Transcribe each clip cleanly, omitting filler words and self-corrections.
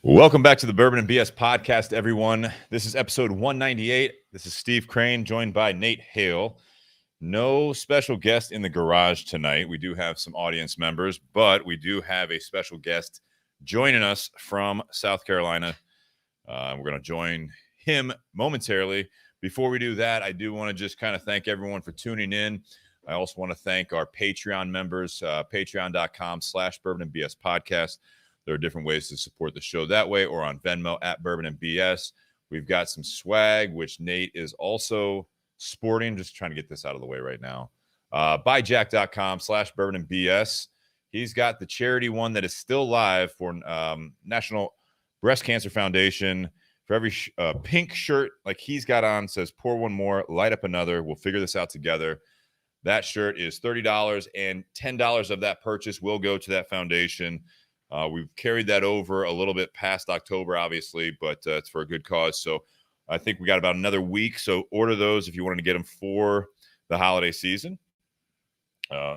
Welcome back to the Bourbon and BS podcast, everyone. This is episode 198. This is Steve Crane, joined by Nate Hale. No special guest in the garage tonight. We do have some audience members, but we do have a special guest joining us from South Carolina. We're going to join him momentarily. Before we do that, I do want to just kind of thank everyone for tuning in. I also want to thank our Patreon members, patreon.com/Bourbon and BS podcast. There are different ways to support the show that way or on Venmo at Bourbon and BS. We've got some swag, which Nate is also sporting. Just trying to get this out of the way right now. Buyjack.com/Bourbon and BS. He's got the charity one that is still live for National Breast Cancer Foundation. For every pink shirt like he's got on, says pour one more, light up another. We'll figure this out together. That shirt is $30, and $10 of that purchase will go to that foundation. We've carried that over a little bit past October, obviously, but it's for a good cause. So I think we got about another week. So order those if you wanted to get them for the holiday season.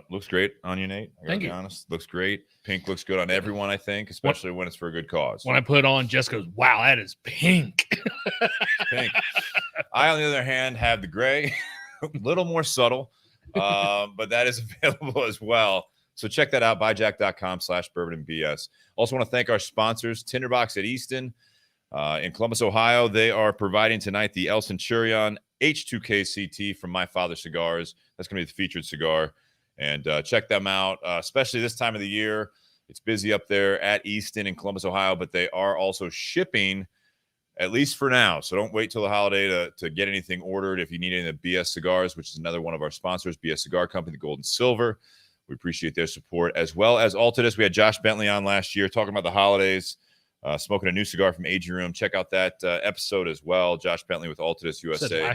Looks great on you, Nate. I gotta be honest. Looks great. Pink looks good on everyone, I think, especially when it's for a good cause. When I put it on, Jess goes, wow, that is pink. Pink. I, on the other hand, have the gray, a little more subtle, but that is available as well. So check that out, buyjack.com/Bourbon and BS. Also want to thank our sponsors, Tinderbox at Easton in Columbus, Ohio. They are providing tonight the Centurion H-2K-CT from My Father Cigars. That's going to be the featured cigar. And check them out, especially this time of the year. It's busy up there at Easton in Columbus, Ohio, but they are also shipping, at least for now. So don't wait till the holiday to get anything ordered. If you need any of the BS Cigars, which is another one of our sponsors, BS Cigar Company, the Gold and Silver. We appreciate their support, as well as Altadis. We had Josh Bentley on last year talking about the holidays, smoking a new cigar from Aging Room. Check out that episode as well. Josh Bentley with Altadis USA.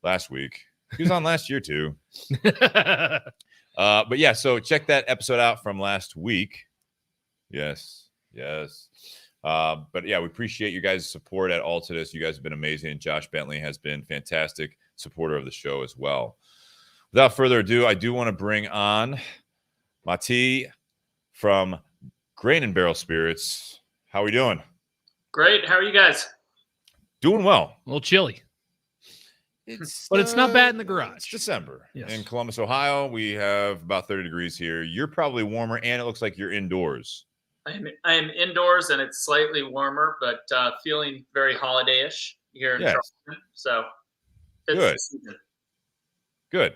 Last week. He was on last year, too. But, yeah, so check that episode out from last week. Yes. But, yeah, we appreciate you guys' support at Altadis. You guys have been amazing. Josh Bentley has been fantastic supporter of the show as well. Without further ado, I do want to bring on Matti from Grain and Barrel Spirits. How are we doing? Great. How are you guys? Doing well. A little chilly. But it's not bad in the garage. It's December. Yes. In Columbus, Ohio, we have about 30 degrees here. You're probably warmer, and it looks like you're indoors. I am indoors, and it's slightly warmer, but feeling very holiday-ish here in Charleston. So it's Good.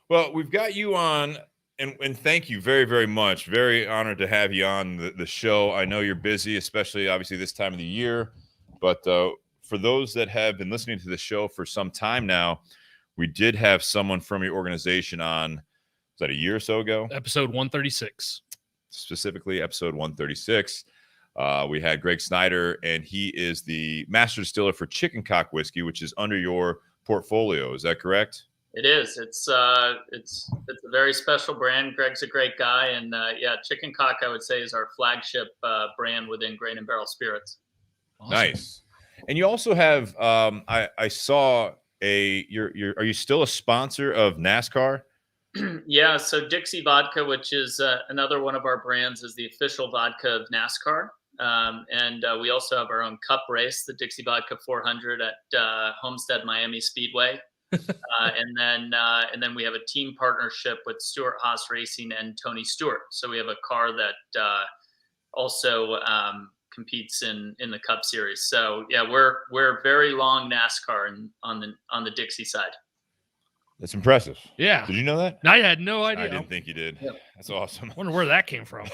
Well, we've got you on, and thank you very, very much. Very honored to have you on the show. I know you're busy, especially obviously this time of the year. But for those that have been listening to the show for some time now, we did have someone from your organization on, was that a year or so ago? Episode 136. Specifically, episode 136. We had Greg Snyder, and he is the master distiller for Chicken Cock Whiskey, which is under your portfolio. Is that correct? It is. It's a very special brand. Greg's a great guy, and Chicken Cock, I would say, is our flagship brand within Grain and Barrel Spirits. Awesome. Nice. And you also have I saw are you still a sponsor of NASCAR? Yeah. So Dixie Vodka, which is another one of our brands, is the official vodka of NASCAR. And we also have our own cup race, the Dixie Vodka 400 at Homestead Miami Speedway. And then we have a team partnership with Stewart Haas Racing and Tony Stewart. So we have a car that also competes in the Cup Series. So yeah, we're very long NASCAR on the Dixie side. That's impressive. Yeah. Did you know that? I had no idea. I didn't think you did. Yeah. That's awesome. I wonder where that came from.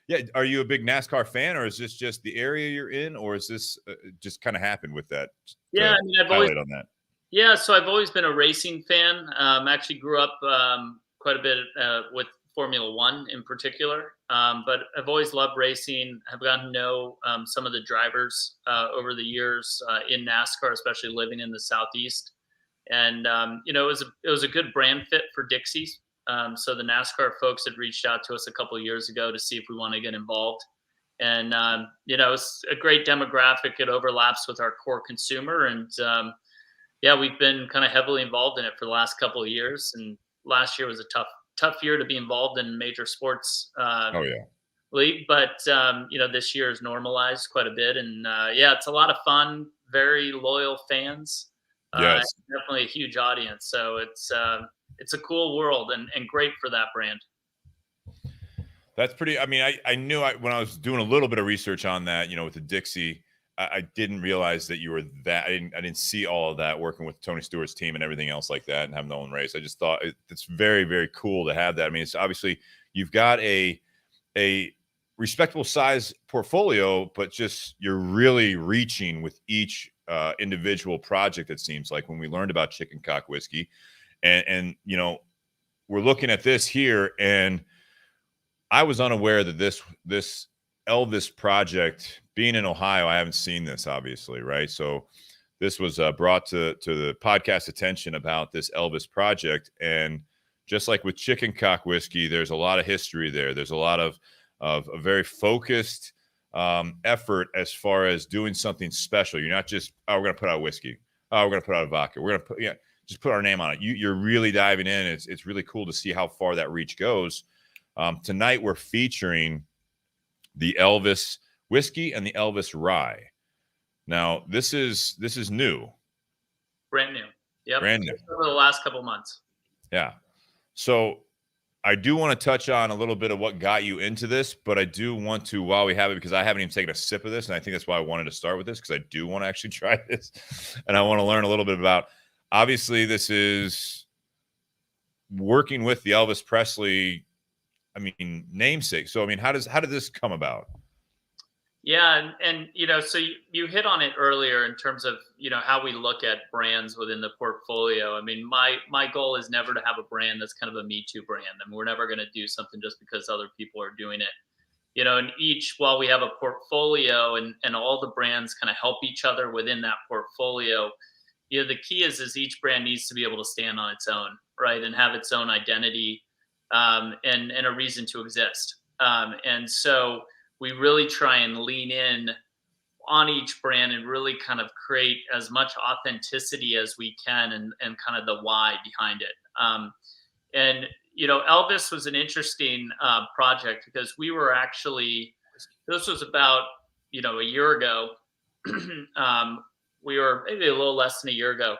Yeah. Are you a big NASCAR fan, or is this just the area you're in, or is this just kind of happened with that? Yeah. I mean, so I've always been a racing fan. Actually grew up quite a bit with Formula One in particular. But I've always loved racing. I've gotten to know some of the drivers over the years in NASCAR, especially living in the Southeast. And, it was a good brand fit for Dixie. So the NASCAR folks had reached out to us a couple of years ago to see if we want to get involved. And, it's a great demographic. It overlaps with our core consumer. And, we've been kind of heavily involved in it for the last couple of years. And last year was a tough year to be involved in major sports but this year is normalized quite a bit, and it's a lot of fun. Very loyal fans. Yes, definitely a huge audience. So it's a cool world and great for that brand. That's pretty. I mean, I knew when I was doing a little bit of research on that, with the Dixie, I didn't realize that you were that. I didn't see all of that working with Tony Stewart's team and everything else like that, and having the own race. I just thought it's very, very cool to have that. I mean, it's obviously you've got a respectable size portfolio, but just you're really reaching with each individual project. It seems like when we learned about Chicken Cock Whiskey, and we're looking at this here, and I was unaware that this Elvis project, being in Ohio, I haven't seen this, obviously, right? So this was brought to the podcast attention about this Elvis project, and just like with Chicken Cock Whiskey, there's a lot of history there. There's a lot of a very focused effort as far as doing something special. You're not just, we're going to put out whiskey. We're going to put out a vodka. We're going to just put our name on it. You're really diving in. It's really cool to see how far that reach goes. Tonight we're featuring the Elvis whiskey and the Elvis rye. Now this is new, brand new. Yep, brand new over the last couple months. Yeah. So I do want to touch on a little bit of what got you into this, but I do want to, while we have it, because I haven't even taken a sip of this, and I think that's why I wanted to start with this, because I do want to actually try this, and I want to learn a little bit about. Obviously, this is working with the Elvis Presley, namesake. So, how did this come about? Yeah, and so you hit on it earlier in terms of how we look at brands within the portfolio. My goal is never to have a brand that's kind of a Me Too brand. We're never going to do something just because other people are doing it. And while we have a portfolio and all the brands kind of help each other within that portfolio, the key is each brand needs to be able to stand on its own, right, and have its own identity and a reason to exist. And so we really try and lean in on each brand and really kind of create as much authenticity as we can and kind of the why behind it. And Elvis was an interesting project because we were actually, this was about, a year ago. We were maybe a little less than a year ago.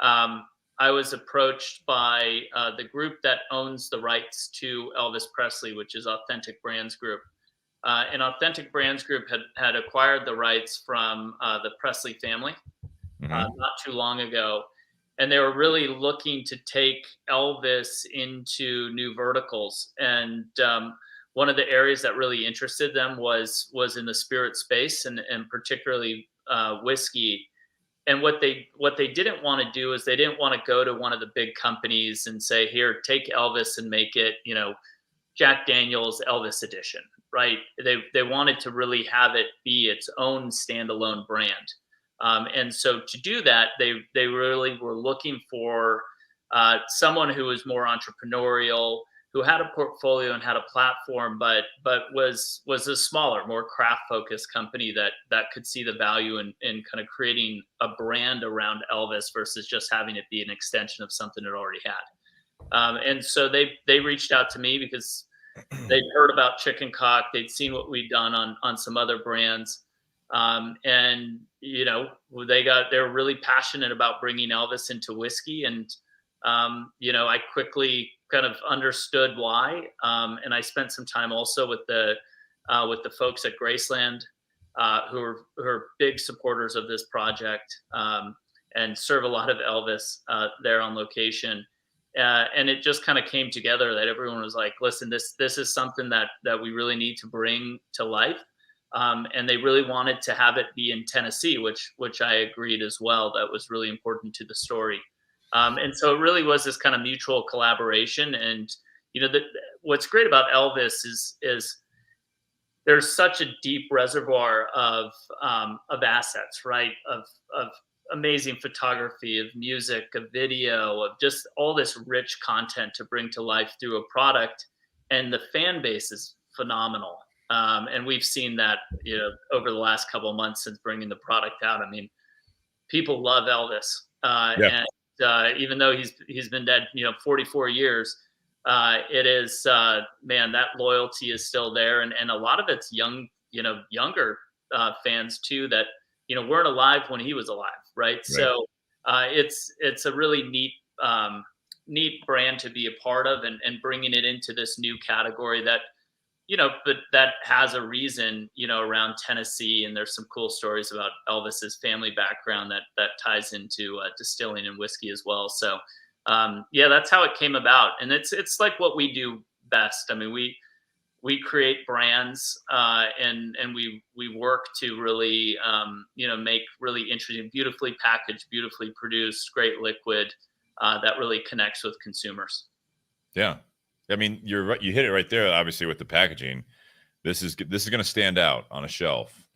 I was approached by the group that owns the rights to Elvis Presley, which is Authentic Brands Group. And Authentic Brands Group had acquired the rights from the Presley family not too long ago. And they were really looking to take Elvis into new verticals. And one of the areas that really interested them was in the spirit space and particularly whiskey. And what they didn't want to do is they didn't want to go to one of the big companies and say, here, take Elvis and make it, Jack Daniel's Elvis edition, right? They wanted to really have it be its own standalone brand. And so to do that, they really were looking for someone who was more entrepreneurial, who had a portfolio and had a platform, but was a smaller, more craft focused company that could see the value in kind of creating a brand around Elvis versus just having it be an extension of something it already had. And so they reached out to me because they'd heard about Chicken Cock. They'd seen what we'd done on some other brands. And they're really passionate about bringing Elvis into whiskey. And, I quickly kind of understood why. And I spent some time also with the folks at Graceland, who are big supporters of this project, and serve a lot of Elvis there on location. And it just kind of came together that everyone was like, listen, this is something that we really need to bring to life. And they really wanted to have it be in Tennessee, which I agreed as well. That was really important to the story. And so it really was this kind of mutual collaboration. And, what's great about Elvis is there's such a deep reservoir of assets, right? Of amazing photography, of music, of video, of just all this rich content to bring to life through a product. And the fan base is phenomenal. And we've seen that, over the last couple of months since bringing the product out. People love Elvis. And even though he's been dead, 44 years, it is, man, that loyalty is still there. And a lot of it's younger fans too, that, weren't alive when he was alive. Right. So it's a really neat brand to be a part of, and bringing it into this new category that, but that has a reason, around Tennessee. And there's some cool stories about Elvis's family background that ties into distilling and whiskey as well. So, that's how it came about. And it's like what we do best. I mean, we create brands, and we work to really, make really interesting, beautifully packaged, beautifully produced, great liquid, that really connects with consumers. Yeah. I mean, you're right. You hit it right there. Obviously, with the packaging, this is going to stand out on a shelf,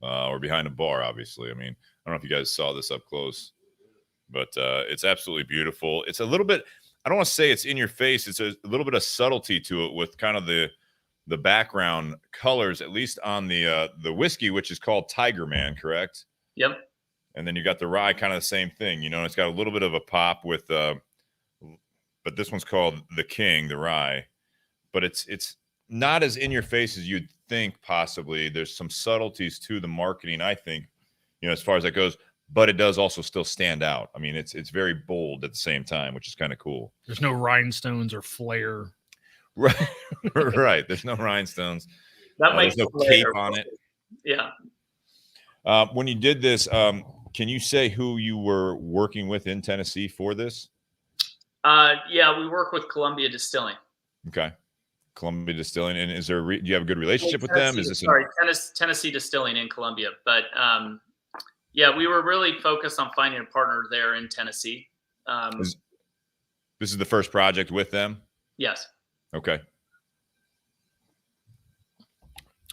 or behind a bar. Obviously, I mean, I don't know if you guys saw this up close, but it's absolutely beautiful. It's a little bit. I don't want to say it's in your face. It's a little bit of subtlety to it with kind of the background colors, at least on the whiskey, which is called Tiger Man, correct? Yep. And then you got the rye, kind of the same thing. It's got a little bit of a pop with. But this one's called the King, the rye, but it's not as in your face as you'd think. Possibly there's some subtleties to the marketing, I think, as far as that goes, but it does also still stand out. I mean, it's very bold at the same time, which is kind of cool. There's no rhinestones or flair. Right. Right. There's no rhinestones. There's no cape on it. Yeah. When you did this, can you say who you were working with in Tennessee for this? We work with Columbia Distilling. Okay. Columbia Distilling. And is there do you have a good relationship with them? Is this Tennessee Distilling in Columbia? But we were really focused on finding a partner there in Tennessee. This is the first project with them? Yes. Okay.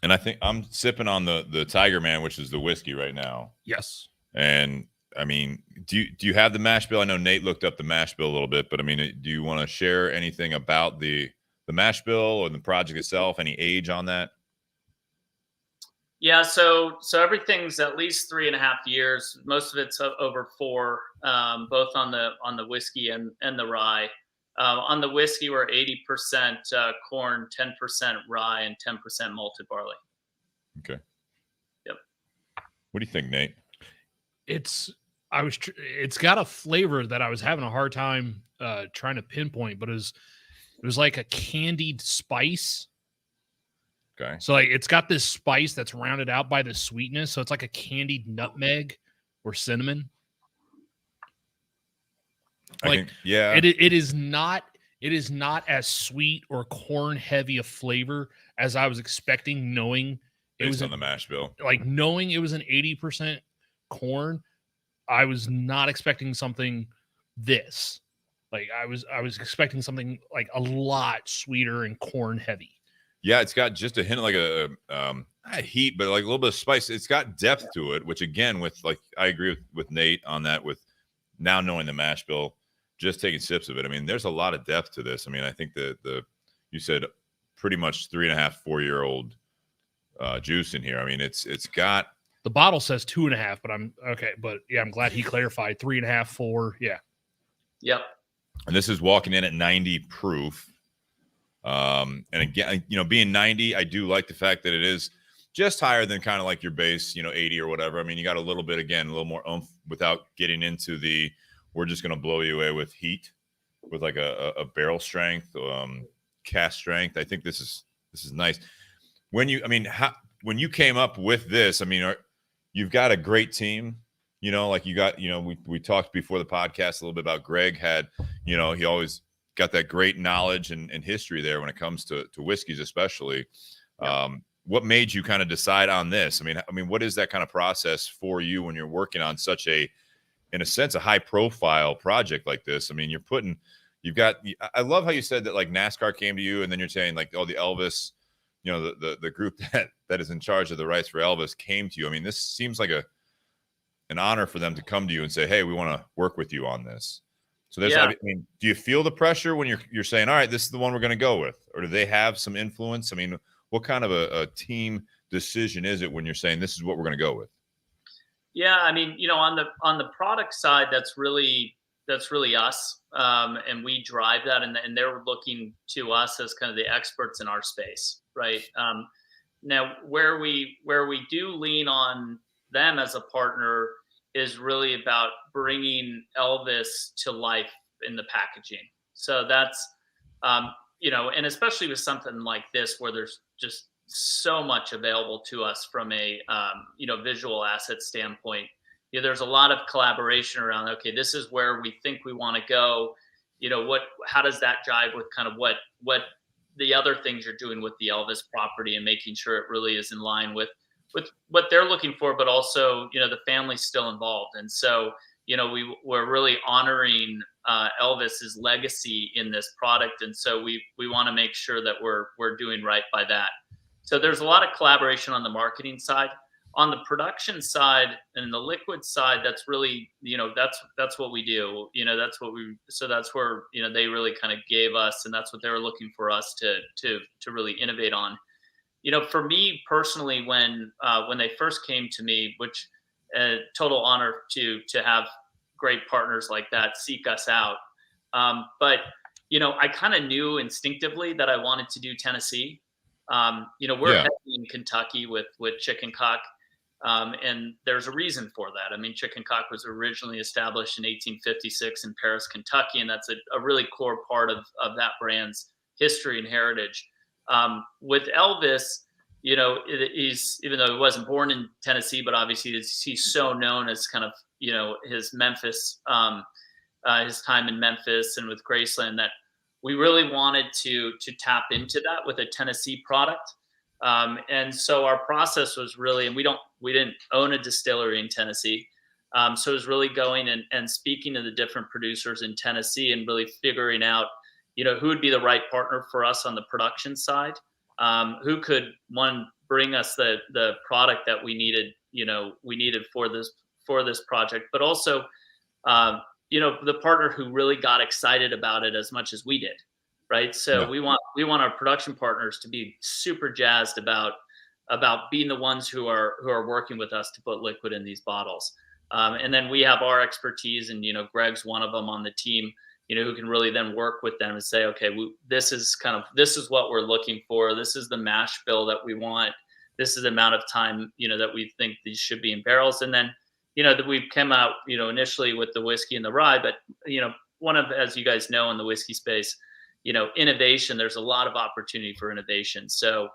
And I think I'm sipping on the Tiger Man, which is the whiskey right now. Yes. And I mean, do you have the mash bill? I know Nate looked up the mash bill a little bit, but I mean, do you want to share anything about the mash bill or the project itself? Any age on that? Yeah, so everything's at least 3.5 years. Most of it's over 4, both on the whiskey and the rye. On the whiskey, we're 80% corn, 10% rye, and 10% malted barley. Okay. Yep. What do you think, Nate? It's got a flavor that I was having a hard time trying to pinpoint, but it was like a candied spice. Okay. So like it's got this spice that's rounded out by the sweetness, so it's like a candied nutmeg or cinnamon. It is not as sweet or corn heavy a flavor as I was expecting, knowing it was on the mash bill. Like knowing it was an 80% corn, I was not expecting something this. Like I was expecting something like a lot sweeter and corn heavy. Yeah, it's got just a hint of like a not heat, but like a little bit of spice. It's got depth to it, which again, with like I agree with Nate on that. With now knowing the mash bill, just taking sips of it. I mean, there's a lot of depth to this. I mean, I think you said pretty much 3.5, 4-year-old juice in here. I mean, it's got. The bottle says 2.5, but I'm okay. But yeah, I'm glad he clarified 3.5, 4. Yeah. Yep. And this is walking in at 90 proof. And again, being 90, I do like the fact that it is just higher than kind of like your base, 80 or whatever. I mean, you got a little bit, again, a little more oomph without getting into we're just going to blow you away with heat, with like a barrel strength, cast strength. I think this is nice. When you came up with this, I mean, you've got a great team, like you got, we talked before the podcast a little bit about Greg had, he always got that great knowledge and history there when it comes to whiskeys, especially. Yeah. What made you kind of decide on this? I mean, what is that kind of process for you when you're working on such in a sense, a high profile project like this? I mean, I love how you said that like NASCAR came to you, and then you're saying like, oh, the Elvis, the group that is in charge of the rights for Elvis came to you. I mean, this seems like an honor for them to come to you and say, hey, we want to work with you on this. So I mean, do you feel the pressure when you're saying, all right, this is the one we're going to go with, or do they have some influence? I mean, what kind of a team decision is it when you're saying this is what we're going to go with? Yeah, I mean, on the product side, that's really that's really us, and we drive that, and they're looking to us as kind of the experts in our space, right? Now, where we do lean on them as a partner is really about bringing Elvis to life in the packaging. So that's, and especially with something like this, where there's just so much available to us from a, visual asset standpoint. There's a lot of collaboration around, okay, this is where we think we want to go. How does that jive with kind of what the other things you're doing with the Elvis property, and making sure it really is in line with what they're looking for, but also, the family's still involved. And so, we're really honoring Elvis's legacy in this product. And so we want to make sure that we're doing right by that. So there's a lot of collaboration on the marketing side. On the production side and the liquid side, that's really, that's what we do. That's where, they really kind of gave us, and that's what they were looking for us to really innovate on. For me personally, when they first came to me, which total honor to have great partners like that seek us out. But I kind of knew instinctively that I wanted to do Tennessee. We're heavy in Kentucky with Chicken Cock. And there's a reason for that. I mean, Chicken Cock was originally established in 1856 in Paris, Kentucky, and that's a really core part of that brand's history and heritage. With Elvis, he's, even though he wasn't born in Tennessee, but obviously he's so known as kind of, his Memphis, his time in Memphis and with Graceland, that we really wanted to tap into that with a Tennessee product. And so our process was really, and we didn't own a distillery in Tennessee. So it was really going and speaking to the different producers in Tennessee and really figuring out, who would be the right partner for us on the production side, who could bring us the product that we needed for this project, but also, the partner who really got excited about it as much as we did. Right. So we want our production partners to be super jazzed about being the ones who are working with us to put liquid in these bottles. And then we have our expertise, and, Greg's one of them on the team, who can really then work with them and say, okay, this is what we're looking for. This is the mash bill that we want. This is the amount of time, that we think these should be in barrels. And then, that we've come out, initially with the whiskey and the rye, but, one of, as you guys know, in the whiskey space, innovation, there's a lot of opportunity for innovation. So,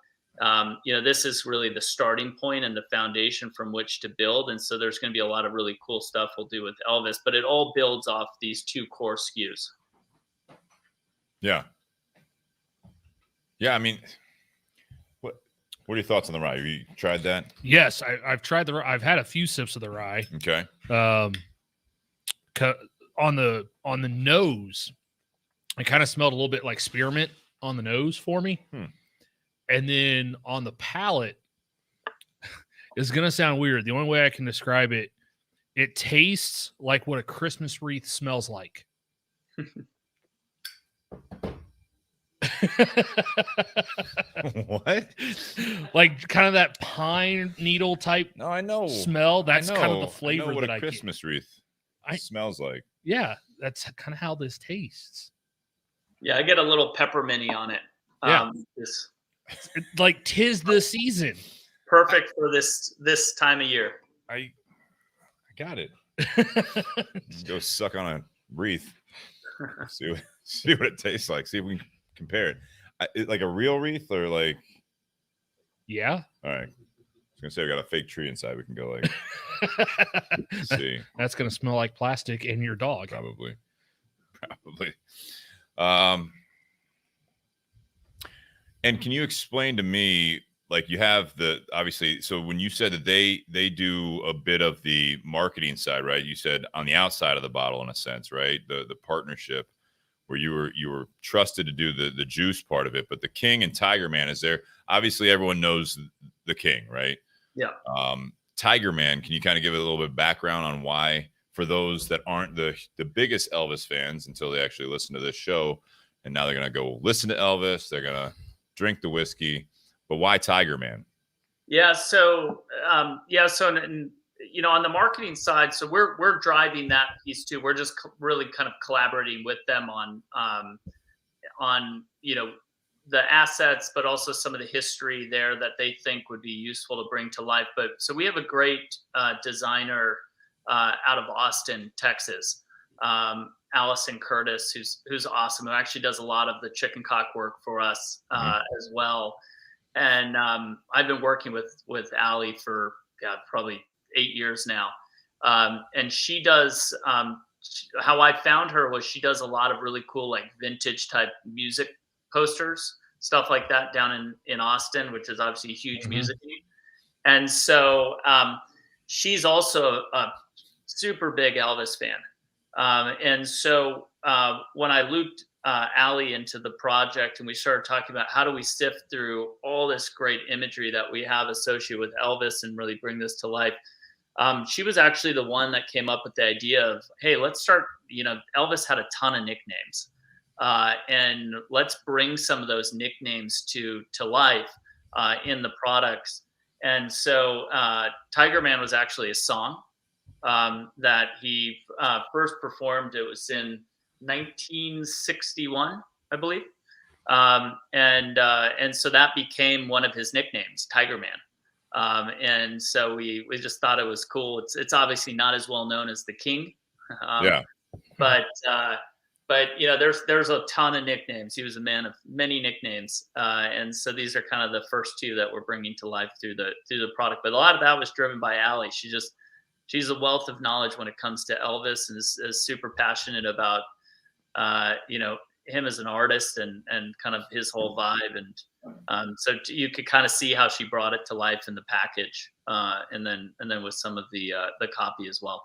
this is really the starting point and the foundation from which to build. And so there's going to be a lot of really cool stuff we'll do with Elvis, but it all builds off these two core SKUs. Yeah. Yeah. I mean, what are your thoughts on the rye? Have you tried that? Yes. I've tried I've had a few sips of the rye. Okay. On the nose, I kind of smelled a little bit like spearmint on the nose for me. And then on the palate, it's going to sound weird. The only way I can describe it, it tastes like what a Christmas wreath smells like. What? Like kind of that pine needle type smell. That's kind of the flavor I know what that a Christmas wreath smells like. Yeah, that's kind of how this tastes. Yeah, I get a little pepperminty on it. Yeah. Like 'tis the season. Perfect for this time of year. I got it. Go suck on a wreath. See what it tastes like. See if we can compare it. Like a real wreath or like? Yeah. All right. I was gonna say we got a fake tree inside. We can go like. See. That's gonna smell like plastic and your dog. Probably. And can you explain to me, like, you have obviously, so when you said that they do a bit of the marketing side, right? You said on the outside of the bottle, in a sense, right? The partnership where you were trusted to do the juice part of it, but the King and Tiger Man is there. Obviously, everyone knows the King, right? Yeah. Tiger Man, can you kind of give it a little bit of background on why, for those that aren't the biggest Elvis fans until they actually listen to this show, and now they're gonna go listen to Elvis, they're gonna drink the whiskey, but why Tiger Man? Yeah. So, and on the marketing side, so we're driving that piece too. We're just really kind of collaborating with them on the assets, but also some of the history there that they think would be useful to bring to life. But so we have a great designer out of Austin, Texas, Allison Curtis, who's awesome, who actually does a lot of the chicken cock work for us as well. And I've been working with Allie for probably 8 years now. And she does, how I found her was she does a lot of really cool, like vintage type music posters, stuff like that down in Austin, which is obviously a huge music scene. And so she's also a super big Elvis fan. And so when I looped Allie into the project and we started talking about how do we sift through all this great imagery that we have associated with Elvis and really bring this to life, she was actually the one that came up with the idea of, hey, let's start, Elvis had a ton of nicknames, and let's bring some of those nicknames to life in the products. And so Tiger Man was actually a song that he first performed. It was in 1961, I believe. And so that became one of his nicknames, Tiger Man. And so we just thought it was cool. It's obviously not as well known as the King. But there's a ton of nicknames. He was a man of many nicknames. And so these are kind of the first two that we're bringing to life through the product. But a lot of that was driven by Allie. She's a wealth of knowledge when it comes to Elvis and is super passionate about, him as an artist and kind of his whole vibe. And so you could kind of see how she brought it to life in the package, and then with some of the copy as well.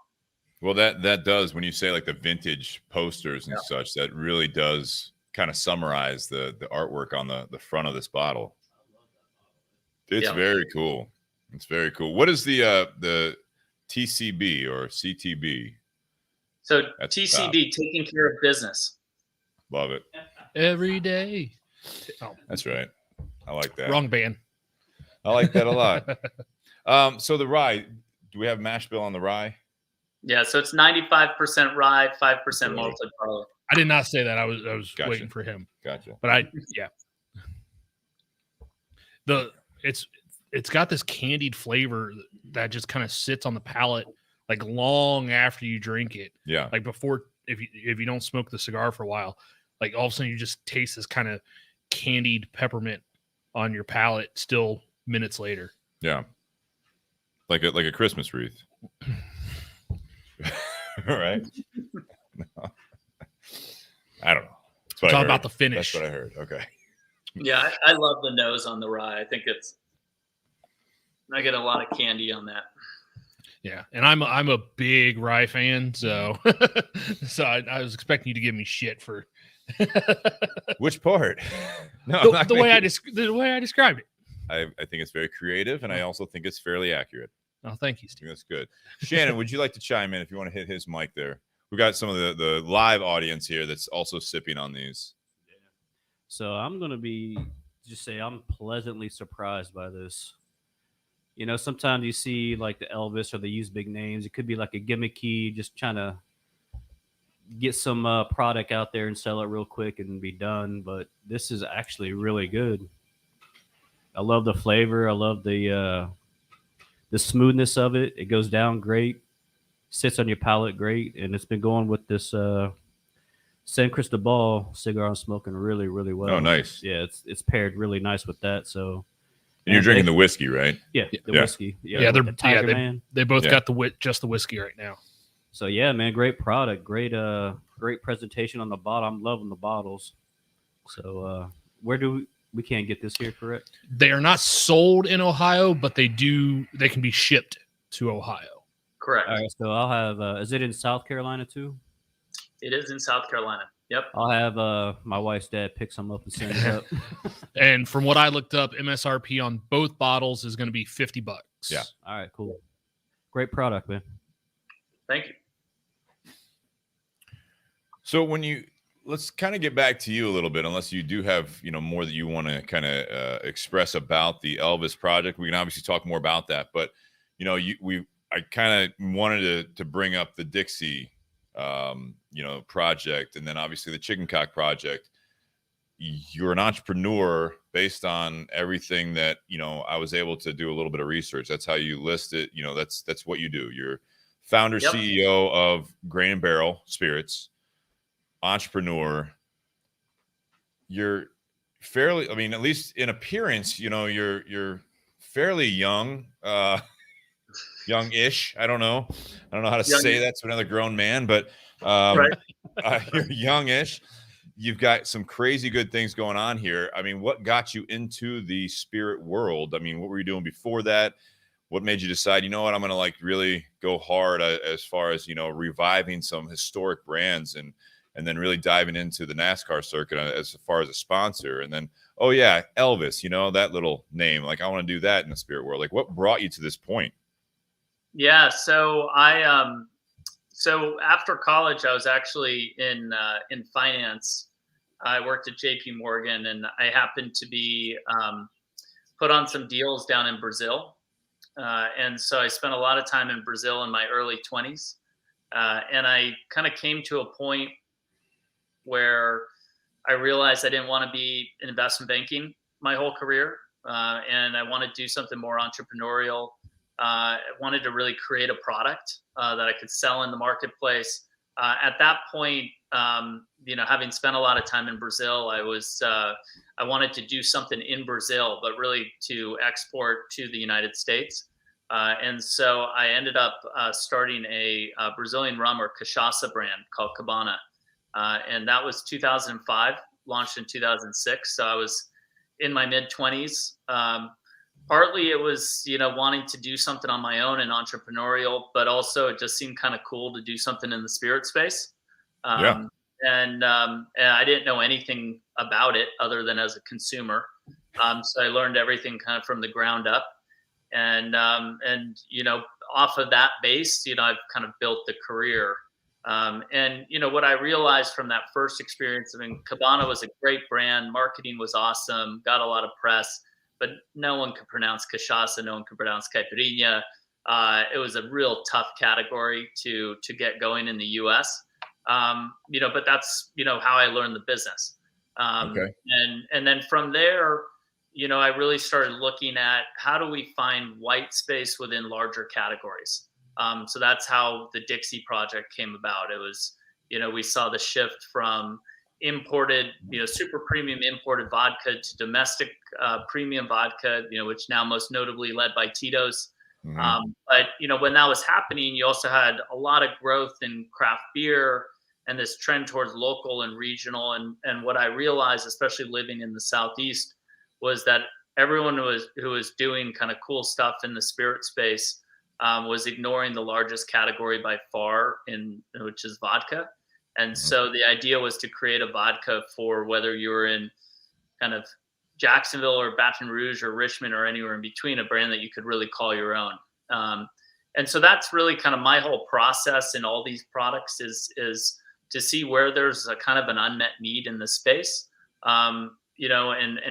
Well, that does, when you say like the vintage posters and such, that really does kind of summarize the artwork on the front of this bottle. It's very cool. It's very cool. What is the TCB or CTB? So TCB, taking care of business. Love it. Every day. Oh. That's right. I like that. Wrong band. I like that a lot. So the rye, do we have mash bill on the rye? Yeah, so it's 95% rye, 5% malted barley. I did not say that. I was waiting for him. Gotcha. But it's got this candied flavor that just kind of sits on the palate like long after you drink it. Yeah. Like before, if you don't smoke the cigar for a while, like all of a sudden you just taste this kind of candied peppermint on your palate still minutes later. Yeah. Like a Christmas wreath. Right? No. I don't know. It's all about the finish. That's what I heard. Okay. Yeah, I love the nose on the rye. I think I get a lot of candy on that. Yeah, and I'm a big rye fan, so I was expecting you to give me shit for which part? No, the way I described it. I think it's very creative, and I also think it's fairly accurate. Oh, thank you, Steve. That's good. Shannon, would you like to chime in if you want to hit his mic there? We got some of the live audience here that's also sipping on these. Yeah. So I'm gonna I'm pleasantly surprised by this. Sometimes you see like the Elvis or they use big names. It could be like a gimmicky, just trying to get some product out there and sell it real quick and be done. But this is actually really good. I love the flavor. I love the smoothness of it. It goes down great, sits on your palate great, and it's been going with this San Cristobal cigar I'm smoking really, really well. Oh, nice. Yeah, it's paired really nice with that. So. And you're drinking the whiskey, right? Yeah, the whiskey. Yeah, they're Tiger Man. They both got just the whiskey right now. So yeah, man, great product, great presentation on the bottle. I'm loving the bottles. So where do we can't get this here, correct? They are not sold in Ohio, but they can be shipped to Ohio. Correct. All right, so I'll have. Is it in South Carolina too? It is in South Carolina. Yep. I'll have my wife's dad pick some up and send it up. And from what I looked up, MSRP on both bottles is going to be $50. Yeah. All right, cool. Great product, man. Thank you. So let's kind of get back to you a little bit, unless you do have, more that you want to kind of express about the Elvis project. We can obviously talk more about that, but I I kind of wanted to bring up the Dixie, project, and then obviously the Chicken Cock project. You're an entrepreneur based on everything that, I was able to do a little bit of research. That's how you list it. That's what you do. You're founder, CEO of Grain and Barrel Spirits, entrepreneur. You're fairly, at least in appearance, you're fairly young, young-ish. I don't know how to say that to another grown man, but you're youngish. You've got some crazy good things going on here. What got you into the spirit world? What were you doing before that? What made you decide, I'm going to really go hard as far as, reviving some historic brands and then really diving into the NASCAR circuit as far as a sponsor. And then, oh yeah, Elvis, that little name, I want to do that in the spirit world. What brought you to this point? Yeah. So so after college, I was actually in finance. I worked at JP Morgan, and I happened to be put on some deals down in Brazil. And so I spent a lot of time in Brazil in my early 20s. And I kind of came to a point where I realized I didn't want to be in investment banking my whole career. And I wanted to do something more entrepreneurial. I wanted to really create a product that I could sell in the marketplace. At that point, having spent a lot of time in Brazil, I wanted to do something in Brazil, but really to export to the United States. And so I ended up starting a Brazilian rum or cachaça brand called Cabana. And that was 2005, launched in 2006. So I was in my mid 20s. Partly it was, wanting to do something on my own and entrepreneurial, but also it just seemed kind of cool to do something in the spirit space. And I didn't know anything about it other than as a consumer. So I learned everything kind of from the ground up. And off of that base, I've kind of built the career. And what I realized from that first experience, Cabana was a great brand. Marketing was awesome, got a lot of press, but no one could pronounce cachaça. No one could pronounce caipirinha. It was a real tough category to get going in the US. But that's, how I learned the business. Okay. And then from there, I really started looking at how do we find white space within larger categories. So that's how the Dixie project came about. It was, we saw the shift from imported, super premium imported vodka to domestic premium vodka, which now most notably led by Tito's. Mm-hmm. But, when that was happening, you also had a lot of growth in craft beer and this trend towards local and regional. And what I realized, especially living in the Southeast, was that everyone who was doing kind of cool stuff in the spirit space was ignoring the largest category by far, which is vodka. And so the idea was to create a vodka for whether you were in kind of Jacksonville or Baton Rouge or Richmond or anywhere in between, a brand that you could really call your own. And so that's really kind of my whole process in all these products is to see where there's a kind of an unmet need in the space, and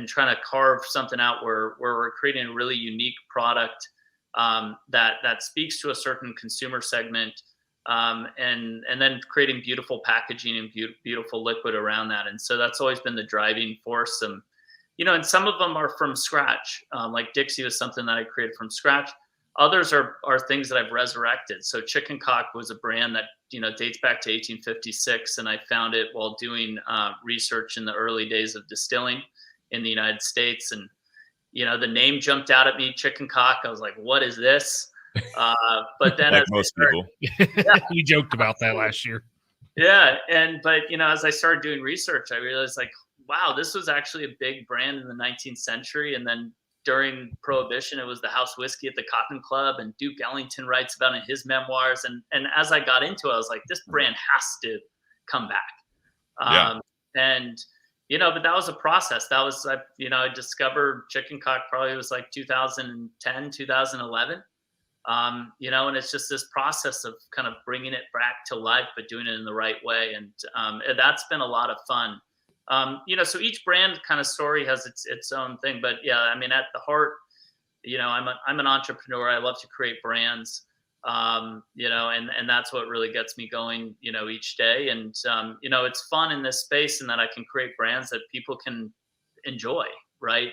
trying to carve something out where we're creating a really unique product that speaks to a certain consumer segment. And then creating beautiful packaging and beautiful liquid around that. And so that's always been the driving force. And some of them are from scratch. Like Dixie was something that I created from scratch. Others are things that I've resurrected. So Chicken Cock was a brand that, dates back to 1856. And I found it while doing research in the early days of distilling in the United States. And, the name jumped out at me, Chicken Cock. I was like, what is this? But then like most people, we joked about that last year. Yeah. But as I started doing research, I realized wow, this was actually a big brand in the 19th century. And then during Prohibition, it was the house whiskey at the Cotton Club, and Duke Ellington writes about it in his memoirs. And as I got into it, I was like, this brand has to come back. But that was a process. That was, I discovered Chicken Cock probably was like 2010, 2011. And it's just this process of kind of bringing it back to life, but doing it in the right way. And that's been a lot of fun. So each brand kind of story has its own thing, but yeah, at the heart, I'm an entrepreneur. I love to create brands. You know, and that's what really gets me going, you know, each day. And, you know, it's fun in this space and that I can create brands that people can enjoy, right?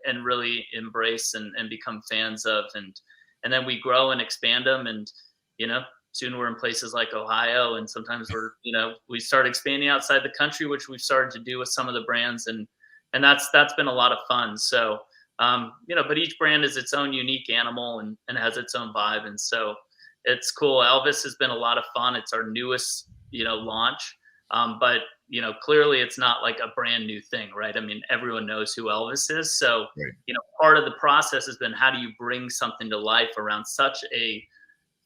And really embrace and become fans of. And then we grow and expand them. And, you know, soon we're in places like Ohio, and sometimes we're, you know, we start expanding outside the country, which we've started to do with some of the brands. And that's been a lot of fun. So, you know, but each brand is its own unique animal and has its own vibe. And so it's cool. Elvis has been a lot of fun. It's our newest, you know, launch. But, you know, clearly it's not like a brand new thing, right? I mean, everyone knows who Elvis is. So, Right. you know, part of the process has been, how do you bring something to life around such a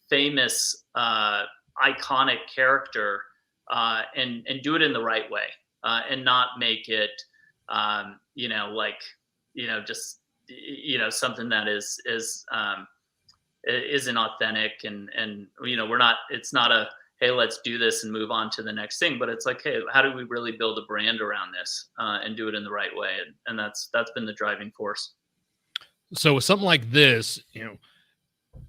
famous, iconic character, and do it in the right way, and not make it, you know, like, you know, just, you know, something that isn't authentic. And, you know, it's not a, hey, let's do this and move on to the next thing. But it's like, hey, how do we really build a brand around this, and do it in the right way? And that's been the driving force. So with something like this, you know,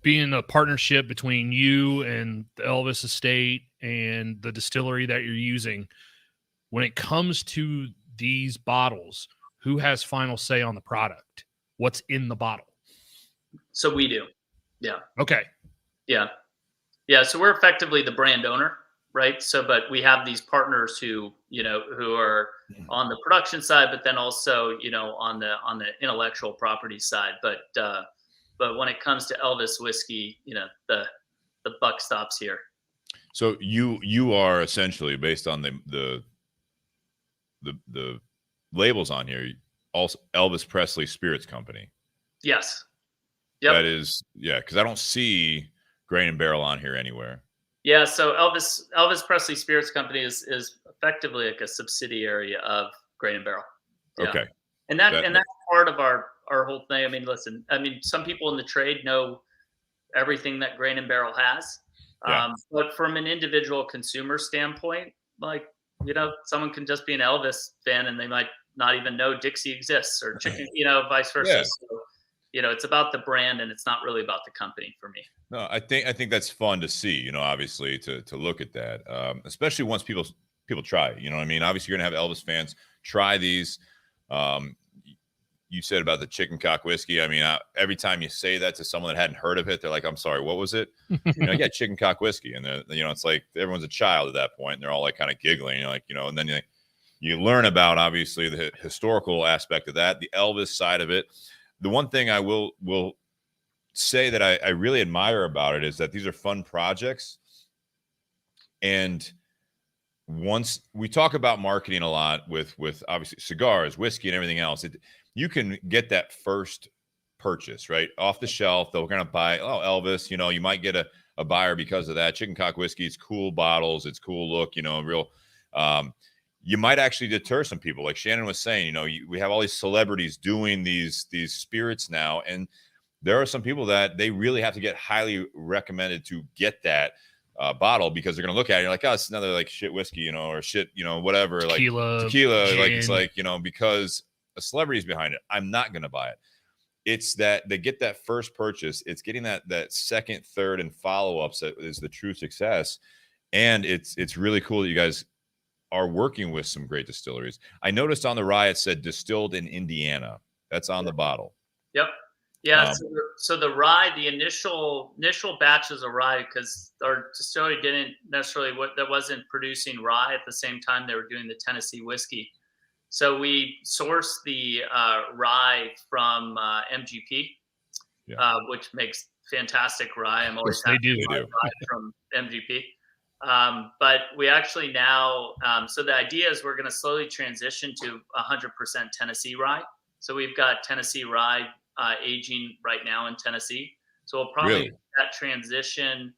being a partnership between you and the Elvis estate and the distillery that you're using, when it comes to these bottles, who has final say on the product? What's in the bottle? So we do. Yeah. Okay. Yeah. Yeah. So we're effectively the brand owner, right? So, but we have these partners who, you know, who are on the production side, but then also, you know, on the intellectual property side. But when it comes to Elvis whiskey, you know, the buck stops here. So you are essentially, based on the labels on here, also Elvis Presley Spirits Company. Yes. Yep. That is, yeah, because I don't see Grain and Barrel on here anywhere. Yeah, so Elvis Presley Spirits Company is effectively like a subsidiary of Grain and Barrel. Yeah. Okay. And that's part of our whole thing. I mean, listen, I mean, some people in the trade know everything that Grain and Barrel has. Yeah. But from an individual consumer standpoint, like, you know, someone can just be an Elvis fan and they might not even know Dixie exists, or chicken, you know, vice versa. Yeah. So, you know, it's about the brand and it's not really about the company for me. No, I think that's fun to see, you know, obviously to look at that, especially once people try it, you know what I mean? Obviously you're going to have Elvis fans try these. You said about the chicken cock whiskey. I mean, every time you say that to someone that hadn't heard of it, they're like, I'm sorry, what was it? You know, yeah, chicken cock whiskey. And then, you know, it's like everyone's a child at that point and they're all like kind of giggling, you know, like, you know, and then you learn about obviously the historical aspect of that, the Elvis side of it. The one thing I will say that I really admire about it is that these are fun projects. And once we talk about marketing a lot with obviously cigars, whiskey, and everything else, you can get that first purchase right off the shelf. They're going to buy, oh, Elvis, you know, you might get a buyer because of that. Chicken cock whiskey, it's cool bottles, it's cool look, you know, real. You might actually deter some people. Like Shannon was saying, you know, we have all these celebrities doing these spirits now, and there are some people that they really have to get highly recommended to get that bottle, because they're going to look at it and you're like, oh, it's another like shit whiskey, you know, or shit, you know, whatever, tequila, like like it's like, you know, because a celebrity's behind it, I'm not going to buy it. It's that they get that first purchase. It's getting that second, third, and follow-ups that is the true success. And it's really cool that you guys are working with some great distilleries. I noticed on the rye it said distilled in Indiana. That's on the bottle. Yep. Yeah. So the rye, the initial batches of rye, because our distillery didn't necessarily that wasn't producing rye at the same time they were doing the Tennessee whiskey. So we sourced the rye from MGP, which makes fantastic rye. I'm always happy to buy rye from MGP. But we actually now, so the idea is we're going to slowly transition to 100% Tennessee rye. So we've got Tennessee rye aging right now in Tennessee. So we'll probably that transition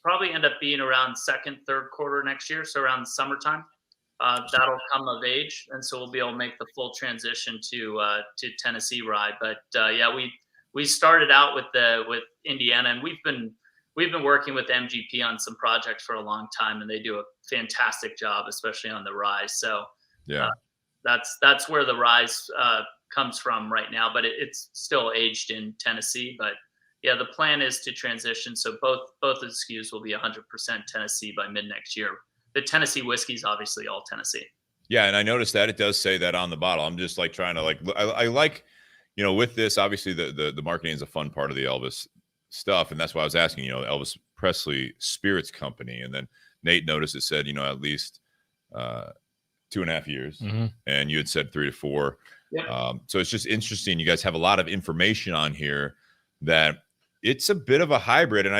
probably end up being around second, third quarter next year. So around the summertime, that'll come of age. And so we'll be able to make the full transition to Tennessee rye. But yeah, we started out with Indiana, and we've been working with MGP on some projects for a long time, and they do a fantastic job, especially on the rye. So yeah, that's where the rye comes from right now, but it's still aged in Tennessee. But yeah, the plan is to transition. So both of the SKUs will be 100% Tennessee by mid next year. The Tennessee whiskey is obviously all Tennessee. Yeah, and I noticed that it does say that on the bottle. I'm just like trying to I like, with this, obviously the marketing is a fun part of the Elvis stuff, and that's why I was asking, Elvis Presley Spirits Company, and then Nate noticed it said, at least 2.5 years, and you had said 3 to 4. Yep. So it's just interesting. You guys have a lot of information on here that it's a bit of a hybrid, and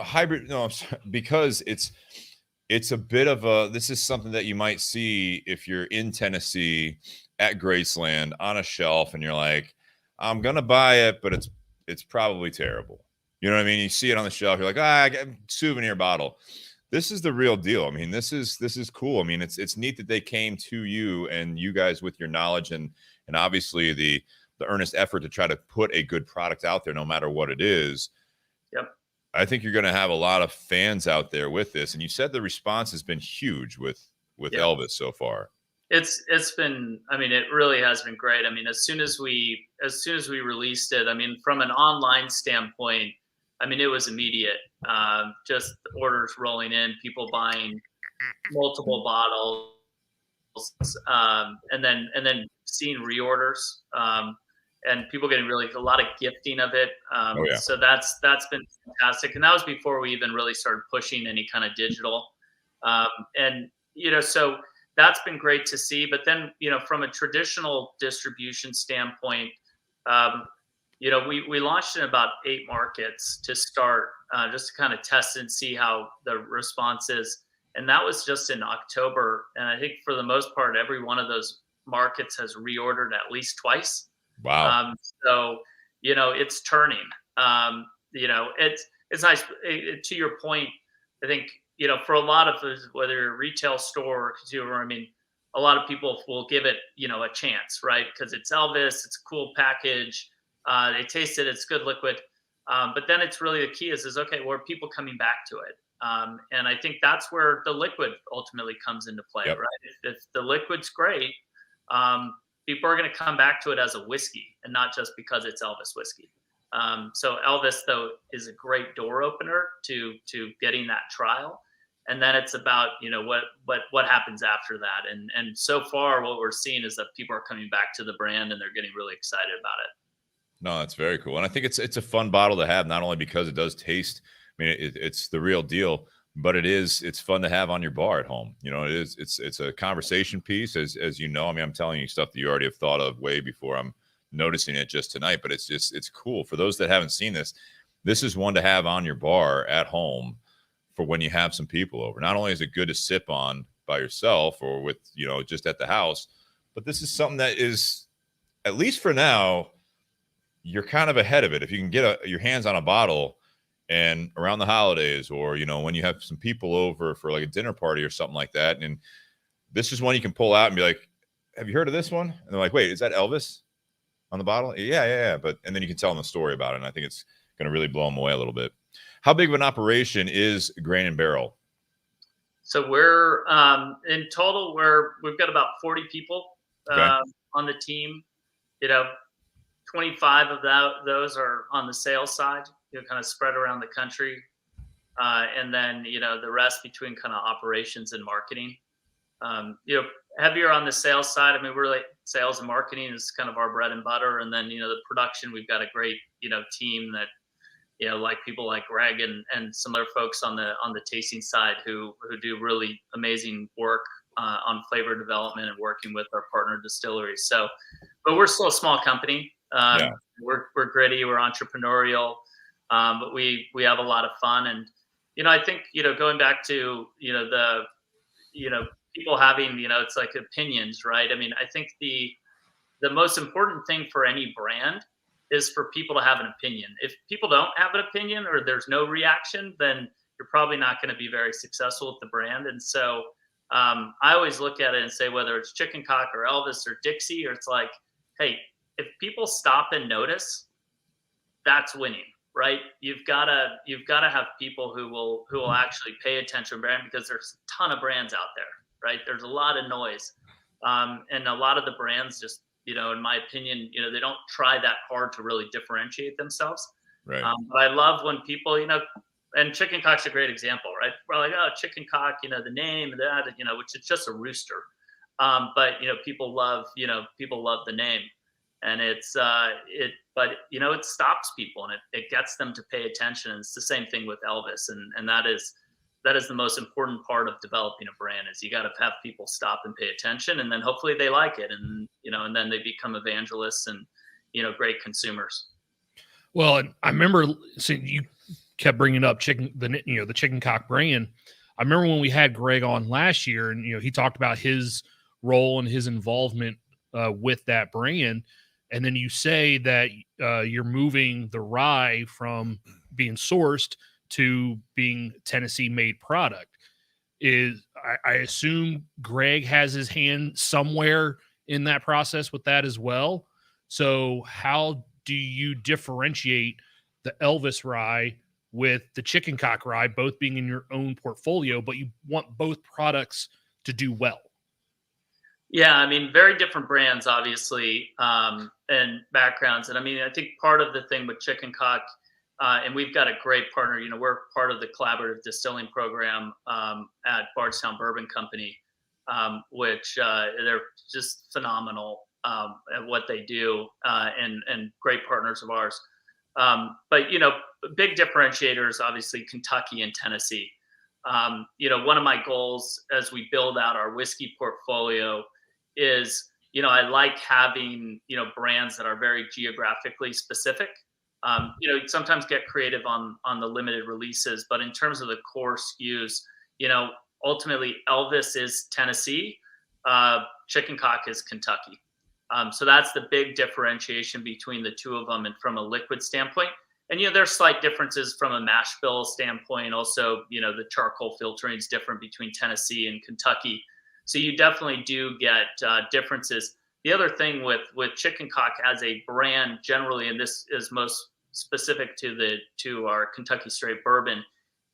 hybrid. No, I'm sorry, because it's a bit of a. This is something that you might see if you're in Tennessee at Graceland on a shelf, and you're like, I'm gonna buy it, but it's probably terrible. You know what I mean? You see it on the shelf, you're like, I got a souvenir bottle. This is the real deal. I mean, this is cool. I mean, it's neat that they came to you and you guys with your knowledge and obviously the earnest effort to try to put a good product out there, no matter what it is. Yep. I think you're going to have a lot of fans out there with this. And you said the response has been huge with Elvis so far. It's been, it really has been great. As soon as we released it, from an online standpoint, it was immediate. Just orders rolling in, people buying multiple bottles, and then seeing reorders, and people getting really a lot of gifting of it. So that's been fantastic, and that was before we even really started pushing any kind of digital. So that's been great to see. But then, from a traditional distribution standpoint, we launched in about 8 markets to start, just to kind of test and see how the response is. And that was just in October. And I think for the most part, every one of those markets has reordered at least twice. Wow. So, it's turning. It's nice. To your point, I think, for a lot of us, whether you're a retail store or consumer, a lot of people will give it, a chance, right? Because it's Elvis, it's a cool package. They taste it, it's good liquid. But then it's really the key is okay, well, are people coming back to it? And I think that's where the liquid ultimately comes into play, right? If the liquid's great, people are going to come back to it as a whiskey and not just because it's Elvis whiskey. So Elvis, though, is a great door opener to getting that trial. And then it's about, what happens after that. And so far, what we're seeing is that people are coming back to the brand and they're getting really excited about it. No, that's very cool. And I think it's a fun bottle to have, not only because it does taste, it's the real deal, but it's fun to have on your bar at home. It's a conversation piece, as you know. I'm telling you stuff that you already have thought of way before I'm noticing it just tonight, but it's cool. For those that haven't seen this is one to have on your bar at home for when you have some people over. Not only is it good to sip on by yourself or with, just at the house, but this is something that is, at least for now, you're kind of ahead of it. If you can get your hands on a bottle and around the holidays or, when you have some people over for like a dinner party or something like that. And this is one you can pull out and be like, have you heard of this one? And they're like, wait, is that Elvis on the bottle? Yeah. And then you can tell them a story about it. And I think it's going to really blow them away a little bit. How big of an operation is Grain and Barrel? So we're in total, we've got about 40 people on the team. 25 of those are on the sales side, kind of spread around the country. And then, the rest between kind of operations and marketing. Heavier on the sales side. We're sales and marketing is kind of our bread and butter. And then, the production, we've got a great, team that, like people like Greg and some other folks on the tasting side who do really amazing work on flavor development and working with our partner distilleries. So, but we're still a small company. We're gritty, we're entrepreneurial, but we have a lot of fun. And I think going back to the people having it's like opinions, right? I think the most important thing for any brand is for people to have an opinion. If people don't have an opinion or there's no reaction, then you're probably not going to be very successful with the brand. And so I always look at it and say, whether it's Chicken Cock or Elvis or Dixie, or it's like, hey, if people stop and notice, that's winning, right? You've got to have people who will actually pay attention to brand, because there's a ton of brands out there, right? There's a lot of noise, and a lot of the brands just in my opinion, they don't try that hard to really differentiate themselves. Right. But I love when people, and chicken cock's a great example, right? We're like, oh, chicken cock, the name and that, which is just a rooster. But people love the name, and it stops people, and it gets them to pay attention. And it's the same thing with Elvis, and that is the most important part of developing a brand, is you got to have people stop and pay attention, and then hopefully they like it, and and then they become evangelists and great consumers. Well, and I remember you kept bringing up the chicken cock brand. I remember when we had Greg on last year, and he talked about his role and his involvement with that brand, and then you say that you're moving the rye from being sourced to being Tennessee-made product. I assume Greg has his hand somewhere in that process with that as well. So how do you differentiate the Elvis rye with the chicken cock rye, both being in your own portfolio, but you want both products to do well? Yeah, I mean, very different brands, obviously, and backgrounds. And I mean, I think part of the thing with chicken cock, and we've got a great partner, we're part of the collaborative distilling program at Bardstown Bourbon Company, which they're just phenomenal at what they do, and great partners of ours. But big differentiators, obviously Kentucky and Tennessee. One of my goals as we build out our whiskey portfolio is, I like having, brands that are very geographically specific. Sometimes get creative on the limited releases, but in terms of the core SKUs, ultimately Elvis is Tennessee, chicken cock is Kentucky. So that's the big differentiation between the two of them, and from a liquid standpoint. And, there's slight differences from a mash bill standpoint. Also, the charcoal filtering is different between Tennessee and Kentucky. So you definitely do get differences. The other thing with chicken cock as a brand generally, and this is most specific to our Kentucky straight bourbon,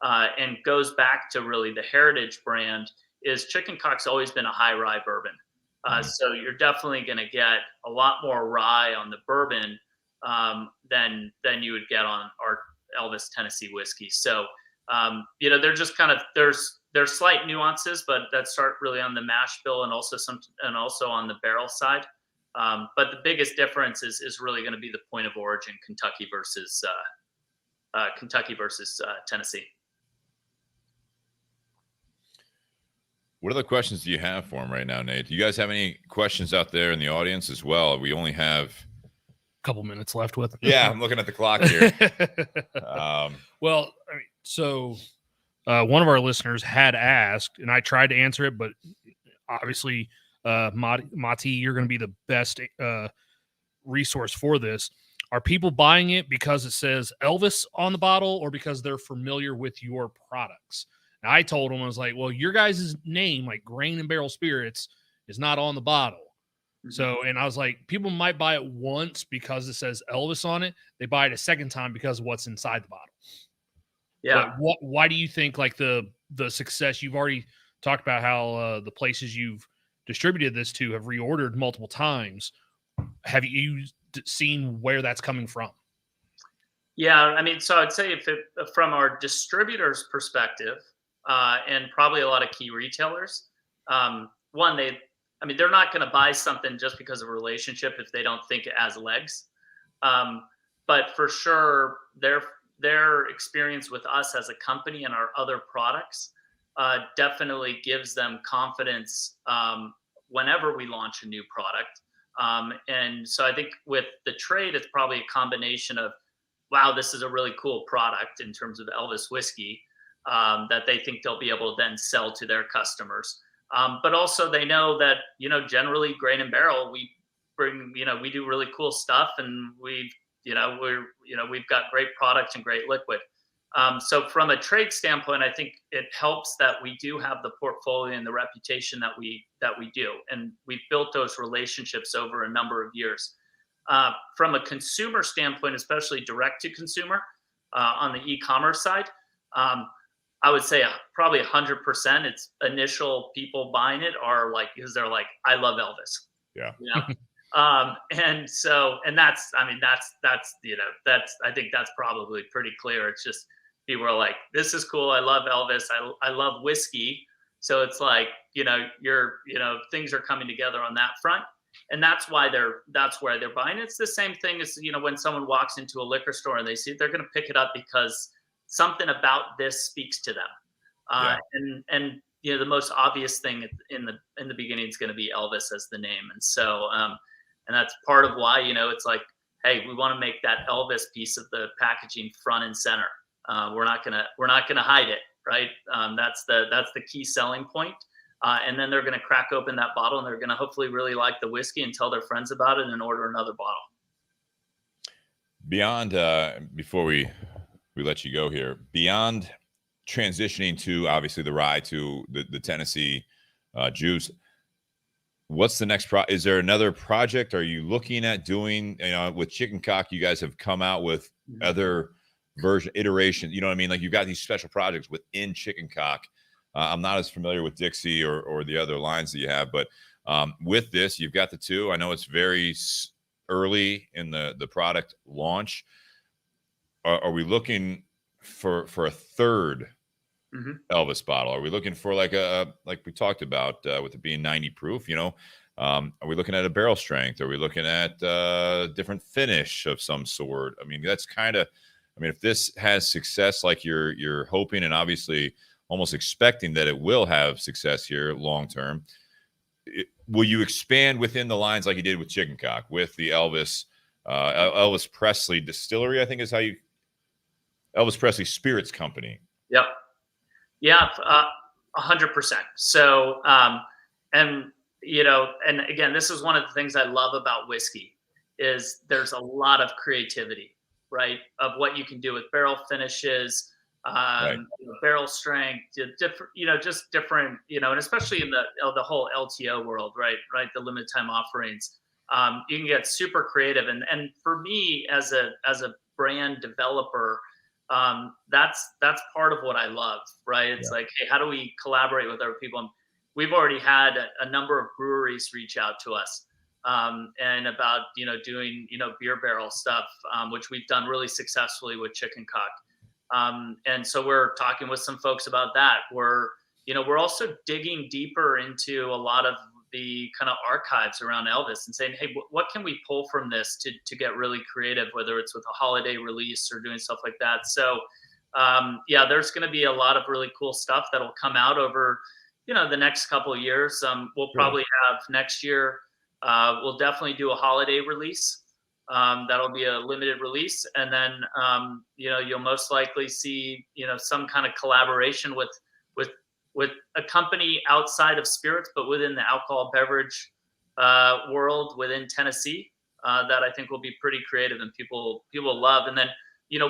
and goes back to really the heritage brand, is chicken cock's always been a high rye bourbon. So you're definitely going to get a lot more rye on the bourbon than you would get on our Elvis Tennessee whiskey. So they're just kind of there's slight nuances, but that start really on the mash bill and also on the barrel side. But the biggest difference is really going to be the point of origin, Kentucky versus Tennessee. What other questions do you have for him right now, Nate? Do you guys have any questions out there in the audience as well? We only have a couple minutes left with. Yeah, I'm looking at the clock here. Well, I mean, so one of our listeners had asked, and I tried to answer it, but obviously, Matti, you're going to be the best resource for this. Are people buying it because it says Elvis on the bottle, or because they're familiar with your products? And I told him, I was like, well, your guys' name, like Grain and Barrel Spirits, is not on the bottle. Mm-hmm. So, and I was like, people might buy it once because it says Elvis on it. They buy it a second time because of what's inside the bottle. Yeah. But why do you think, like, the success, you've already talked about how the places you've distributed this to have reordered multiple times. Have you seen where that's coming from? Yeah, I mean, so I'd say from our distributors' perspective, and probably a lot of key retailers, they're not going to buy something just because of a relationship if they don't think it has legs. But for sure, their experience with us as a company and our other products definitely gives them confidence whenever we launch a new product. And so I think with the trade, it's probably a combination of, wow, this is a really cool product in terms of Elvis whiskey that they think they'll be able to then sell to their customers. But also they know that, generally Grain and Barrel, we do really cool stuff, and we've got great products and great liquid. So from a trade standpoint, I think it helps that we do have the portfolio and the reputation that we do, and we've built those relationships over a number of years. From a consumer standpoint, especially direct to consumer on the e-commerce side, I would say probably 100%. It's initial people buying it are like, because they're like, I love Elvis. Yeah. And so, and that's, I mean, that's, I think that's probably pretty clear. It's just people are like, this is cool. I love Elvis. I love whiskey. So it's like, things are coming together on that front. And that's why that's where they're buying. It's the same thing as, when someone walks into a liquor store and they see it, they're going to pick it up because something about this speaks to them. And the most obvious thing in the beginning is going to be Elvis as the name. And so, and that's part of why, it's like, hey, we want to make that Elvis piece of the packaging front and center. We're not gonna hide it, right? That's the key selling point. And then they're going to crack open that bottle and they're going to hopefully really like the whiskey and tell their friends about it and order another bottle. Beyond, before we let you go here, beyond transitioning to obviously the rye to the Tennessee juice, what's the next is there another project? Are you looking at doing, with Chicken Cock, you guys have come out with other iterations, you know what I mean? Like you've got these special projects within Chicken Cock. I'm not as familiar with Dixie or the other lines that you have, but with this, you've got the two. I know it's very early in the product launch. Are we looking for a third Elvis bottle? Are we looking for like we talked about with it being 90 proof? Are we looking at a barrel strength? Are we looking at different finish of some sort? I mean, that's if this has success like you're hoping, and obviously almost expecting that it will have success here long term, will you expand within the lines like you did with Chicken Cock with the Elvis Presley Distillery? I think is how Elvis Presley Spirits Company. Yep. Yeah. 100%. So, and again, this is one of the things I love about whiskey is there's a lot of creativity, right? Of what you can do with barrel finishes, right. Barrel strength, different, and especially in the whole LTO world, right? The limited time offerings, you can get super creative. And for me as a brand developer, that's part of what I love, right? It's like, hey, how do we collaborate with other people? And we've already had a number of breweries reach out to us, and about, doing, beer barrel stuff, which we've done really successfully with Chicken Cock. And so we're talking with some folks about that. We're also digging deeper into a lot of the kind of archives around Elvis and saying, hey, what can we pull from this to get really creative, whether it's with a holiday release or doing stuff like that. So, there's going to be a lot of really cool stuff that'll come out over, the next couple of years. We'll probably have next year, we'll definitely do a holiday release. That'll be a limited release. And then, you'll most likely see, some kind of collaboration with a company outside of spirits, but within the alcohol beverage world within Tennessee, that I think will be pretty creative and people love. And then,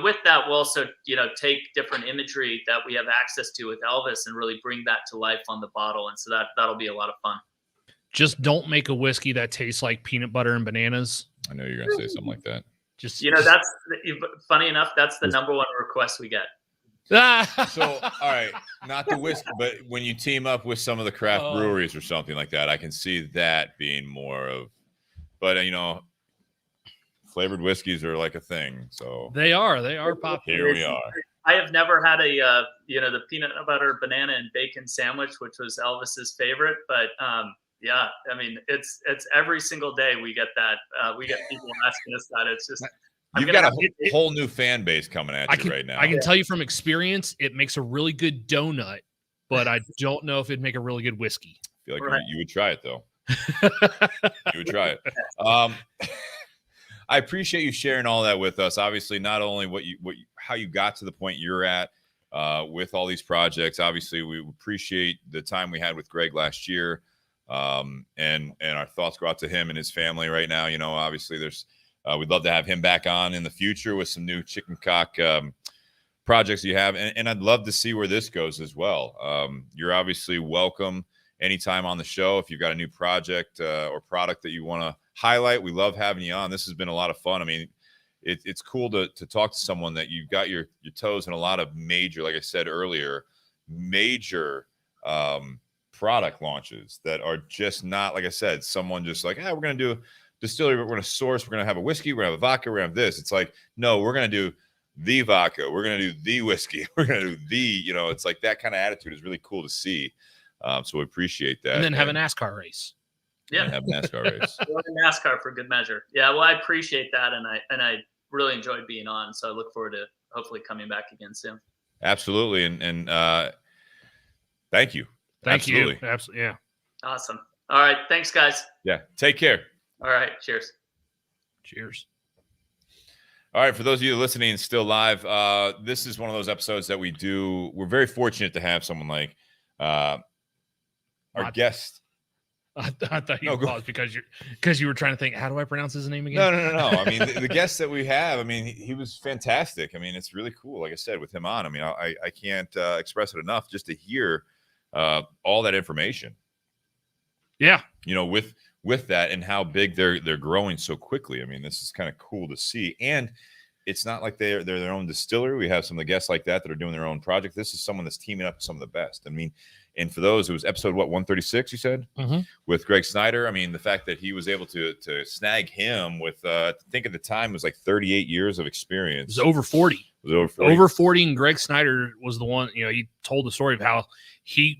with that, we'll also, take different imagery that we have access to with Elvis and really bring that to life on the bottle. And so that'll be a lot of fun. Just don't make a whiskey that tastes like peanut butter and bananas. I know you're going to say something like that. That's funny enough. That's the number one request we get. So, all right, not the whiskey, but when you team up with some of the craft breweries or something like that, I can see that being more of, but flavored whiskeys are like a thing. So they are popular. Here we are. I have never had the peanut butter, banana, and bacon sandwich, which was Elvis's favorite, but, it's every single day we get that. We get people asking us that. It's just, you've got a whole new fan base coming at you right now. I can tell you from experience, it makes a really good donut, but I don't know if it'd make a really good whiskey. I feel like you would try it though. You would try it. I appreciate you sharing all that with us. Obviously, not only how you got to the point you're at with all these projects. Obviously, we appreciate the time we had with Greg last year. And our thoughts go out to him and his family right now. Obviously we'd love to have him back on in the future with some new Chicken Cock projects you have. And I'd love to see where this goes as well. You're obviously welcome anytime on the show. If you've got a new project or product that you want to highlight, we love having you on. This has been a lot of fun. I mean, it's cool to talk to someone that you've got your toes in a lot of major, like I said earlier, major product launches that are just not, like I said, someone just like, we're going to distillery we're going to source. We're going to have a whiskey. We're going to have a vodka. We're going to have this. It's like, no, we're going to do the vodka. We're going to do the whiskey. We're going to do the, it's like that kind of attitude is really cool to see. So we appreciate that. And then have a NASCAR race. Yeah. Have a NASCAR race. NASCAR for good measure. Yeah. Well, I appreciate that. And I really enjoyed being on. So I look forward to hopefully coming back again soon. Absolutely. And thank you. Thank you. Absolutely. Yeah. Awesome. All right. Thanks, guys. Yeah. Take care. All right. Cheers. Cheers. All right. For those of you listening still live, this is one of those episodes that we do. We're very fortunate to have someone like our guest. I thought you paused because you were trying to think, how do I pronounce his name again? No. I mean, the guest that we have, I mean, he was fantastic. I mean, it's really cool. Like I said, with him on, I mean, I can't express it enough just to hear all that information. Yeah. With that and how big they're growing so quickly. I mean, this is kind of cool to see. And it's not like they're their own distillery. We have some of the guests like that are doing their own project. This is someone that's teaming up with some of the best. I mean, and for those, it was episode 136, you said, with Greg Snyder. I mean, the fact that he was able to snag him with, I think at the time it was like 38 years of experience. It was over 40. Over 40. And Greg Snyder was the one, he told the story of how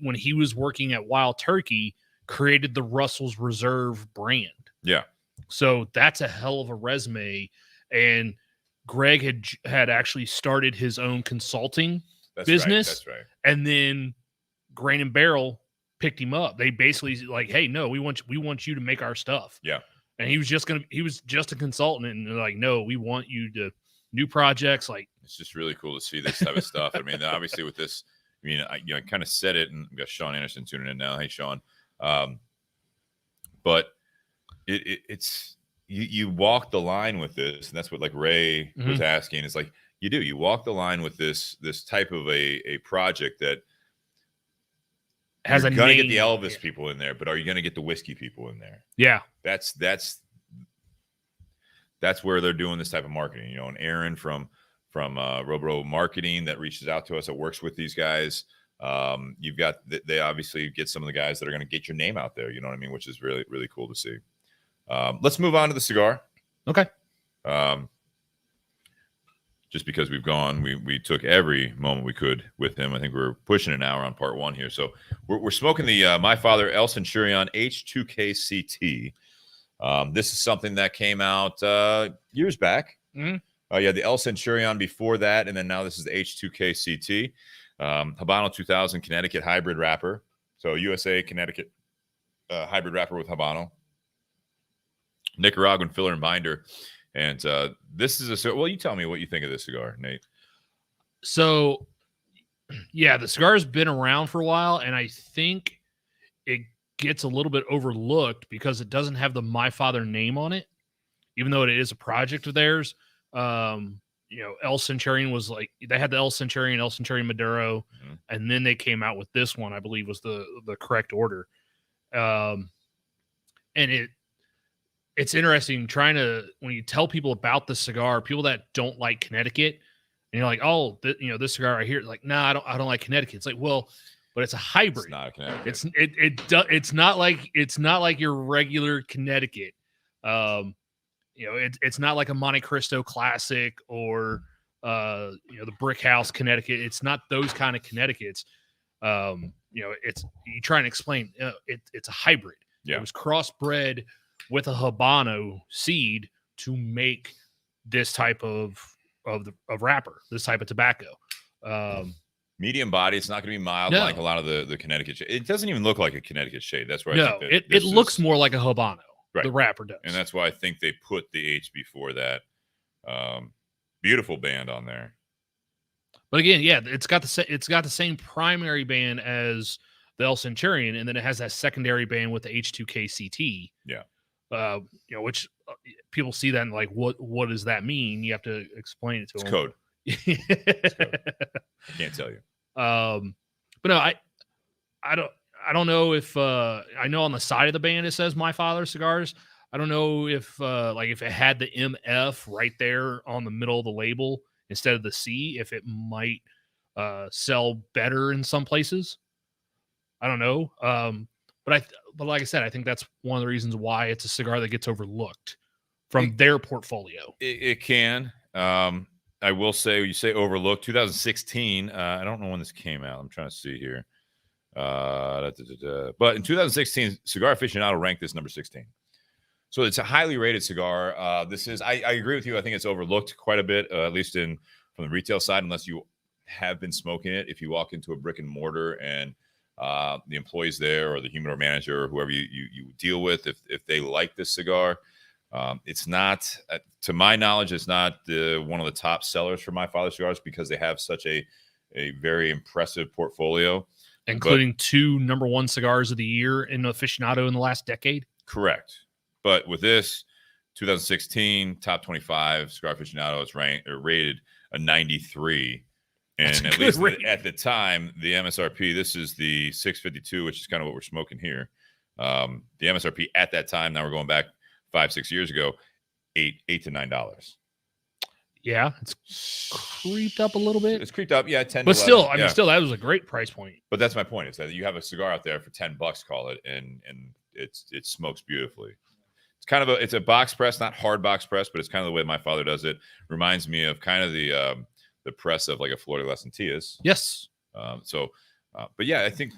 when he was working at Wild Turkey, created the Russell's Reserve brand. Yeah. So that's a hell of a resume. And Greg had actually started his own consulting business. That's right. And then Grain and Barrel picked him up. They basically like, hey, no, we want you to make our stuff. Yeah. And he was just a consultant, and they're like, no, we want you to new projects. Like, it's just really cool to see this type of stuff. I mean, obviously with this, I mean, I kind of said it, and we got Sean Anderson tuning in now. Hey, Sean. But it's you walk the line with this, and that's what like Ray was asking. Is like you walk the line with this type of a project that has you're a gonna name. get the Elvis people in there, but are you gonna get the whiskey people in there? Yeah, that's where they're doing this type of marketing. And Aaron from Robo Marketing that reaches out to us, that works with these guys. You've got they obviously get some of the guys that are going to get your name out there, you know what I mean, which is really, really cool to see. Let's move on to the cigar. Okay. Just because we took every moment we could with him. I think we're pushing an hour on part one here. So we're smoking the My Father Centurion H-2K-CT. This is something that came out years back. The El Centurion before that, and then now this is the H-2K-CT. Habano 2000 Connecticut hybrid wrapper. So USA Connecticut hybrid wrapper with Habano. Nicaraguan filler and binder. And this is well, you tell me what you think of this cigar, Nate. So, yeah, the cigar's been around for a while, and I think it gets a little bit overlooked because it doesn't have the My Father name on it, even though it is a project of theirs. El Centurion was like, they had the El Centurion Maduro, and then they came out with this one, I believe was the correct order. And it's interesting when you tell people about the cigar, people that don't like Connecticut, and you're like, oh, this cigar right here, like, nah, I don't like Connecticut. It's like, well, but it's a hybrid. It's not a Connecticut. It's not like your regular Connecticut. It's not like a Monte Cristo Classic or the Brick House Connecticut. It's not those kind of Connecticut's. It's you try and explain. It's a hybrid. Yeah. It was crossbred with a Habano seed to make this type of wrapper, this type of tobacco. Medium body. It's not going to be mild like a lot of the Connecticut shade. It doesn't even look like a Connecticut shade. That's why I think it looks more like a Habano. Right. The wrapper does. And that's why I think they put the H before that. Beautiful band on there. But again, yeah, it's got the same primary band as the El Centurion, and then it has that secondary band with the H-2K-CT. Yeah. Which people see that and like, what does that mean? You have to explain it to them. Code. It's code. I can't tell you. But no, I don't know if I know on the side of the band it says My Father Cigars. I don't know if if it had the MF right there on the middle of the label instead of the C, if it might sell better in some places. I don't know. But like I said, I think that's one of the reasons why it's a cigar that gets overlooked from their portfolio. It can. I will say, you say overlooked. 2016. I don't know when this came out. I'm trying to see here. But in 2016, Cigar Aficionado ranked this number 16. So it's a highly rated cigar. This is, I agree with you. I think it's overlooked quite a bit, at least from the retail side, unless you have been smoking it. If you walk into a brick and mortar and the employees there or the humidor manager or whoever you deal with, if they like this cigar, it's not, to my knowledge, it's not one of the top sellers for My Father Cigars because they have such a very impressive portfolio. Including 2 #1 cigars of the year in Aficionado in the last decade. Correct. But with this, 2016 top 25 Cigar Aficionado is rated a 93. And at least at the time, the MSRP, this is the 652, which is kind of what we're smoking here. The MSRP at that time, now we're going back 5-6 years ago, $8 to $9. Yeah, it's creeped up a little bit. It's creeped up, yeah, 10. But still, I mean, that was a great price point. But that's my point: is that you have a cigar out there for $10, call it, and it smokes beautifully. It's kind of it's a box press, not hard box press, but it's kind of the way my father does it. Reminds me of kind of the press of like a Flor de las Antillas. Yes. But yeah, I think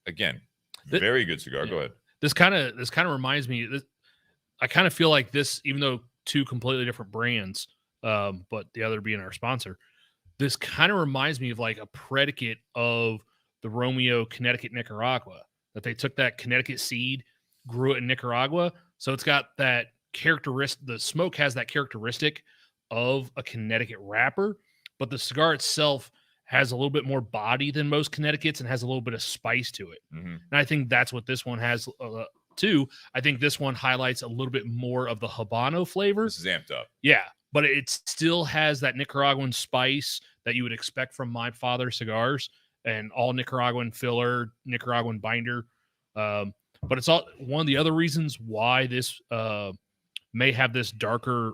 again, very good cigar. Yeah. Go ahead. This kind of reminds me. I kind of feel like this, even though 2 completely different brands. But the other being our sponsor, this kind of reminds me of like a predicate of the Romeo Connecticut Nicaragua, that they took that Connecticut seed, grew it in Nicaragua. So it's got that characteristic, the smoke has that characteristic of a Connecticut wrapper, but the cigar itself has a little bit more body than most Connecticut's and has a little bit of spice to it. Mm-hmm. And I think that's what this one has too. I think this one highlights a little bit more of the Habano flavor. This is amped up. Yeah. But it still has that Nicaraguan spice that you would expect from My Father Cigars and all Nicaraguan filler, Nicaraguan binder. But it's all one of the other reasons why this may have this darker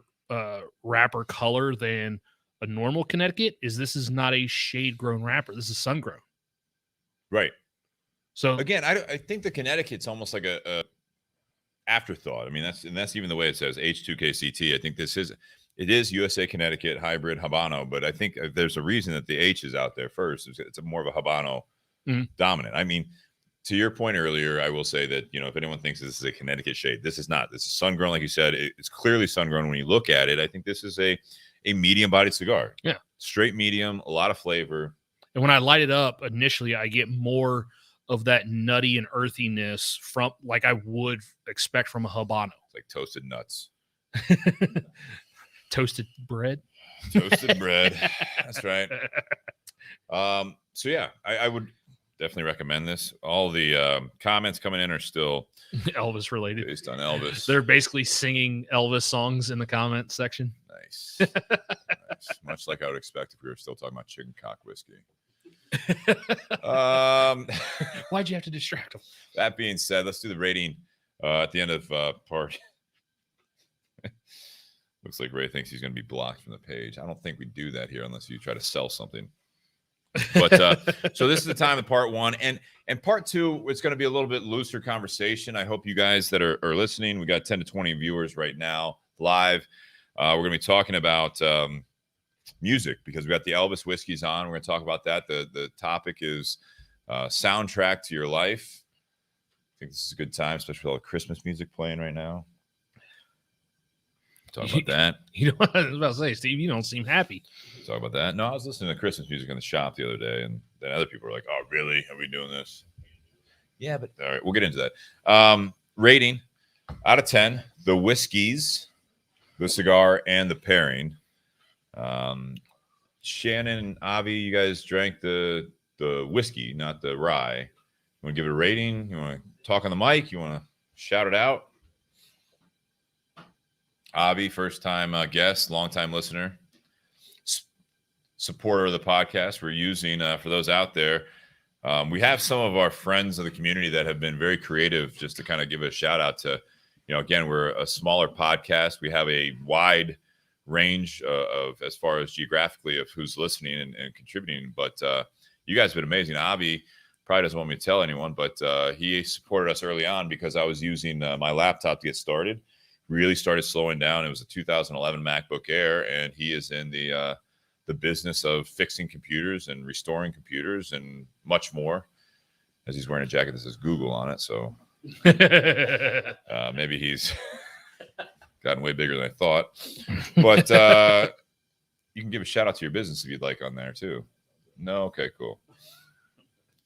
wrapper color than a normal Connecticut is this is not a shade-grown wrapper. This is sun-grown. Right. So again, I think the Connecticut's almost like a afterthought. I mean, that's even the way it says H-2K-CT. I think it is USA Connecticut hybrid Habano, but I think there's a reason that the H is out there first. It's more of a Habano dominant. I mean, to your point earlier, I will say that, if anyone thinks this is a Connecticut shade, this is not. This is sun-grown, like you said. It's clearly sun-grown when you look at it. I think this is a medium-bodied cigar. Yeah. Straight medium, a lot of flavor. And when I light it up, initially, I get more of that nutty and earthiness from like I would expect from a Habano. It's like toasted nuts. Toasted bread. Toasted bread. That's right. So yeah, I would definitely recommend this. All the comments coming in are still Elvis related, based on Elvis. They're basically singing Elvis songs in the comment section. Nice. Nice. Much like I would expect if we were still talking about chicken cock whiskey. Why'd you have to distract them? That being said, let's do the rating at the end of part. Looks like Ray thinks he's going to be blocked from the page. I don't think we do that here unless you try to sell something. But so this is the time of part 1. And part 2, it's going to be a little bit looser conversation. I hope you guys that are listening, we got 10 to 20 viewers right now live. We're going to be talking about music because we got the Elvis whiskeys on. We're going to talk about that. The topic is soundtrack to your life. I think this is a good time, especially with all the Christmas music playing right now. Talk about that. You know what I was about to say, Steve? You don't seem happy. Talk about that. No, I was listening to Christmas music in the shop the other day, and then other people were like, "Oh, really? Are we doing this?" Yeah, but all right, we'll get into that. Rating out of 10, the whiskeys, the cigar, and the pairing. Shannon and Avi, you guys drank the whiskey, not the rye. You want to give it a rating? You want to talk on the mic? You want to shout it out? Avi, first time guest, long time listener, supporter of the podcast. We're using for those out there. We have some of our friends of the community that have been very creative, just to kind of give a shout out to, again, we're a smaller podcast. We have a wide range of as far as geographically of who's listening and contributing. But you guys have been amazing. Avi probably doesn't want me to tell anyone, but he supported us early on because I was using my laptop to get started. Really started slowing down. It was a 2011 MacBook Air, and he is in the business of fixing computers and restoring computers and much more. As he's wearing a jacket that says Google on it, so maybe he's gotten way bigger than I thought. But you can give a shout out to your business if you'd like on there too. No, okay, cool.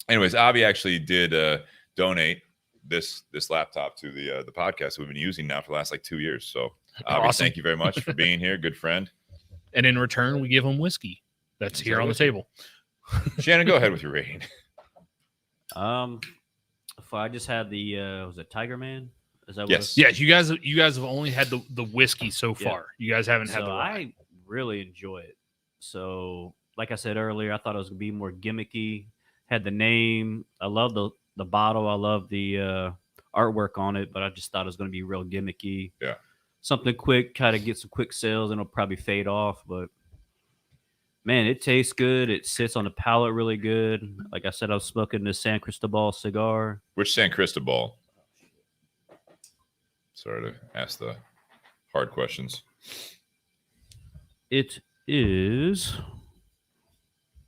Anyways, Avi actually did donate this laptop to the podcast we've been using now for the last like 2 years. So Avi, Awesome. thank you very much for being here. Good friend. And in return, we give him whiskey. That's here on the table. Shannon, go ahead with your rating. If I just had the was it Tiger Man? Is that Yes. Yeah, you guys have only had the whiskey so far. You guys haven't had the rye. I really enjoy it. So, like I said earlier, I thought it was gonna be more gimmicky. Had the name. I love the bottle. I love the artwork on it, but I just thought it was gonna be real gimmicky. Yeah. Something quick, kind of get some quick sales, and it'll probably fade off. But man, it tastes good. It sits on the palate really good. Like I said, I was smoking the San Cristobal cigar. Which San Cristobal? Sorry to ask the hard questions. It is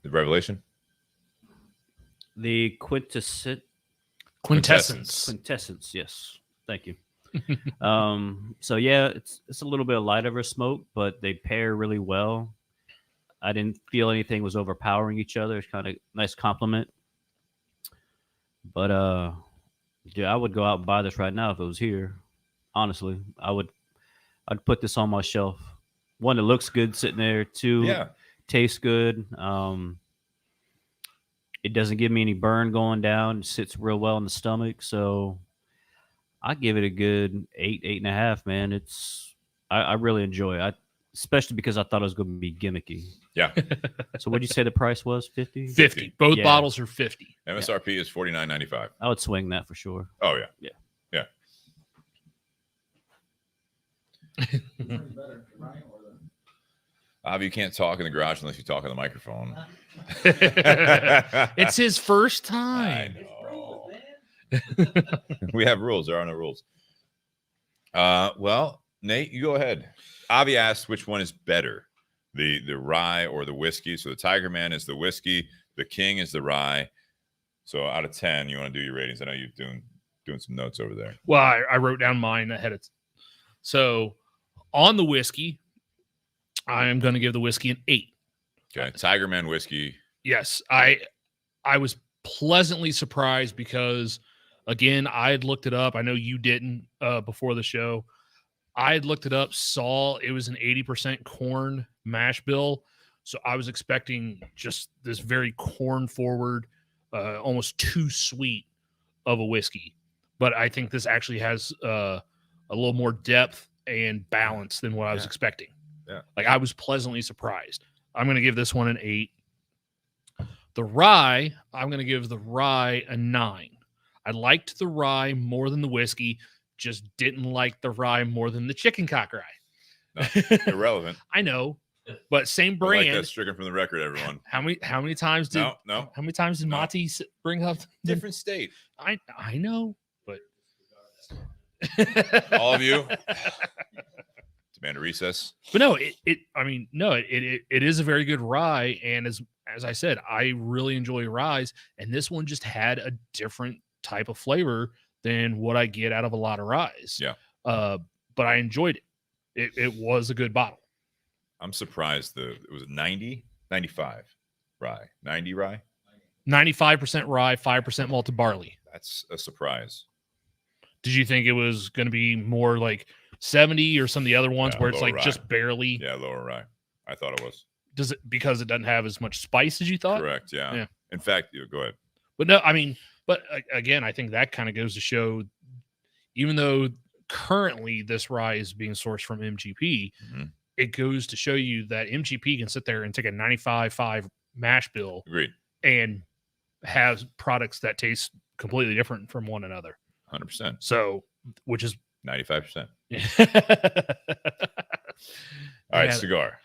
The Revelation? the Quintessence. Quintessence, yes. Thank you. So yeah, it's a little bit light of a smoke, but they pair really well. I didn't feel anything was overpowering each other. It's kind of nice compliment. But yeah, I would go out and buy this right now if it was here. Honestly, I'd put this on my shelf. One, it looks good sitting there. Two, tastes good. It doesn't give me any burn going down. It sits real well in the stomach. So I give it a good 8.5, man. I really enjoy it. Especially because I thought it was going to be gimmicky. Yeah. So what'd you say the price was? 50? 50. Both bottles are 50. MSRP is $49.95. I would swing that for sure. Oh, yeah. Yeah. Avi, you can't talk in the garage unless you talk on the microphone. It's his first time. I know. We have rules. There are no rules. Well, Nate, you go ahead. Avi asked which one is better, the rye or the whiskey. So the Tiger Man is the whiskey. The King is the rye. So out of 10, you want to do your ratings. I know you're doing some notes over there. Well, I wrote down mine ahead of. So on the whiskey, I am going to give the whiskey an 8. Okay, Tiger Man whiskey. Yes, I was pleasantly surprised because, again, I had looked it up. I know you didn't before the show. I had looked it up, saw it was an 80% corn mash bill. So I was expecting just this very corn forward, almost too sweet of a whiskey. But I think this actually has a little more depth and balance than what I was expecting. Yeah. Like I was pleasantly surprised. I'm going to give this one an 8. The rye, I'm going to give the rye a 9. I liked the rye more than the whiskey, just didn't like the rye more than the chicken cock rye. No, irrelevant. I know, but same I like brand. that stricken from the record, everyone. How many times did no. How many times did Matti bring up Different state. I know, but All of you demand a recess. But no, it is a very good rye, and as I said, I really enjoy ryes, and this one just had a different type of flavor than what I get out of a lot of ryes. Yeah. But I enjoyed it. It was a good bottle. I'm surprised it was 90, 95 rye, 90 rye. 95% rye, 5% malted barley. That's a surprise. Did you think it was going to be more like 70 or some of the other ones where it's like rye. Just barely? Yeah, lower rye. I thought it was. Does it because it doesn't have as much spice as you thought? Correct. Yeah. Yeah. In fact, go ahead. But no, but again, I think that kind of goes to show, even though currently this rye is being sourced from MGP, it goes to show you that MGP can sit there and take a 95.5 mash bill Agreed. and have products that taste completely different from one another. 100%. So, which is 95%. All right, cigar.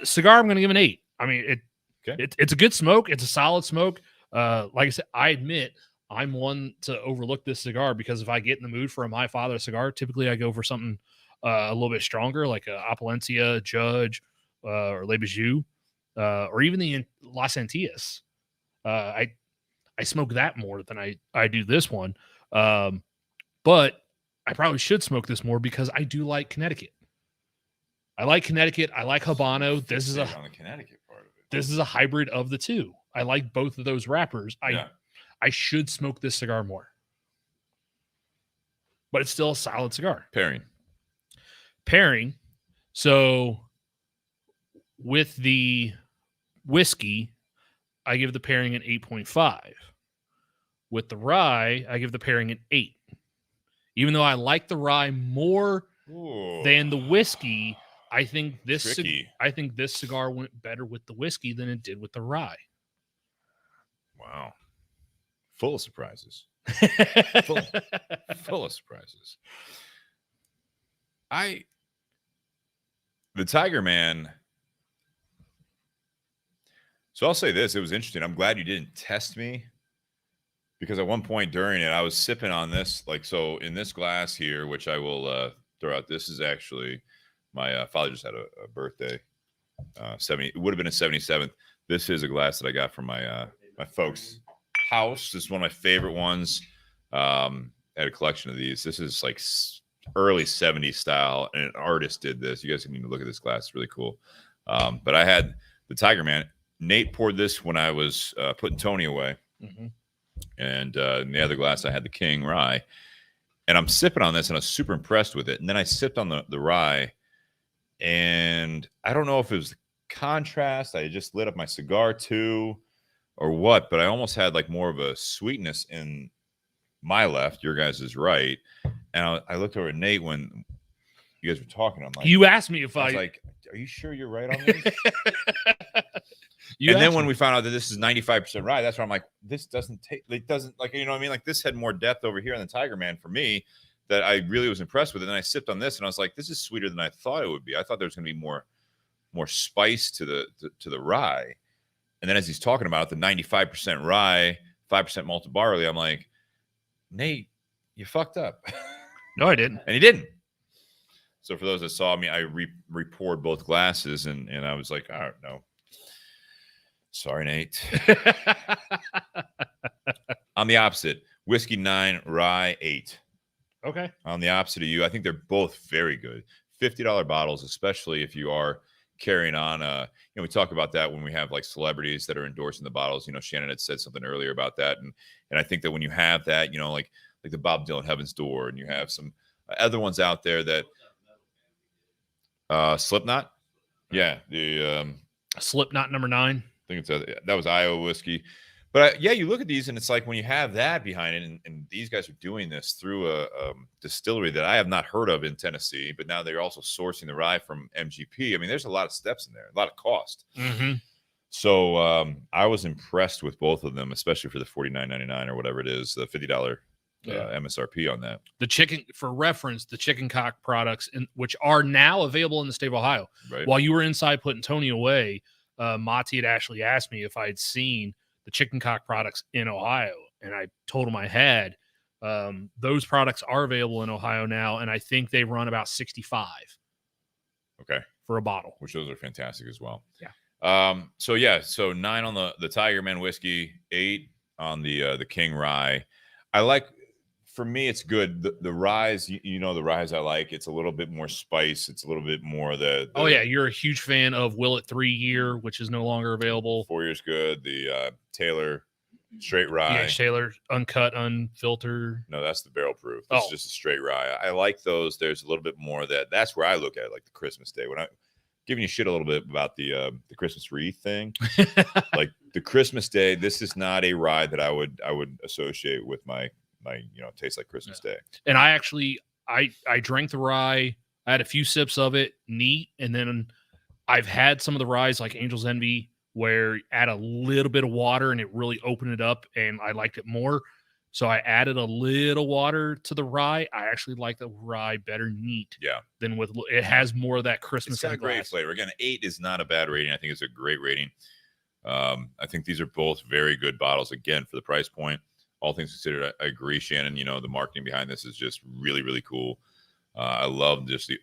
Cigar, I'm going to give an 8. I mean, it's a good smoke. It's a solid smoke. Like I said, I admit I'm one to overlook this cigar because if I get in the mood for a My Father cigar, typically I go for something a little bit stronger, like a Opalencia, Judge, or Le Bijou, or even the Las Antillas. I smoke that more than I do this one. But I probably should smoke this more because I do like Connecticut. I like Connecticut. I like Habano. This is on the Connecticut part of it. This is a hybrid of the two. I like both of those wrappers. I should smoke this cigar more. But it's still a solid cigar. Pairing. So with the whiskey, I give the pairing an 8.5. With the rye, I give the pairing an 8. Even though I like the rye more than the whiskey, I think this cigar went better with the whiskey than it did with the rye. Wow. Full of surprises. full of surprises. The Tiger Man. So I'll say this. It was interesting. I'm glad you didn't test me. Because at one point during it, I was sipping on this, so in this glass here, which I will throw out. This is actually my father just had a birthday, 70. It would have been his 77th. This is a glass that I got from my folks' house. This is one of my favorite ones. I had a collection of these. This is like early 70s style, and an artist did this. You guys can even look at this glass. It's really cool. But I had the Tiger Man. Nate poured this when I was putting Tony away. Mm-hmm. And in the other glass, I had the King Rye. And I'm sipping on this, and I was super impressed with it. And then I sipped on the Rye, and I don't know if it was the contrast. I just lit up my cigar too or what, but I almost had like more of a sweetness in my left, your guys' is right. And I looked over at Nate when you guys were talking. I'm like, you asked me if I was like, are you sure you're right on this? And then when we found out that this is 95% rye, that's where I'm like, this doesn't take, it doesn't, like, you know what I mean? Like, this had more depth over here in the Tiger Man for me that I really was impressed with it. And then I sipped on this and I was like, this is sweeter than I thought it would be. I thought there was going to be more spice to the rye. And then as he's talking about the 95% rye, 5% malted barley, I'm like, Nate, you fucked up. No, I didn't. And he didn't. So for those that saw me, I re-poured both glasses and I was like, oh, no. Sorry, Nate. I'm the opposite. Whiskey 9, rye 8. Okay. I'm the opposite of you. I think they're both very good. $50 bottles, especially if you are carrying on. We talk about that when we have like celebrities that are endorsing the bottles. Shannon had said something earlier about that. And I think that when you have that, like the Bob Dylan Heaven's Door, and you have some other ones out there that Slipknot. Yeah. The Slipknot number 9. I think that was Iowa whiskey. But you look at these and it's like when you have that behind it, and these guys are doing this through a distillery that I have not heard of in Tennessee, but now they're also sourcing the rye from MGP. I mean, there's a lot of steps in there, a lot of cost. Mm-hmm. So I was impressed with both of them, especially for the $49.99 or whatever it is, the $50 MSRP on that. The chicken, for reference, the chicken cock products, which are now available in the state of Ohio. Right. While you were inside putting Tony away, Matti had actually asked me if I had seen the chicken cock products in Ohio, and I told him I had. Those products are available in Ohio now, and I think they run about $65. Okay, for a bottle, which those are fantastic as well. Yeah. So 9 on the Tiger Man whiskey, 8 on the King Rye. I like. For me, it's good. The ryes, the ryes I like. It's a little bit more spice. It's a little bit more the Oh yeah, you're a huge fan of Willet 3 Year, which is no longer available. 4 years good. The Taylor straight rye. Yeah, Taylor uncut, unfiltered. No, that's the barrel proof. It's just a straight rye. I like those. There's a little bit more of that. That's where I look at it, like the Christmas Day. When I'm giving you shit a little bit about the Christmas wreath thing, like the Christmas Day. This is not a rye that I would associate with my tastes like Christmas Day. And I actually, I drank the rye. I had a few sips of it, neat. And then I've had some of the ryes like Angel's Envy, where add a little bit of water and it really opened it up, and I liked it more. So I added a little water to the rye. I actually like the rye better neat. Yeah. Than with, it has more of that Christmas. It's got a great flavor. Again, 8 is not a bad rating. I think it's a great rating. I think these are both very good bottles, again, for the price point. All things considered, I agree, Shannon. The marketing behind this is just really, really cool. I love just the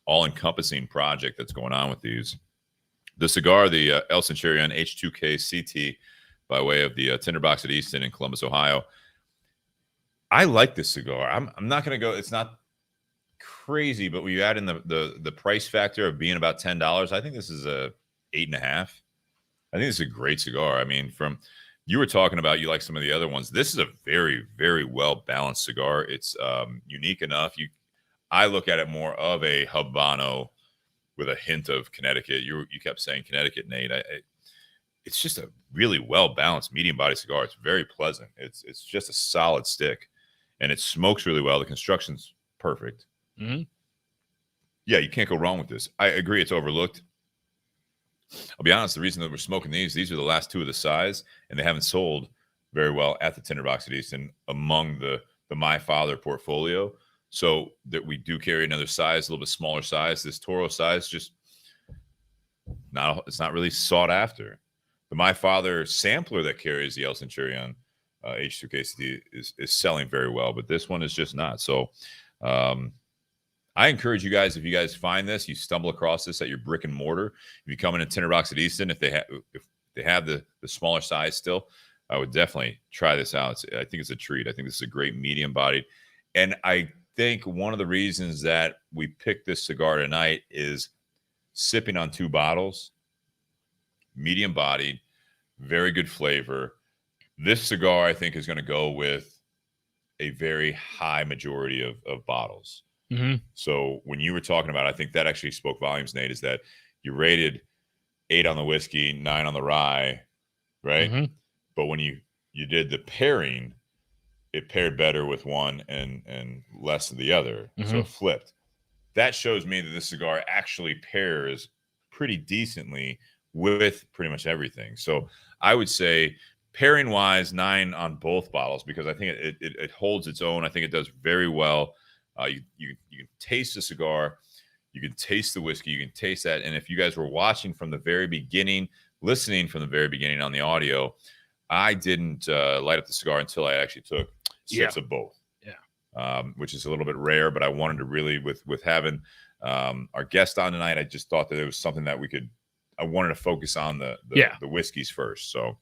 all-encompassing project that's going on with these. The cigar, the El Centurion H-2K-CT, by way of the Tinderbox at Easton in Columbus, Ohio. I like this cigar. I'm not going to go. It's not crazy, but when you add in the price factor of being about $10, I think this is a 8.5. I think this is a great cigar. I mean, you were talking about you like some of the other ones. This is a very, very well balanced cigar. It's unique enough. I look at it more of a Habano with a hint of Connecticut. You kept saying Connecticut, Nate. It's just a really well balanced medium body cigar. It's very pleasant. It's just a solid stick, and it smokes really well. The construction's perfect. Mm-hmm. Yeah, you can't go wrong with this. I agree. It's overlooked. I'll be honest. The reason that we're smoking these are the last two of the size, and they haven't sold very well at the Tinderbox at Easton among the My Father portfolio. So that we do carry another size, a little bit smaller size. This Toro size, it's not really sought after. The My Father sampler that carries the El Centurion H-2K-CT is selling very well, but this one is just not. So I encourage you guys, if you guys find this, you stumble across this at your brick and mortar, if you come in a Tinderbox at Easton, if they have the smaller size still, I would definitely try this out. I think it's a treat. I think this is a great medium bodied, and I think one of the reasons that we picked this cigar tonight is sipping on two bottles, medium bodied, very good flavor. This cigar, I think, is going to go with a very high majority of bottles. Mm-hmm. So when you were talking about, I think that actually spoke volumes, Nate, is that you rated 8 on the whiskey, 9 on the rye, right? Mm-hmm. But when you did the pairing, it paired better with one and less of the other. Mm-hmm. So it flipped. That shows me that this cigar actually pairs pretty decently with pretty much everything. So I would say pairing wise, 9 on both bottles, because I think it holds its own. I think it does very well. You can taste the cigar, you can taste the whiskey, you can taste that. And if you guys were watching from the very beginning, listening from the very beginning on the audio, I didn't light up the cigar until I actually took sips of both. Yeah. Which is a little bit rare, but I wanted to really, with having our guest on tonight, I just thought that it was something that I wanted to focus on the whiskeys first. So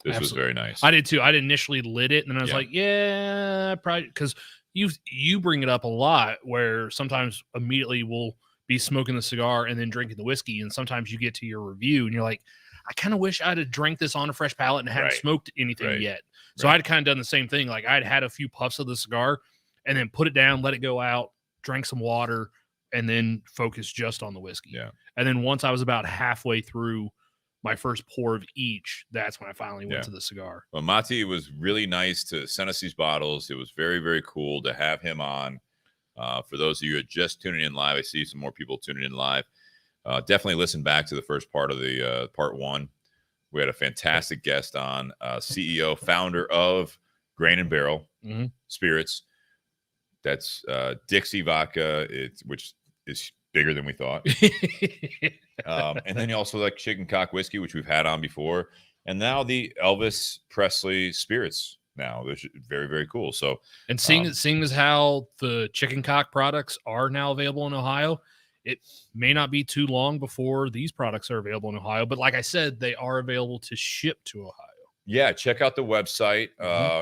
this was very nice. I did too. I initially lit it, and then I was like, yeah, probably, because you bring it up a lot where sometimes immediately we'll be smoking the cigar and then drinking the whiskey, and sometimes you get to your review and you're like, I kind of wish I'd have drank this on a fresh palate and hadn't smoked anything yet. So I'd kind of done the same thing. Like I'd had a few puffs of the cigar and then put it down, let it go out, drank some water, and then focus just on the whiskey. Yeah. And then once I was about halfway through my first pour of each, that's when I finally went to the cigar. Well, Matti was really nice to send us these bottles. It was very, very cool to have him on. For those of you who are just tuning in live, I see some more people tuning in live. Definitely listen back to the first part of the part 1. We had a fantastic guest on, CEO, founder of Grain and Barrel Spirits. That's Dixie Vodka, which is bigger than we thought. And then you also like Chicken Cock Whiskey, which we've had on before. And now the Elvis Presley Spirits now, which is very, very cool. So, and seeing as how the Chicken Cock products are now available in Ohio, it may not be too long before these products are available in Ohio. But like I said, they are available to ship to Ohio. Yeah, check out the website.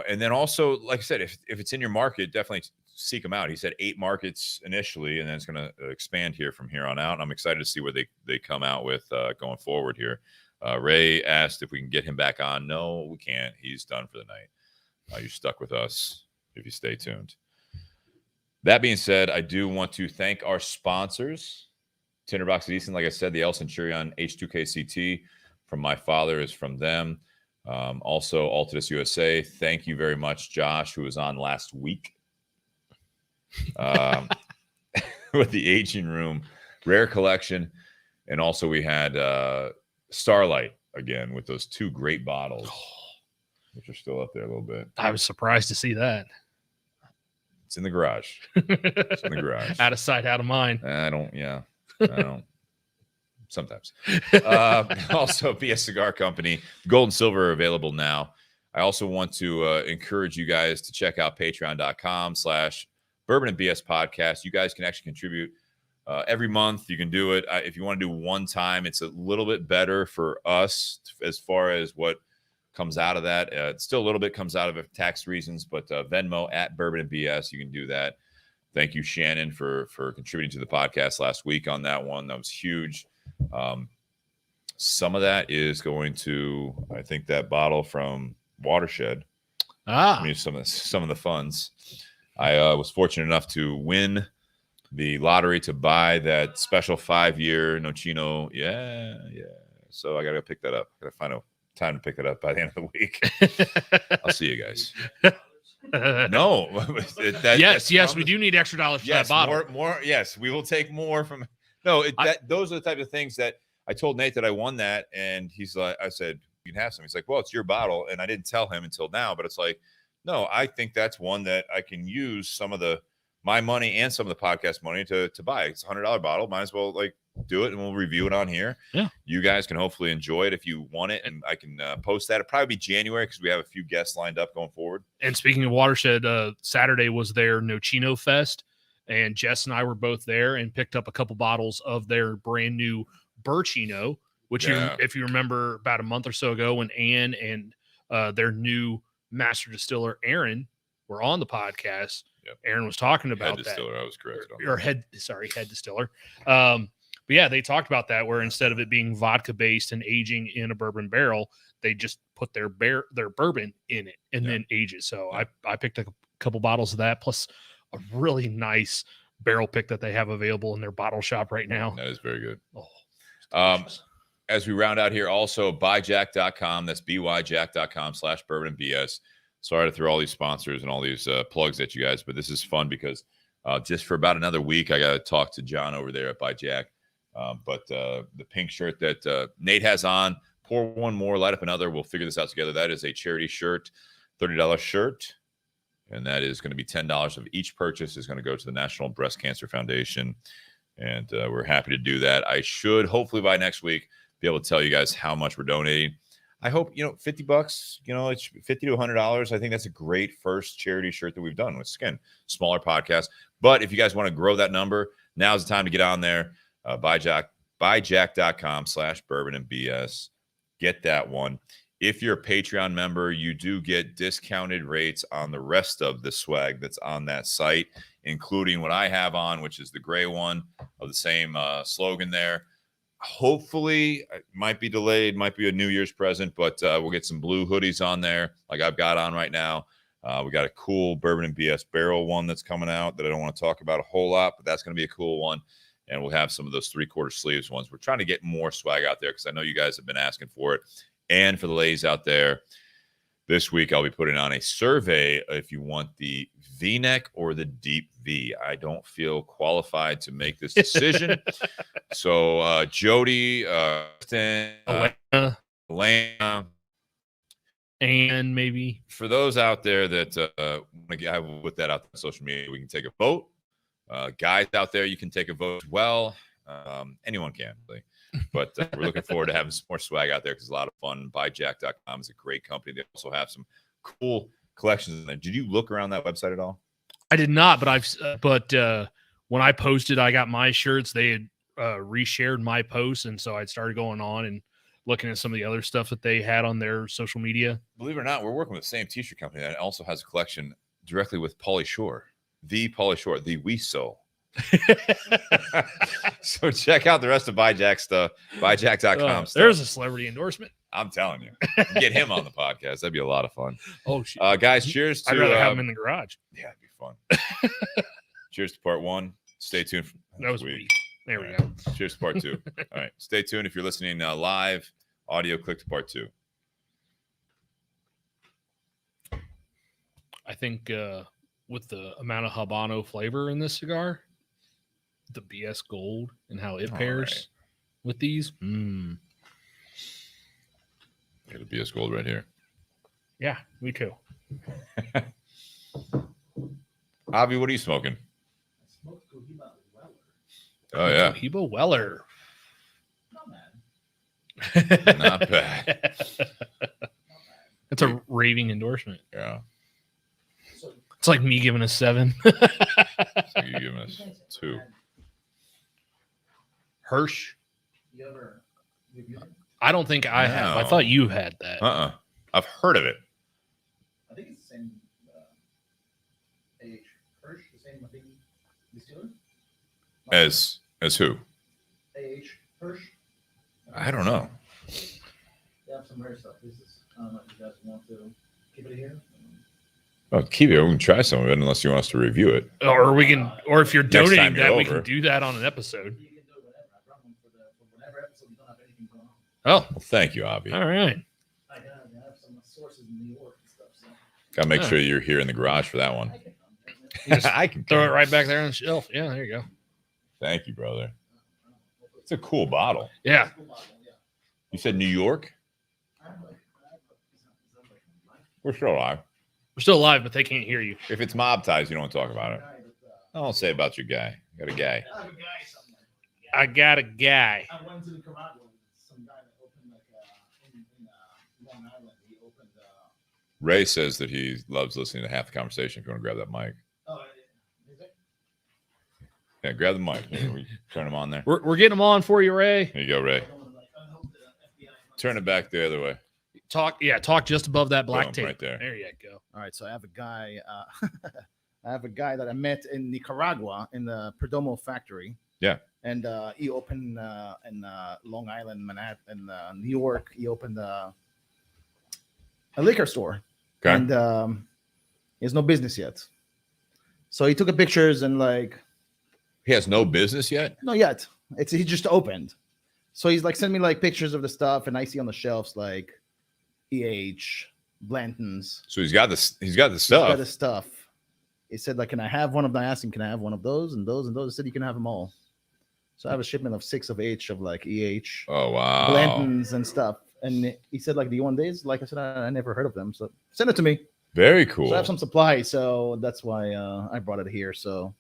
And then also, like I said, if it's in your market, definitely seek them out. He said 8 markets initially, and then it's going to expand here from here on out. And I'm excited to see where they come out with going forward here. Ray asked if we can get him back on. No, we can't. He's done for the night. You're stuck with us if you stay tuned. That being said, I do want to thank our sponsors. Tinderbox at Easton, like I said, the El Centurion H-2K-CT from My Father is from them. Also, Altadis USA. Thank you very much, Josh, who was on last week. With the aging room, rare collection, and also we had Starlight again with those 2 great bottles, which are still up there a little bit. I was surprised to see that. It's in the garage. It's in the garage. Out of sight, out of mind. I don't sometimes. Also, BS Cigar Company, gold and silver are available now. I also want to encourage you guys to check out patreon.com/Bourbon and BS podcast. You guys can actually contribute every month. You can do it. If you want to do one time, it's a little bit better for us as far as what comes out of that. It's still a little bit comes out of it for tax reasons, but Venmo @Bourbon and BS, you can do that. Thank you, Shannon, for contributing to the podcast last week on that one. That was huge. Some of that is going to, I think, that bottle from Watershed. I mean, some of the funds. I was fortunate enough to win the lottery to buy that special 5-year Nocino. Yeah. So I got to pick that up. Got to find a time to pick it up by the end of the week. I'll see you guys. No. Yes, we do need extra dollars for that bottle. More. Yes, we will take more from. No, those are the type of things that I told Nate that I won that, and he's like, I said, you can have some. He's like, well, it's your bottle, and I didn't tell him until now, but it's like, no, I think that's one that I can use some of my money and some of the podcast money to buy. It's a $100 bottle. Might as well do it, and we'll review it on here. Yeah, you guys can hopefully enjoy it if you want it, and I can post that. It'll probably be January because we have a few guests lined up going forward. And speaking of Watershed, Saturday was their Nocino Fest, and Jess and I were both there and picked up a couple bottles of their brand new Berchino, which if you remember about a month or so ago when Ann and their new master distiller Aaron were on the podcast. Yep. Aaron was talking about head distiller, I was correct. Or head distiller. But yeah, they talked about that where instead of it being vodka based and aging in a bourbon barrel, they just put their bourbon in it and then age it. So I picked a couple bottles of that plus a really nice barrel pick that they have available in their bottle shop right now. That is very good. As we round out here, also buyjack.com. That's byjack.com/bourbon and BS. Sorry to throw all these sponsors and all these plugs at you guys, but this is fun because just for about another week, I got to talk to John over there at BuyJack. But the pink shirt that Nate has on, pour one more, light up another. We'll figure this out together. That is a charity shirt, $30 shirt. And that is going to be $10 of each purchase is going to go to the National Breast Cancer Foundation. And we're happy to do that. I should hopefully by next week be able to tell you guys how much we're donating. I hope, $50, it's $50 to $100. I think that's a great first charity shirt that we've done with Skin, smaller podcast. But if you guys want to grow that number, now's the time to get on there. Buyjack.com/bourbon and BS. Get that one. If you're a Patreon member, you do get discounted rates on the rest of the swag that's on that site, including what I have on, which is the gray one of the same slogan there. Hopefully, it might be delayed, might be a New Year's present, but we'll get some blue hoodies on there like I've got on right now. We got a cool Bourbon and BS barrel one that's coming out that I don't want to talk about a whole lot, but that's going to be a cool one. And we'll have some of those 3/4 sleeves ones. We're trying to get more swag out there because I know you guys have been asking for it. And for the ladies out there, this week I'll be putting on a survey if you want the V-neck or the deep V. I don't feel qualified to make this decision. So Jody, Elena, and maybe for those out there that want to put that out on social media, we can take a vote. Guys out there, you can take a vote as well. Anyone can, really. But we're looking forward to having some more swag out there because it's a lot of fun. Buyjack.com is a great company. They also have some cool collections in there. Did you look around that website at all? I did not, but when I posted, I got my shirts. They had reshared my posts, and so I started going on and looking at some of the other stuff that they had on their social media. Believe it or not, we're working with the same t-shirt company that also has a collection directly with Pauly Shore, the We Soul. So check out the rest of Buyjack stuff, buyjack.com. There's a celebrity endorsement. I'm telling you, get him on the podcast. That'd be a lot of fun. Oh, shit. Guys, cheers to. I'd rather have him in the garage. Yeah, it'd be fun. Cheers to part one. Stay tuned. That was weak. There we go. Cheers to part two. All right. Stay tuned. If you're listening live, audio, click to part two. I think with the amount of Habano flavor in this cigar, the BS Gold and how it pairs with these. Got a BS Gold right here. Yeah, me too. Avi, what are you smoking? I smoked Cohiba Weller. Oh, yeah. Cohiba Weller. Not Not bad. That's a raving endorsement. Yeah. It's like me giving a 7. So you giving us 2. Hirsch. I don't think I have. I No. thought you had that. I've heard of it. I think it's the same AH Hirsch, the same, I think, distiller. As who? AH Hirsch. I don't know. They have some rare stuff. I don't know if you guys want to keep it here. Oh, keep it. We can try some of it unless you want us to review it. Or we can, or if you're Next time donating you're that, we over. can do that on an episode. You can do whatever. I brought one for whatever episode you don't have anything going on. Oh, Well, thank you, Avi. all right. I have some sources in New York and stuff. So Gotta make sure you're here in the garage for that one. I can come. You just I can throw it come. right back there on the shelf. Yeah, there you go. Thank you, brother. It's a cool bottle. Yeah. You said New York? We're still alive. We're still alive, but they can't hear you. If it's mob ties, you don't talk about it. Don't say about your guy. You got a guy. I have a guy somewhere. I got a guy. I went to Nicaragua with some guy that opened in Long Island. He opened. Ray says that he loves listening to half the conversation. If you want to grab that mic. Oh, is it? Yeah, grab the mic. Here, we turn them on there. We're getting them on for you, Ray. There you go, Ray. I hope the FBI. Turn it back the other way. Talk just above that black Boom, tape. right there. There you go. All right, so I have a guy. I have a guy that I met in Nicaragua in the Perdomo factory. Yeah. And he opened in Long Island, Manhattan, New York. He opened a liquor store. Okay. And he has no business yet. So he took a pictures and like, He has no business yet? not yet. He just opened. So he's like, send me like pictures of the stuff, and I see on the shelves like EH, Blanton's. So he's got the stuff. He's got the stuff. He said, like, can I have one of them? I asked him, can I have one of those and those and those? He said, you can have them all. So I have a shipment of 6 of each of like EH, Oh wow. Blanton's and stuff. And he said, like, do you want these? Like I said, I never heard of them. So send it to me. Very cool. So I have some supply. So that's why I brought it here. So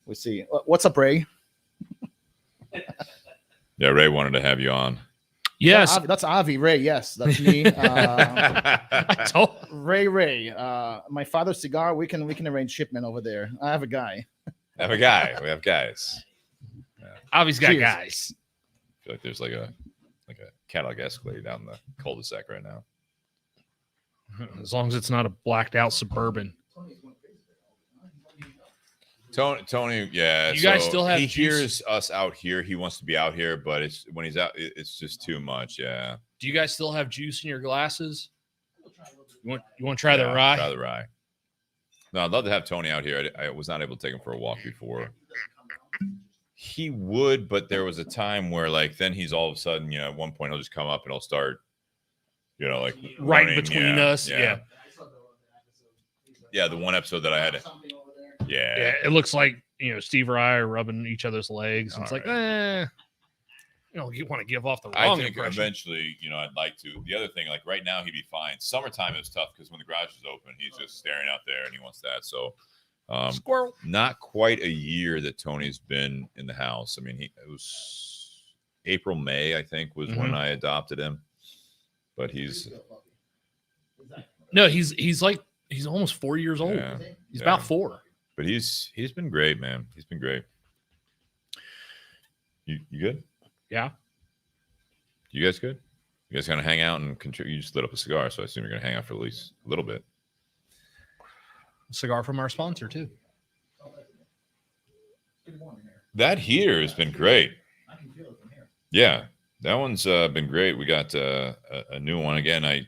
we'll see. What's up, Ray? Yeah, Ray wanted to have you on. Yes. That's Avi. Ray. Yes, that's me. I told Ray. My Father Cigar. We can arrange shipment over there. I have a guy. Have a guy. We have guys. Avi's got Cheers. guys. I feel like there's like a Cadillac Escalade down the cul-de-sac right now. As long as it's not a blacked out Suburban. Tony, yeah. You guys so still have he juice? hears us out here. He wants to be out here, but it's when he's out, it's just too much. Yeah. Do you guys still have juice in your glasses? You want to try the Yeah, rye? Try the rye. No, I'd love to have Tony out here. I was not able to take him for a walk before. He would, but there was a time where like then he's all of a sudden, at one point he'll just come up and he'll start, like Right running. between us. Yeah. Yeah, the one episode that I had. Yeah. It looks like, Steve Rye are rubbing each other's legs. And it's All like, you want to give off the I wrong think impression. eventually, I'd like to. The other thing, like right now, he'd be fine. Summertime is tough because when the garage is open, he's just staring out there and he wants that. So, Squirrel. not quite a year that Tony's been in the house. I mean, it was April, May, I think, was when I adopted him. But he's No, he's almost 4 years old. yeah, He's yeah. about 4. But he's been great, man. He's been great. You good? Yeah. You guys good? You guys gonna hang out and contribute? You just lit up a cigar, so I assume you're gonna hang out for at least a little bit. Cigar from our sponsor too. That here has been great. Yeah, that one's been great. We got a new one again. I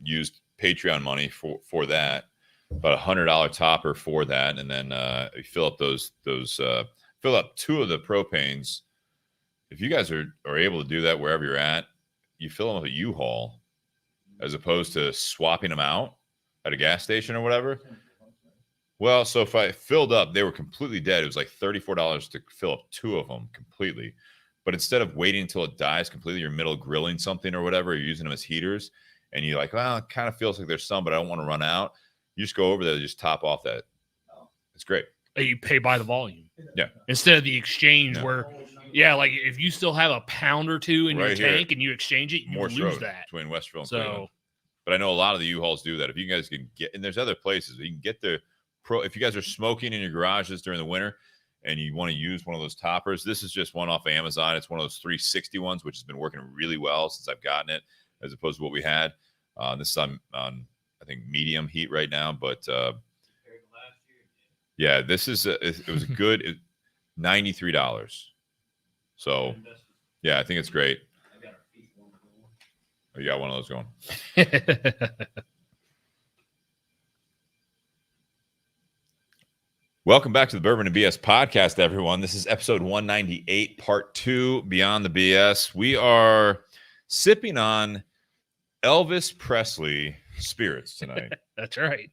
used Patreon money for that, about $100 topper for that, and then you fill up fill up 2 of the propanes. If you guys are able to do that wherever you're at, you fill them with a U-Haul as opposed to swapping them out at a gas station or whatever. Well, so if I filled up, they were completely dead. It was like $34 to fill up 2 of them completely. But instead of waiting until it dies completely, you're middle grilling something or whatever, you're using them as heaters, and you're like, well, it kind of feels like there's some, but I don't want to run out. You just go over there, just top off that. It's great. You pay by the volume. Yeah. Instead of the exchange Yeah. where Yeah, like if you still have a pound or two in your Right here. tank and you exchange it, you Morse lose Road that. between Westerville and So, Cleveland. But I know a lot of the U-Hauls do that. If you guys can get, and there's other places you can get the pro. If you guys are smoking in your garages during the winter and you want to use one of those toppers, this is just one off of Amazon. It's one of those 360 ones, which has been working really well since I've gotten it, as opposed to what we had. This is on I think medium heat right now, but yeah, this is it was a good $93. So yeah, I think it's great. Oh, you got one of those going. Welcome back to the Bourbon and BS podcast, everyone. This is episode 198, part 2, Beyond the BS. We are sipping on Elvis Presley spirits tonight. That's right.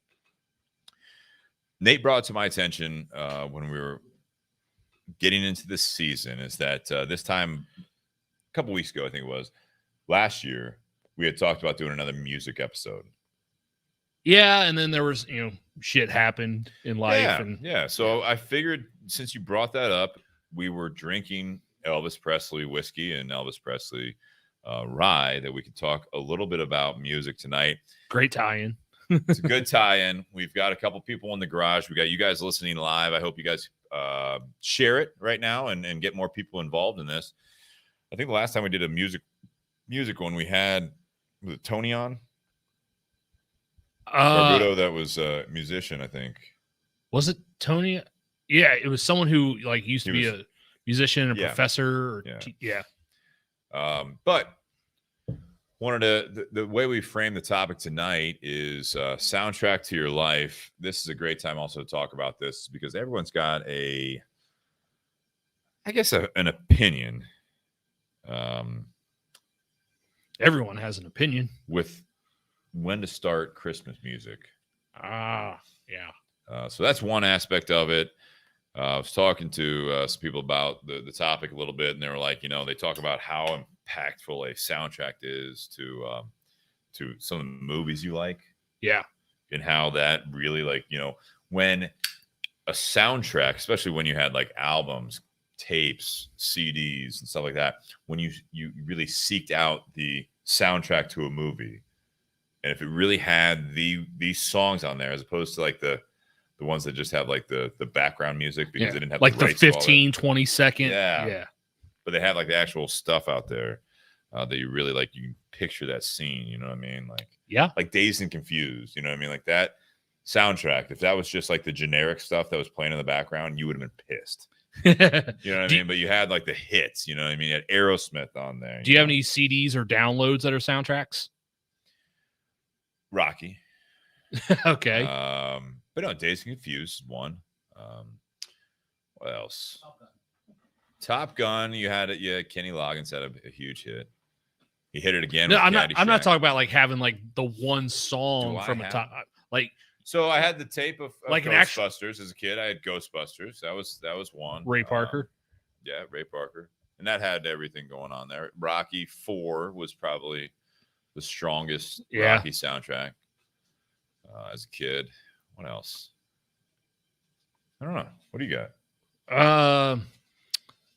Nate brought to my attention when we were getting into this season is that this time, a couple weeks ago, I think it was, last year, we had talked about doing another music episode. Yeah, and then there was, shit happened in life. So I figured since you brought that up, we were drinking Elvis Presley whiskey and Elvis Presley rye, that we could talk a little bit about music tonight. Great tie-in. It's a good tie-in. We've got a couple people in the garage. We got you guys listening live. I hope you guys share it right now and get more people involved in this. I think the last time we did a music one, we had, was it Tony on? Barbudo, that was a musician, I think. Was it Tony? Yeah, it was someone who used to be a musician, a professor. But wanted to, the way we frame the topic tonight is soundtrack to your life. This is a great time also to talk about this because everyone's got an opinion. Everyone has an opinion with when to start Christmas music. Yeah. So that's one aspect of it. I was talking to some people about the topic a little bit, and they were like, they talk about how impactful a soundtrack is to some of the movies you like. Yeah. And how that really, when a soundtrack, especially when you had albums, tapes, CDs, and stuff like that, when you really seeked out the soundtrack to a movie, and if it really had these songs on there, as opposed to the ones that just have the background music because they didn't have the 15, 20 second. Yeah. But they have the actual stuff out there that you really you can picture that scene, you know what I mean? Like Dazed and Confused, you know what I mean? Like that soundtrack, if that was just the generic stuff that was playing in the background, you would have been pissed. You know what I mean? But you had the hits, you know what I mean? You had Aerosmith on there. Do you have any CDs or downloads that are soundtracks? Rocky. Okay. But no, Dazed and Confused is one. What else? Top Gun. You had it. Yeah, Kenny Loggins had a huge hit. He hit it again. No, I'm not talking about having the one song from a top. So I had the tape of Ghostbusters as a kid. I had Ghostbusters. That was one. Ray Parker. Yeah, Ray Parker, and that had everything going on there. Rocky 4 was probably the strongest Rocky soundtrack as a kid. What else? I don't know. What do you got?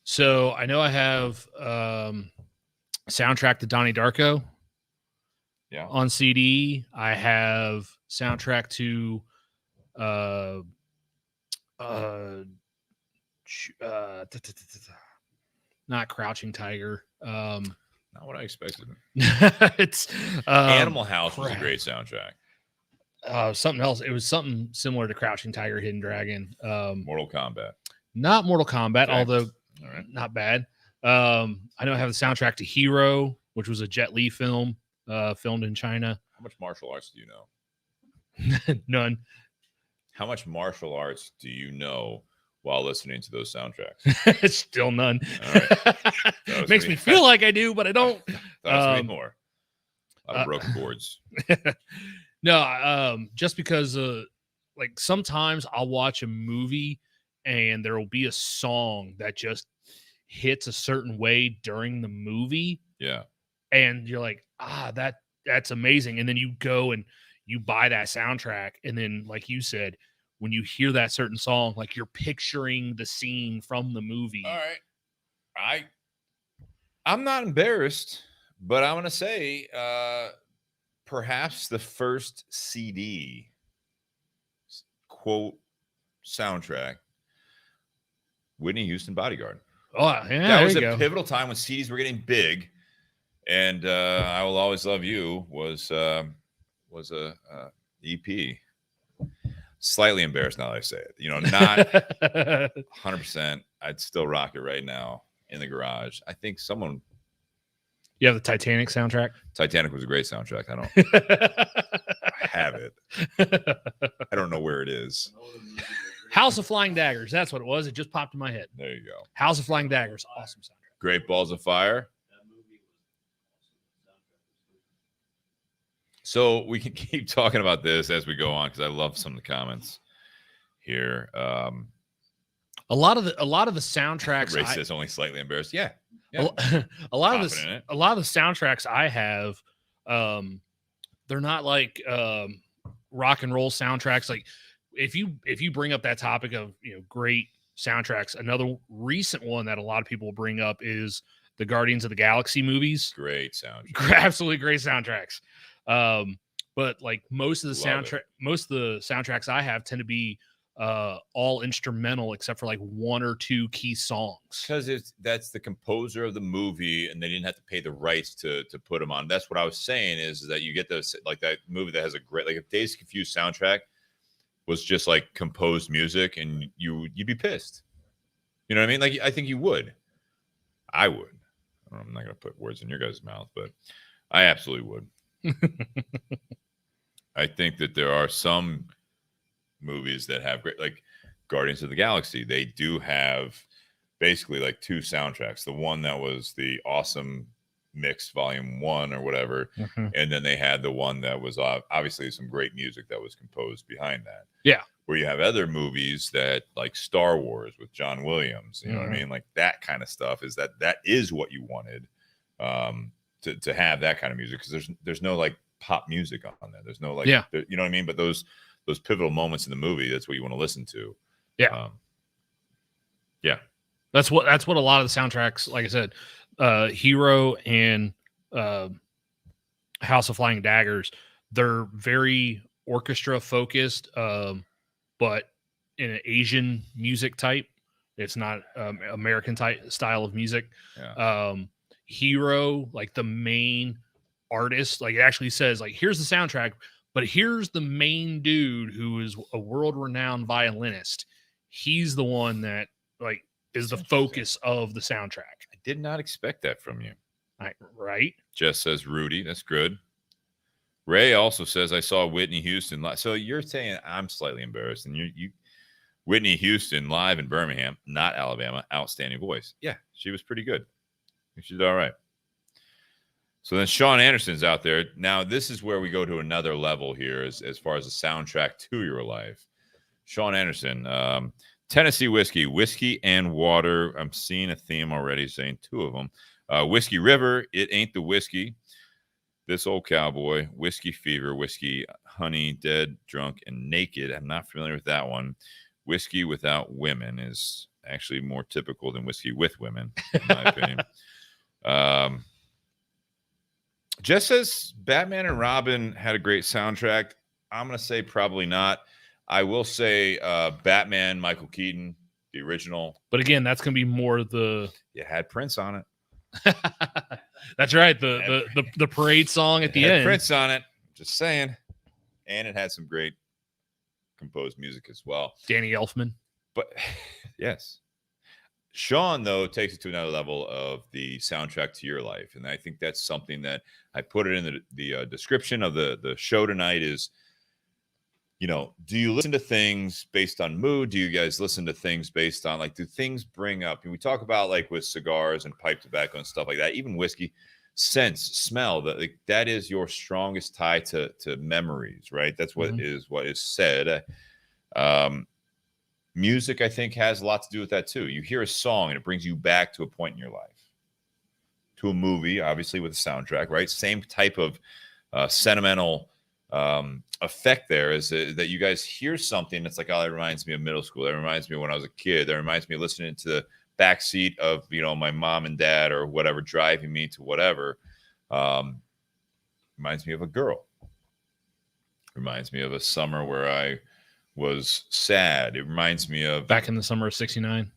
So I know I have soundtrack to Donnie Darko. Yeah. On CD, I have soundtrack to not Crouching Tiger. Not what I expected. It's Animal House was a great soundtrack. Something else. It was something similar to Crouching Tiger, Hidden Dragon. Mortal Kombat. Not Mortal Kombat, although right. Not bad. I know I have the soundtrack to Hero, which was a Jet Li film, filmed in China. How much martial arts do you know? None. How much martial arts do you know while listening to those soundtracks? It's still none. All right. Makes me feel like I do, but I don't. That was more. A lot of broken boards. No, just because sometimes I'll watch a movie and there will be a song that just hits a certain way during the movie. Yeah. And you're like, that's amazing. And then you go and you buy that soundtrack. And then, like you said, when you hear that certain song, you're picturing the scene from the movie. All right. I'm not embarrassed, but I'm gonna say perhaps the first CD quote soundtrack, Whitney Houston Bodyguard. Oh yeah, that was a pivotal time when CDs were getting big, and I Will Always Love You was a EP. Slightly embarrassed now that I say it. You know, not 100%. I'd still rock it right now in the garage. I think someone. You have the Titanic soundtrack? Titanic was a great soundtrack. I have it. I don't know where it is. House of Flying Daggers. That's what it was. It just popped in my head. There you go. House of Flying Daggers. Awesome soundtrack. Great Balls of Fire. So we can keep talking about this as we go on because I love some of the comments here. A lot of the soundtracks. Ray says only slightly embarrassed. Yeah. A lot of the soundtracks I have, they're not like rock and roll soundtracks. Like if you bring up that topic of great soundtracks, another recent one that a lot of people bring up is the Guardians of the Galaxy movies. Great soundtrack. Absolutely great soundtracks. But like most of the soundtracks I have tend to be all instrumental except for like one or two key songs. Because that's the composer of the movie, and they didn't have to pay the rights to put them on. That's what I was saying is that you get this like that movie that has a great, like if Dazed and Confused soundtrack was just like composed music, and you'd be pissed. You know what I mean? Like I think you would. I would. I'm not gonna put words in your guys' mouth, but I absolutely would. I think that there are some movies that have great, like Guardians of the Galaxy. They do have basically like two soundtracks. The one that was the awesome mix volume 1 or whatever, and then they had the one that was obviously some great music that was composed behind that. Yeah, where you have other movies that like Star Wars with John Williams. You know what I mean? Like that kind of stuff is that is what you wanted. To have that kind of music, because there's no like pop music on there. There's no like, you know what I mean? But those pivotal moments in the movie, that's what you want to listen to. Yeah. That's what a lot of the soundtracks, like I said, Hero and House of Flying Daggers, they're very orchestra focused, but in an Asian music type. It's not American type style of music. Yeah. Hero, like the main artist, like it actually says like here's the soundtrack, but here's the main dude who is a world-renowned violinist. He's the one that like is the focus of the soundtrack. I did not expect that from you. Right? Jess says Rudy. That's good. Ray also says I saw Whitney Houston live. So you're saying I'm slightly embarrassed, and you Whitney Houston live in Birmingham, not Alabama. Outstanding voice. Yeah, she was pretty good. She did all right. So then Sean Anderson's out there. Now, this is where we go to another level here as far as the soundtrack to your life. Sean Anderson, Tennessee whiskey and water. I'm seeing a theme already saying two of them. Whiskey River, It Ain't the Whiskey. This Old Cowboy, Whiskey Fever, Whiskey Honey, Dead, Drunk, and Naked. I'm not familiar with that one. Whiskey Without Women is actually more typical than Whiskey with Women, in my opinion. Jess says Batman and Robin had a great soundtrack. I'm going to say probably not. I will say Batman, Michael Keaton, the original. But again, that's going to be more the... It had Prince on it. That's right. The parade song at the end. Prince on it. Just saying. And it had some great composed music as well. Danny Elfman. But yes. Sean, though, takes it to another level of the soundtrack to your life. And I think that's something that I put it in the description of the show tonight is, do you listen to things based on mood? Do you guys listen to things based on, like, do things bring up? And we talk about, like, with cigars and pipe tobacco and stuff like that, even whiskey, sense, smell, that is your strongest tie to memories, right? That's what is said. Music, I think, has a lot to do with that, too. You hear a song, and it brings you back to a point in your life. To a movie, obviously, with a soundtrack, right? Same type of sentimental effect there is that you guys hear something that's like, oh, that reminds me of middle school. That reminds me of when I was a kid. That reminds me of listening to backseat of, you know, my mom and dad or whatever, driving me to whatever. Reminds me of a girl. Reminds me of a summer where I was sad. It reminds me of back in the summer of '69.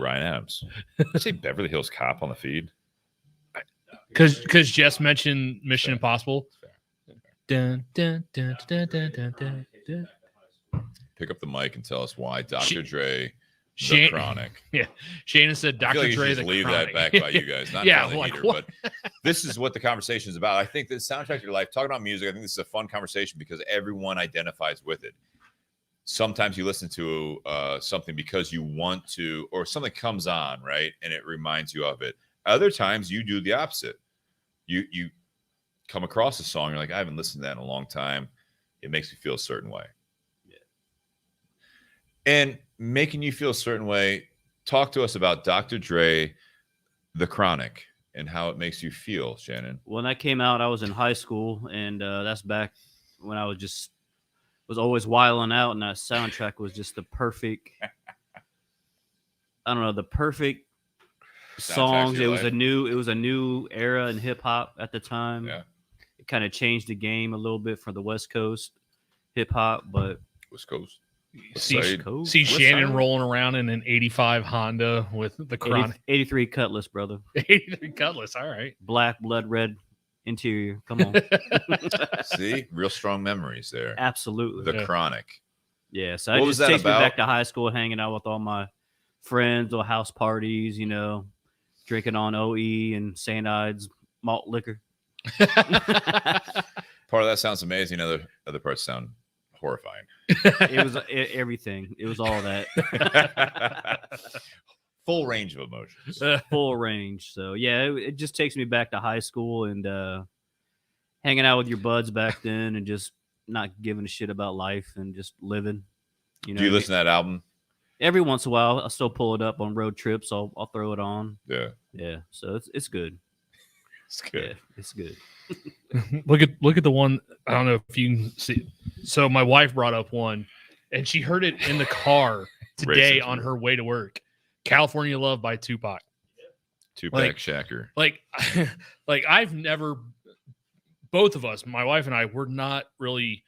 Ryan Adams. Did I say Beverly Hills Cop on the feed? Because Jess mentioned Mission Impossible. Dun, dun, dun, dun, dun, dun, dun, dun. Pick up the mic and tell us why Dr. Dre, Shane, the Chronic. Yeah, Shannon said I feel Dr. like Dre, you the should leave Chronic. that back by you guys. Not Yeah, trying to like, heater, what? but this is what the conversation is about. I think the soundtrack of your life, talking about music, I think this is a fun conversation because everyone identifies with it. Sometimes you listen to something because you want to, or something comes on, right? And it reminds you of it. Other times you do the opposite. You come across a song, you're like, I haven't listened to that in a long time. It makes me feel a certain way. Yeah. And making you feel a certain way, talk to us about Dr. Dre, the Chronic, and how it makes you feel, Shannon. When that came out, I was in high school, and that's back when I was always wilding out, and that soundtrack was just the perfect, I don't know, the perfect songs. It was a new era in hip hop at the time. Yeah. It kind of changed the game a little bit for the West Coast hip hop, but West Coast. See West Shannon Side? rolling around in an '85 Honda with the Chronic. 83 Cutlass, brother. 83 Cutlass. All right. Black, blood red interior. Come on. See, real strong memories there. Absolutely. The Chronic. Yeah, so What it was just that takes me about? back to high school, hanging out with all my friends or house parties, you know, drinking on OE and St. Ides malt liquor. Part of that sounds amazing. Other parts sound horrifying. It was everything. It was all that. Full range of emotions. Full range. So, yeah, it just takes me back to high school and hanging out with your buds back then and just not giving a shit about life and just living. You know, Do you listen to that album? every once in a while? I still pull it up on road trips. I'll throw it on. Yeah. Yeah, so it's good. It's good. Yeah, it's good. Look at the one. I don't know if you can see. So my wife brought up one, and she heard it in the car today on her way to work. "California Love" by Tupac. Tupac Shakur. Like I've never. Both of us, my wife and I, we're not really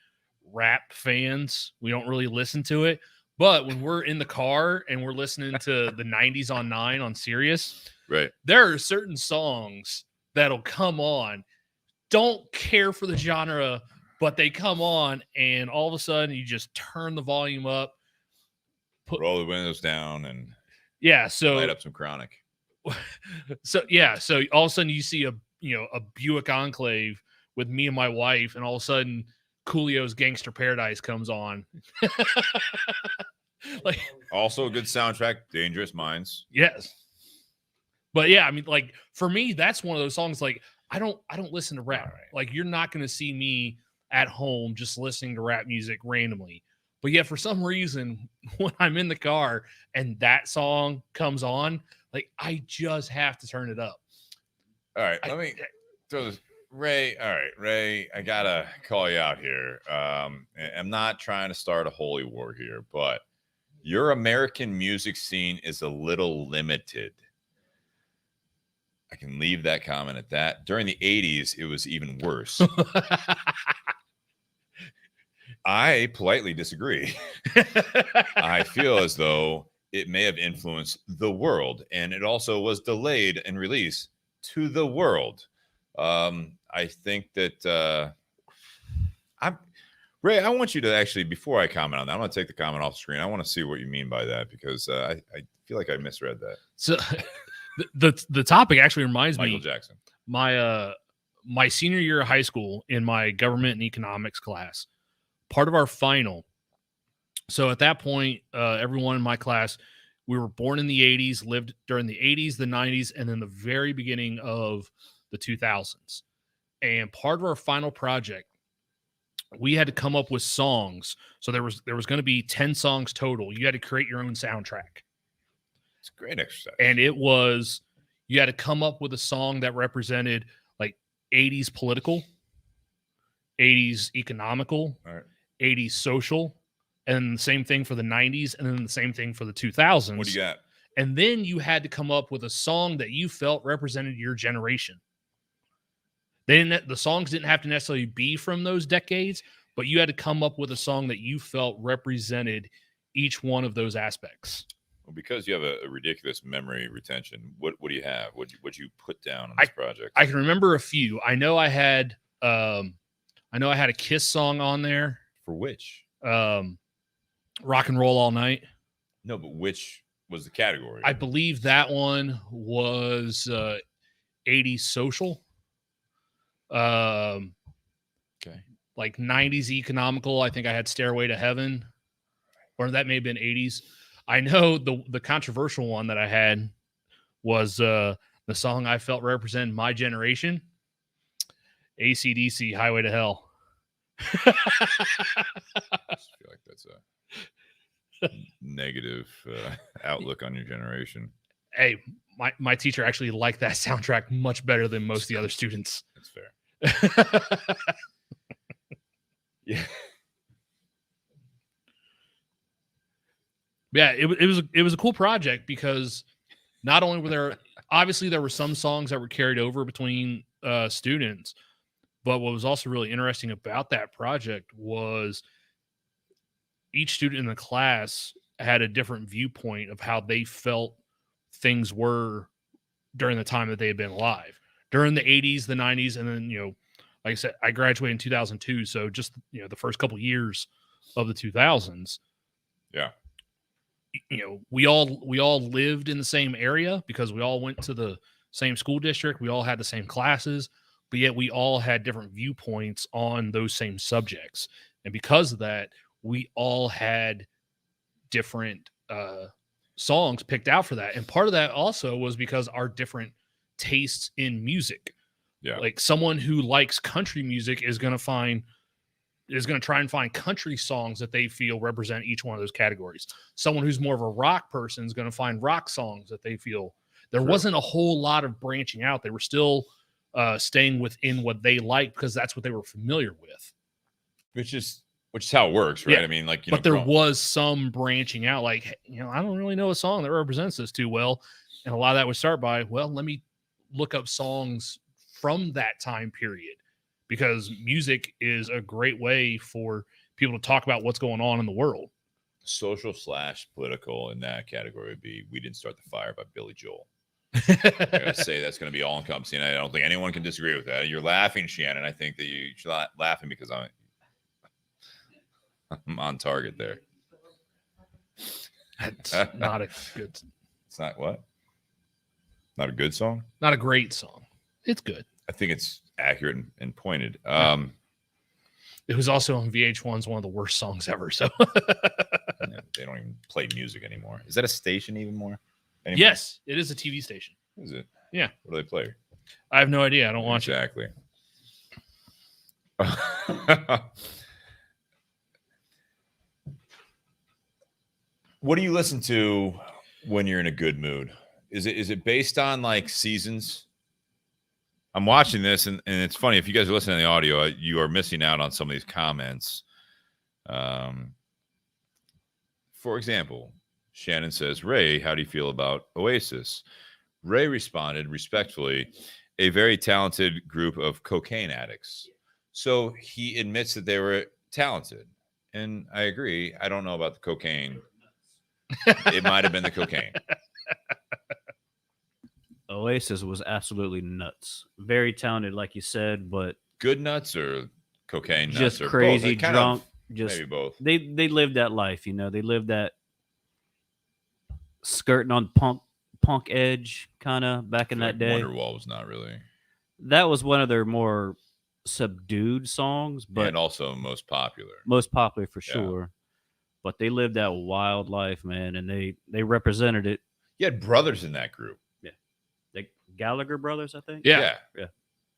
rap fans. We don't really listen to it. But when we're in the car and we're listening to the 90s on 9 on Sirius, Right. there are certain songs that'll come on. Don't care for the genre, but they come on, and all of a sudden you just turn the volume up. Roll the windows down and So light up some Chronic. So all of a sudden you see a Buick Enclave with me and my wife, and all of a sudden Coolio's Gangster Paradise comes on. Like, also a good soundtrack, Dangerous Minds. yes. But yeah, I mean, like, for me, that's one of those songs. Like, I don't listen to rap. All right. Like, you're not going to see me at home just listening to rap music randomly. But yeah, for some reason, when I'm in the car and that song comes on, like, I just have to turn it up. All right, let me throw this. Ray, all right, Ray, I gotta call you out here. I'm not trying to start a holy war here, but your American music scene is a little limited. I can leave that comment at that. During the 80s, it was even worse. I politely disagree. I feel as though it may have influenced the world, and it also was delayed in release to the world. I think that Ray, I want you to actually, before I comment on that, I'm going to take the comment off the screen. I want to see what you mean by that, because I feel like I misread that. So the topic actually reminds Michael me Jackson. My senior year of high school, in my government and economics class, part of our final. So at that point, everyone in my class, we were born in the 80s, lived during the 80s, the 90s, and then the very beginning of the 2000s. And part of our final project, we had to come up with songs. So there was going to be 10 songs total. You had to create your own soundtrack. It's a great exercise. And you had to come up with a song that represented like 80s political, 80s economical, All right. 80s social, and the same thing for the 90s, and then the same thing for the 2000s. What do you got? And then you had to come up with a song that you felt represented your generation. The songs didn't have to necessarily be from those decades, but you had to come up with a song that you felt represented each one of those aspects. Well, because you have a ridiculous memory retention, what do you have? What you put down on this project? I can remember a few. I know I had a Kiss song on there. For which? Rock and Roll All Night. No, but which was the category? I believe that one was 80s social. Okay. Like 90s economical. I think I had Stairway to Heaven, or that may have been 80s. I know the controversial one that I had was the song I felt represented my generation, AC/DC, Highway to Hell. I just feel like that's a negative outlook on your generation. Hey, my teacher actually liked that soundtrack much better than most of the other students. That's fair. Yeah. Yeah, it was a cool project because not only were there obviously there were some songs that were carried over between students, but what was also really interesting about that project was each student in the class had a different viewpoint of how they felt things were during the time that they had been alive. During the 80s, the 90s, and then, like I said, I graduated in 2002, so just, the first couple years of the 2000s. Yeah. We all lived in the same area because we all went to the same school district. We all had the same classes, but yet we all had different viewpoints on those same subjects. And because of that, we all had different songs picked out for that. And part of that also was because our different tastes in music. Yeah. Like someone who likes country music is going to try and find country songs that they feel represent each one of those categories. Someone who's more of a rock person is going to find rock songs that they feel. There wasn't a whole lot of branching out. They were still staying within what they liked because that's what they were familiar with. Which is how it works, right? Yeah. I mean, but there was some branching out. Like, I don't really know a song that represents this too well. And a lot of that would start by, well, let me look up songs from that time period. Because music is a great way for people to talk about what's going on in the world. Social/political in that category would be We Didn't Start the Fire by Billy Joel. I gotta say that's going to be all encompassing. I don't think anyone can disagree with that. You're laughing, Shannon. I think that you're not laughing because I'm on target there. It's not a good. It's not what? Not a good song? Not a great song. It's good. I think it's accurate and pointed. It was also on VH1's one of the worst songs ever. So they don't even play music anymore. Is that a station anymore? Yes, it is a TV station. Is it? Yeah. What do they play? I have no idea. I don't watch exactly. What do you listen to when you're in a good mood? Is it based on like seasons? I'm watching this, and it's funny. If you guys are listening to the audio, you are missing out on some of these comments. For example, Shannon says, Ray, how do you feel about Oasis? Ray responded respectfully, a very talented group of cocaine addicts. So he admits that they were talented. And I agree. I don't know about the cocaine. It might have been the cocaine. Oasis was absolutely nuts. Very talented, like you said, but good nuts or cocaine nuts? Just or crazy, both? drunk. Just maybe both. They lived that life, They lived that skirting on punk edge kind of back in that day. Wonderwall was not really. That was one of their more subdued songs, but and also most popular. Most popular for sure. But they lived that wild life, man, and they represented it. You had brothers in that group. The Gallagher brothers, I think. Yeah.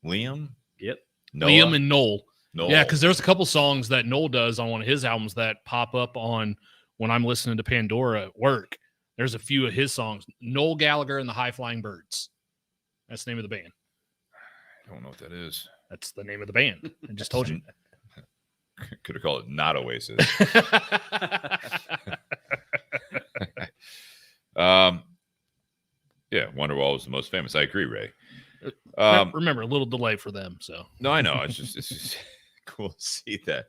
Liam. Yep. Noah. Liam and Noel. Yeah, because there's a couple songs that Noel does on one of his albums that pop up on when I'm listening to Pandora at work. There's a few of his songs. Noel Gallagher and the High Flying Birds. That's the name of the band. I don't know what that is. That's the name of the band. I just told you. Could have called it Not Oasis. Yeah, Wonderwall was the most famous. I agree, Ray. Remember, a little delay for them. So no, I know. It's just cool to see that.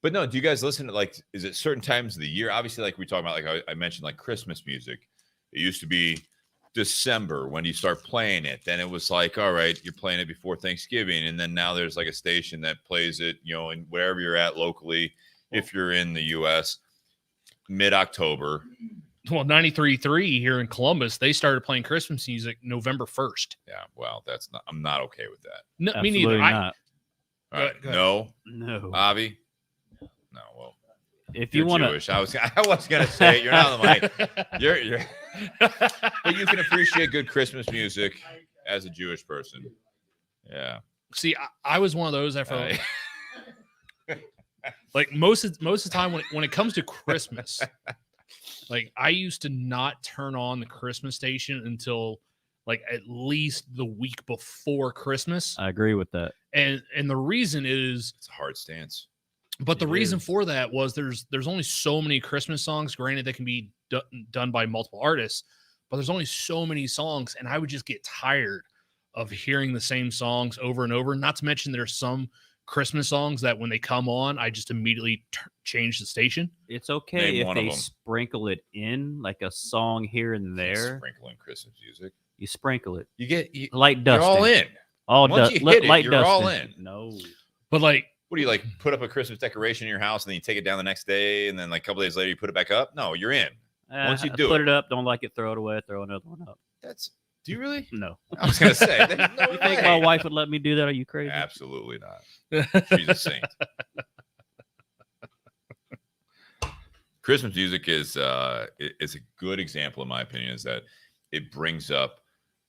But no, do you guys listen to, like, is it certain times of the year? Obviously, like we talk about, like I mentioned, like Christmas music. It used to be December when you start playing it. Then it was like, all right, you're playing it before Thanksgiving. And then now there's like a station that plays it, you know, and wherever you're at locally, if you're in the US, mid-October. Well, 93.3 here in Columbus, they started playing Christmas music November 1st. Yeah, well, I'm not okay with that. No, me Absolutely neither. not. All right. Go ahead. No. Avi? No, well, If you're you want Jewish. I was gonna say it. You're not on the mic. You're but you can appreciate good Christmas music as a Jewish person. Yeah. See, I was one of those that for like most of the time when it comes to Christmas, like I used to not turn on the Christmas station until like at least the week before Christmas. I agree with that. And the reason is it's a hard stance. But the reason for that was there's only so many Christmas songs. Granted, they can be done by multiple artists, but there's only so many songs, and I would just get tired of hearing the same songs over and over. Not to mention there's some Christmas songs that when they come on, I just immediately change the station. It's okay Name if one they of 'em. sprinkle it in, like a song here and there. Sprinkling Christmas music. You sprinkle it. You Light dusting. You're all in. All Once you hit it, light you're dusting. all in. No. But like, What do you like? Put up a Christmas decoration in your house and then you take it down the next day, and then like a couple days later you put it back up? No, you're in. Once you do put it. it up, don't like it, throw it away, throw another one up. Do you really? No. I was gonna say. There's no You think way. my wife would let me do that? Are you crazy? Absolutely not. She's a saint. Christmas music is a good example, in my opinion, is that it brings up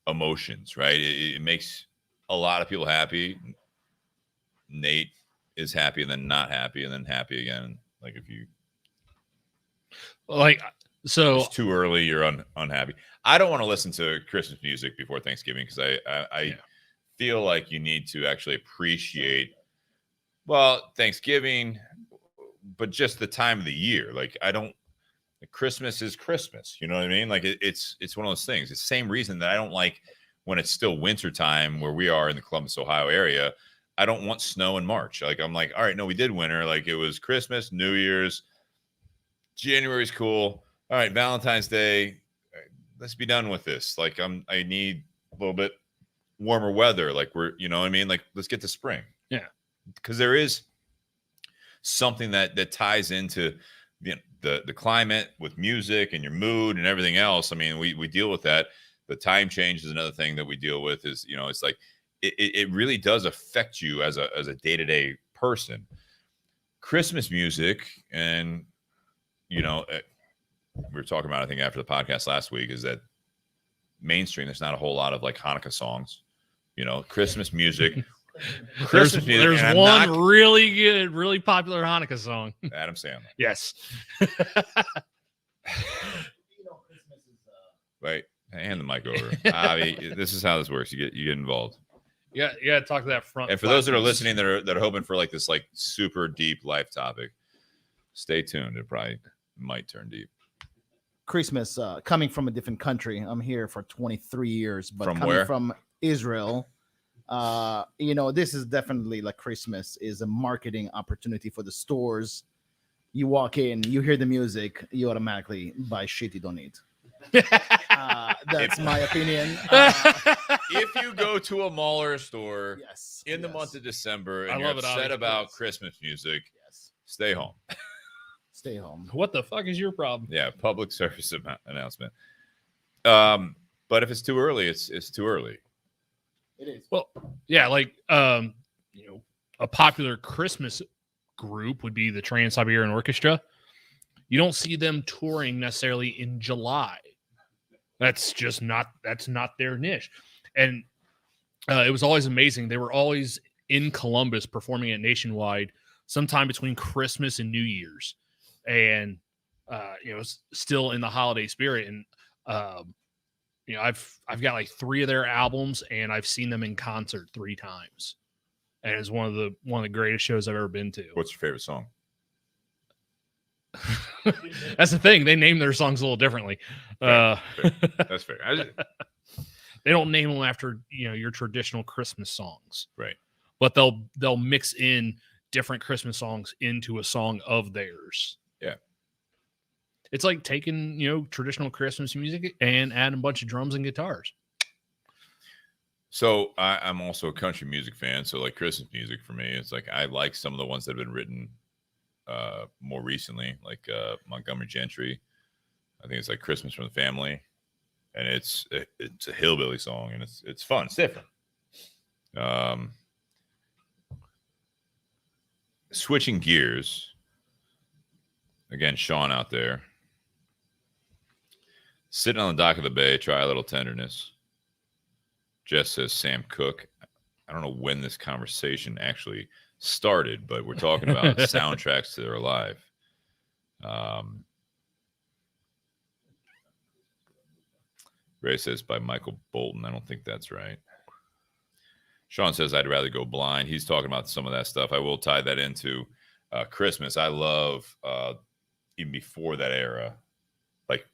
emotions, right? It makes a lot of people happy. Nate is happy and then not happy and then happy again. Like if you so it's too early, you're unhappy. I don't want to listen to Christmas music before Thanksgiving because I feel like you need to actually appreciate, well, Thanksgiving, but just the time of the year. Like Christmas is Christmas. You know what I mean? Like it's one of those things. It's the same reason that I don't like when it's still winter time where we are in the Columbus, Ohio area. I don't want snow in March. Like I'm like, all right, no, we did winter. Like it was Christmas, New Year's, January's cool. All right, Valentine's Day. Let's be done with this. Like I need a little bit warmer weather. Like you know what I mean? Like let's get to spring. Yeah. Because there is something that ties into the climate with music and your mood and everything else. I mean, we deal with that. The time change is another thing that we deal with. Is, you know, it's like it really does affect you as a day-to-day person. Christmas music, and you know, we were talking about, I think after the podcast last week, is that mainstream, there's not a whole lot of like Hanukkah songs, you know, Christmas music. Christmas music. There's one really good, really popular Hanukkah song. Adam Sandler. Yes. Right. Hand the mic over. Avi, this is how this works. You get involved. Yeah, you got to talk to that front. And for those that are listening that are hoping for like this like super deep life topic, stay tuned. It probably might turn deep. Christmas, coming from a different country. I'm here for 23 years, but From coming where? from Israel, you know, this is definitely like Christmas is a marketing opportunity for the stores. You walk in, you hear the music, you automatically buy shit you don't need. That's my opinion. If you go to a mall or a store Yes, in the month of December and I you're love it, upset Avi. about Yes. Christmas music, yes, stay home. stay home. What the fuck is your problem? Yeah, public service announcement. But if it's too early, it's too early. It is. Well, yeah, like you know, a popular Christmas group would be the Trans-Siberian Orchestra. You don't see them touring necessarily in July. That's not their niche. And it was always amazing. They were always in Columbus performing it nationwide sometime between Christmas and New Year's. And you know, still in the holiday spirit. And you know, I've got like 3 of their albums, and I've seen them in concert 3 times. And it's one of the greatest shows I've ever been to. What's your favorite song? That's the thing. They name their songs a little differently. Fair. That's fair. They don't name them after, your traditional Christmas songs. Right. But they'll mix in different Christmas songs into a song of theirs. Yeah. It's like taking, traditional Christmas music and adding a bunch of drums and guitars. So I'm also a country music fan. So like Christmas music for me, it's like I like some of the ones that have been written more recently, like Montgomery Gentry. I think it's like Christmas from the Family, and it's a hillbilly song, and it's fun. It's different. Switching gears again, Sean out there sitting on the dock of the bay. Try a little tenderness. Jess says Sam Cooke. I don't know when this conversation actually started, but we're talking about soundtracks to their life. Ray says by Michael Bolton. I don't think that's right. Sean says I'd rather go blind. He's talking about some of that stuff. I will tie that into Christmas. I love, even before that era, like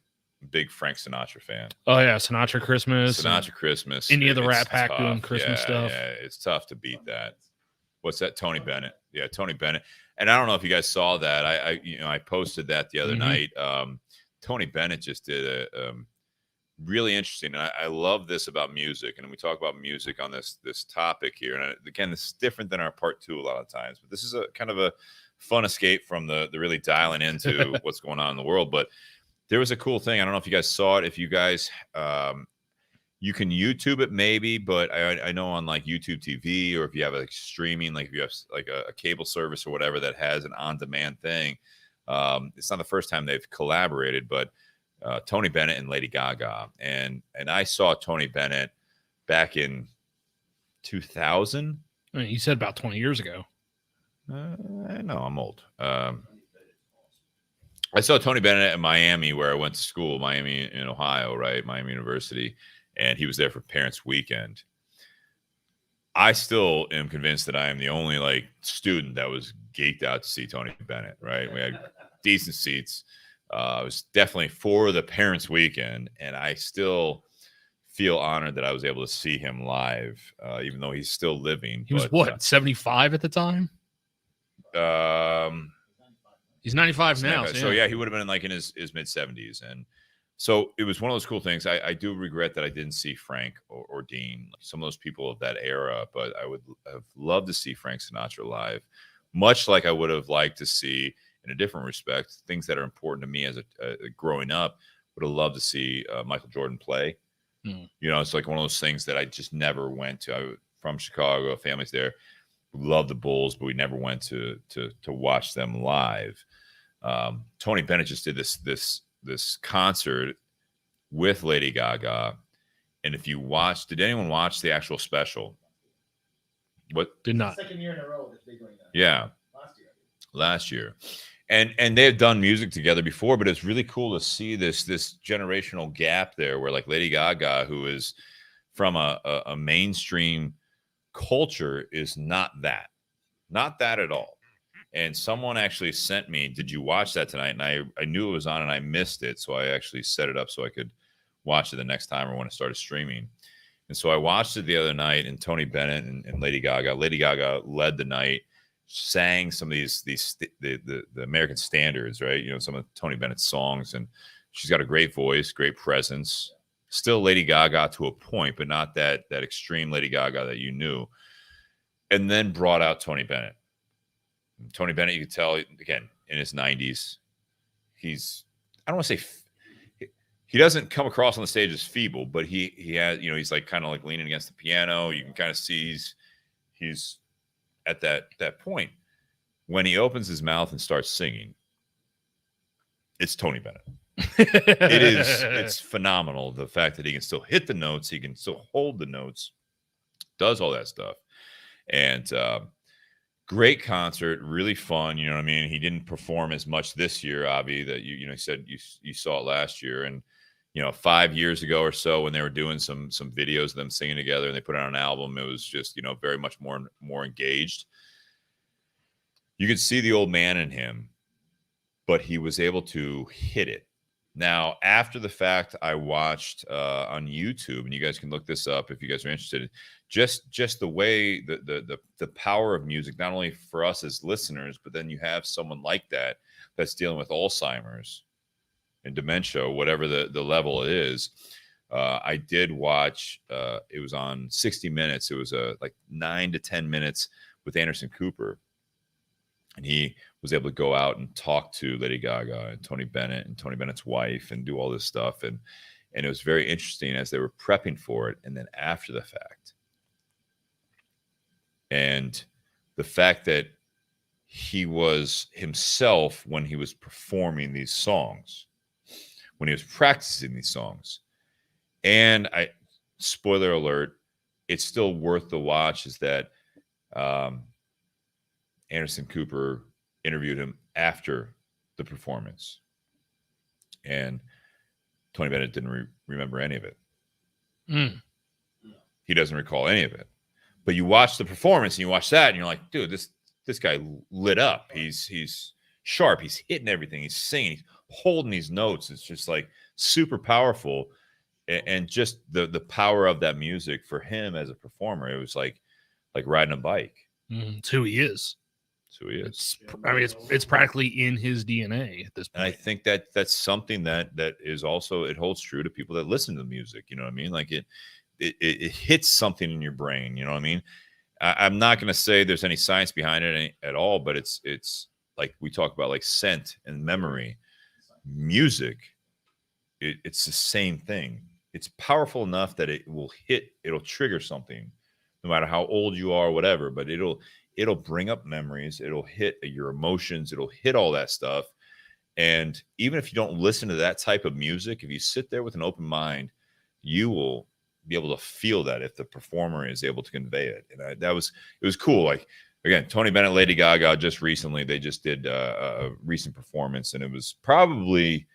big Frank Sinatra fan. Oh, yeah. Sinatra Christmas. Any of the Rat Pack doing Christmas stuff. Yeah, it's tough to beat that. What's that? Tony Bennett. Yeah, Tony Bennett. And I don't know if you guys saw that. I posted that the other night. Tony Bennett just did a really interesting. And I love this about music. And we talk about music on this topic here. And again, this is different than our part 2 a lot of times. But this is a kind of a fun escape from the really dialing into what's going on in the world. But there was a cool thing. I don't know if you guys saw it. If you guys, you can YouTube it maybe, but I know on like YouTube TV, or if you have like streaming, like if you have like a cable service or whatever that has an on-demand thing, it's not the first time they've collaborated, but Tony Bennett and Lady Gaga. And I saw Tony Bennett back in 2000. I mean, you said about 20 years ago. I know I'm old. I saw Tony Bennett in Miami, where I went to school, Miami in Ohio, right? Miami University. And he was there for Parents Weekend. I still am convinced that I am the only like student that was geeked out to see Tony Bennett, right? We had decent seats. It was definitely for the Parents Weekend, and I still feel honored that I was able to see him live, even though he's still living. He was what, 75 at the time? He's 95 now. So yeah, he would have been like in his mid 70s, and so it was one of those cool things. I do regret that I didn't see Frank or Dean, some of those people of that era, but I would have loved to see Frank Sinatra live, much like I would have liked to see, in a different respect, things that are important to me as a growing up. Would have loved to see Michael Jordan play. It's like one of those things that I just never went to. From Chicago, family's there. We love the Bulls, but we never went to watch them live. Tony Bennett just did this concert with Lady Gaga, and if you watch, did anyone watch the actual special? What did not? Second year in a row that they're doing that. Yeah, last year. And they have done music together before, but it's really cool to see this generational gap there, where like Lady Gaga, who is from a mainstream culture, is not that at all. And someone actually sent me, did you watch that tonight? And I knew it was on and I missed it, so I actually set it up so I could watch it the next time or when it started streaming. And so I watched it the other night, and Tony Bennett and Lady Gaga led the night, sang some of the American standards, right? Some of Tony Bennett's songs, and she's got a great voice, great presence. Still Lady Gaga to a point, but not that extreme Lady Gaga that you knew. And then brought out Tony Bennett. Tony Bennett, you could tell, again, in his 90s, I don't want to say he doesn't come across on the stage as feeble, but he has, he's like kind of like leaning against the piano. You can kind of see he's at that point. When he opens his mouth and starts singing, it's Tony Bennett. It's phenomenal, the fact that he can still hit the notes, he can still hold the notes, does all that stuff. And great concert, really fun. You know what I mean? He didn't perform as much this year, Avi, that you said you saw it last year. And 5 years ago or so, when they were doing some videos of them singing together and they put out an album, it was just very much more engaged. You could see the old man in him but he was able to hit it. Now, after the fact, I watched on YouTube, and you guys can look this up if you guys are interested. Just the way the power of music, not only for us as listeners, but then you have someone like that that's dealing with Alzheimer's and dementia, whatever the level it is. I did watch. It was on 60 Minutes. It was like 9 to 10 minutes with Anderson Cooper, and he was able to go out and talk to Lady Gaga and Tony Bennett and Tony Bennett's wife and do all this stuff. And it was very interesting as they were prepping for it. And then after the fact, and the fact that he was himself when he was performing these songs, when he was practicing these songs. And spoiler alert, it's still worth the watch, is that Anderson Cooper interviewed him after the performance, and Tony Bennett didn't remember any of it. He doesn't recall any of it. But you watch the performance and you watch that and you're like, dude, this guy lit up. He's sharp. He's hitting everything. He's singing. He's holding these notes. It's just like super powerful. And just the power of that music for him as a performer, it was like riding a bike. It's who he is. It's who he is. It's practically in his DNA at this point. And I think that's something that is also, it holds true to people that listen to the music. You know what I mean? Like it hits something in your brain. You know what I mean? I'm not going to say there's any science behind it at all, but it's like we talk about like scent and memory. Music, it's the same thing. It's powerful enough that it'll trigger something, no matter how old you are, whatever, but it'll bring up memories. It'll hit your emotions. It'll hit all that stuff. And even if you don't listen to that type of music, if you sit there with an open mind, you will be able to feel that if the performer is able to convey it. And it was cool. Like, again, Tony Bennett, Lady Gaga, just recently, they just did a recent performance, and it was probably,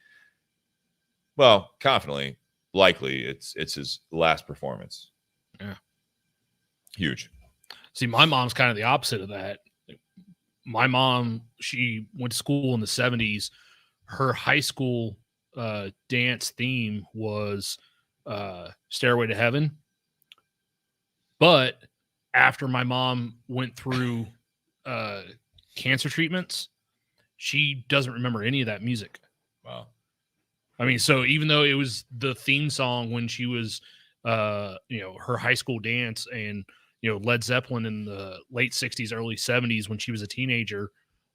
well, confidently, likely it's his last performance. Yeah. Huge. See, my mom's kind of the opposite of that. My mom, she went to school in the 70s. Her high school dance theme was Stairway to Heaven. But after my mom went through cancer treatments, she doesn't remember any of that music. Wow. I mean, so even though it was the theme song when she was, her high school dance, and, Led Zeppelin in the late 60s, early 70s, when she was a teenager,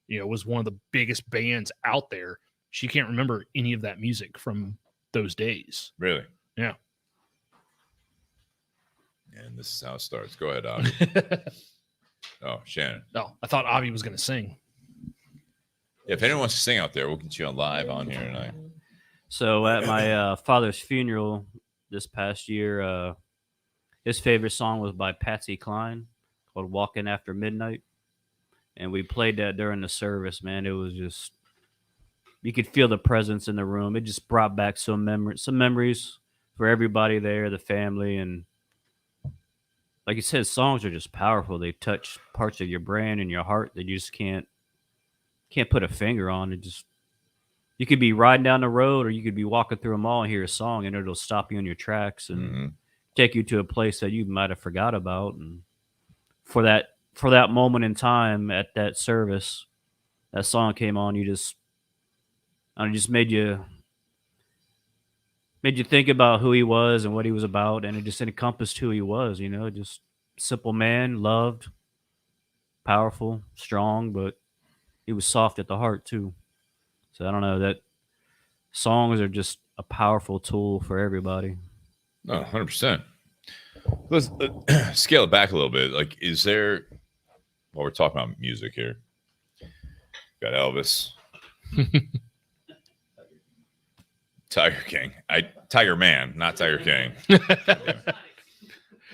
was one of the biggest bands out there. She can't remember any of that music from those days. Really? Yeah. And this is how it starts. Go ahead, Avi. Oh, Shannon. No, I thought Avi was going to sing. If anyone wants to sing out there, we'll get you on live on here tonight. So at my father's funeral this past year, his favorite song was by Patsy Cline, called Walking After Midnight. And we played that during the service, man. It was just, you could feel the presence in the room. It just brought back some memories for everybody there, the family. And like you said, songs are just powerful. They touch parts of your brain and your heart that you just can't put a finger on. It just, you could be riding down the road, or you could be walking through a mall and hear a song, and it'll stop you in your tracks and take you to a place that you might have forgot about. And for that moment in time at that service, that song came on. It just made you think about who he was and what he was about, and it just encompassed who he was. Just simple man, loved, powerful, strong, but he was soft at the heart too. So I don't know, that songs are just a powerful tool for everybody. No, 100%. Let's scale it back a little bit. Like, is there, well, we're talking about music here. Got Elvis. Tiger King. Tiger Man, not Tiger King.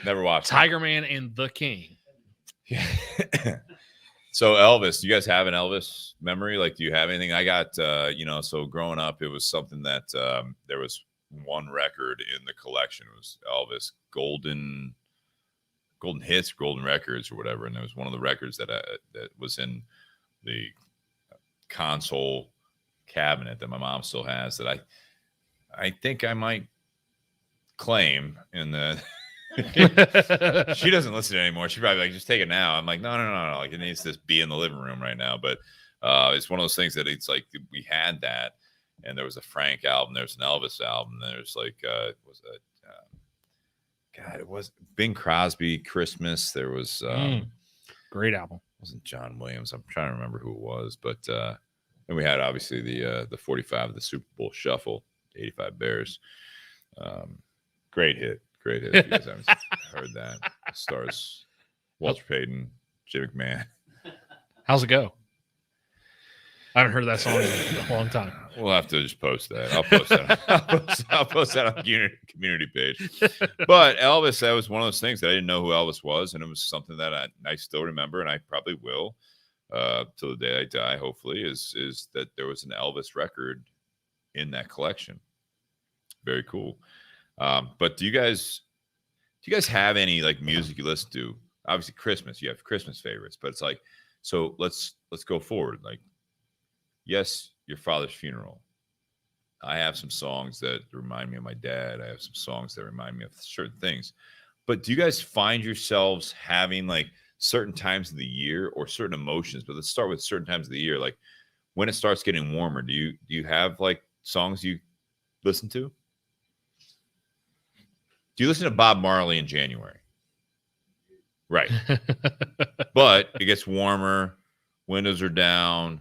Never watched Tiger Man and the King. Yeah. So Elvis, do you guys have an Elvis memory? Like, do you have anything? I got, so growing up, it was something that there was one record in the collection. It was Elvis Golden Hits, Golden Records, or whatever. And it was one of the records that was in the console cabinet that my mom still has that I think I might claim in the. She doesn't listen anymore. She probably like, just take it now. I'm like, no. Like, it needs to be in the living room right now. But it's one of those things that it's like we had that, and there was a Frank album, there's an Elvis album, there's like it was Bing Crosby Christmas. There was great album. It wasn't John Williams. I'm trying to remember who it was, but and we had obviously the 45 of the Super Bowl Shuffle, 85 Bears. Great hit. If you guys haven't heard that. It stars Walter Payton, Jim McMahon. How's it go? I haven't heard that song in a long time. We'll have to just post that. I'll post that. I'll post that on the community page. But Elvis, that was one of those things that I didn't know who Elvis was, and it was something that I still remember, and I probably will till the day I die. Hopefully, is that there was an Elvis record in that collection. Very cool. But do you guys have any like music you listen to? Obviously, Christmas. You have Christmas favorites, but it's like, so let's go forward. Like, yes, your father's funeral. I have some songs that remind me of my dad. I have some songs that remind me of certain things. But do you guys find yourselves having like certain times of the year or certain emotions? But let's start with certain times of the year. Like when it starts getting warmer, do you have like songs you listen to? Do you listen to Bob Marley in January? Right. But it gets warmer. Windows are down.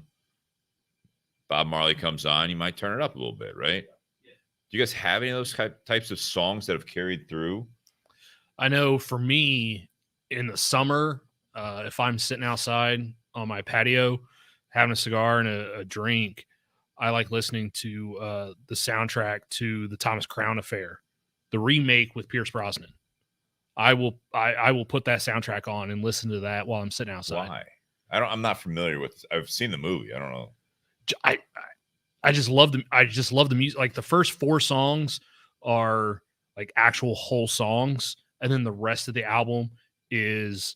Bob Marley comes on. You might turn it up a little bit, right? Yeah. Do you guys have any of those types of songs that have carried through? I know for me in the summer, if I'm sitting outside on my patio having a cigar and a drink, I like listening to the soundtrack to the Thomas Crown Affair. The remake with Pierce Brosnan. I will put that soundtrack on and listen to that while I'm sitting outside. Why? I'm not familiar with. I've seen the movie. I don't know. I just love the music. Like the first 4 songs are like actual whole songs, and then the rest of the album is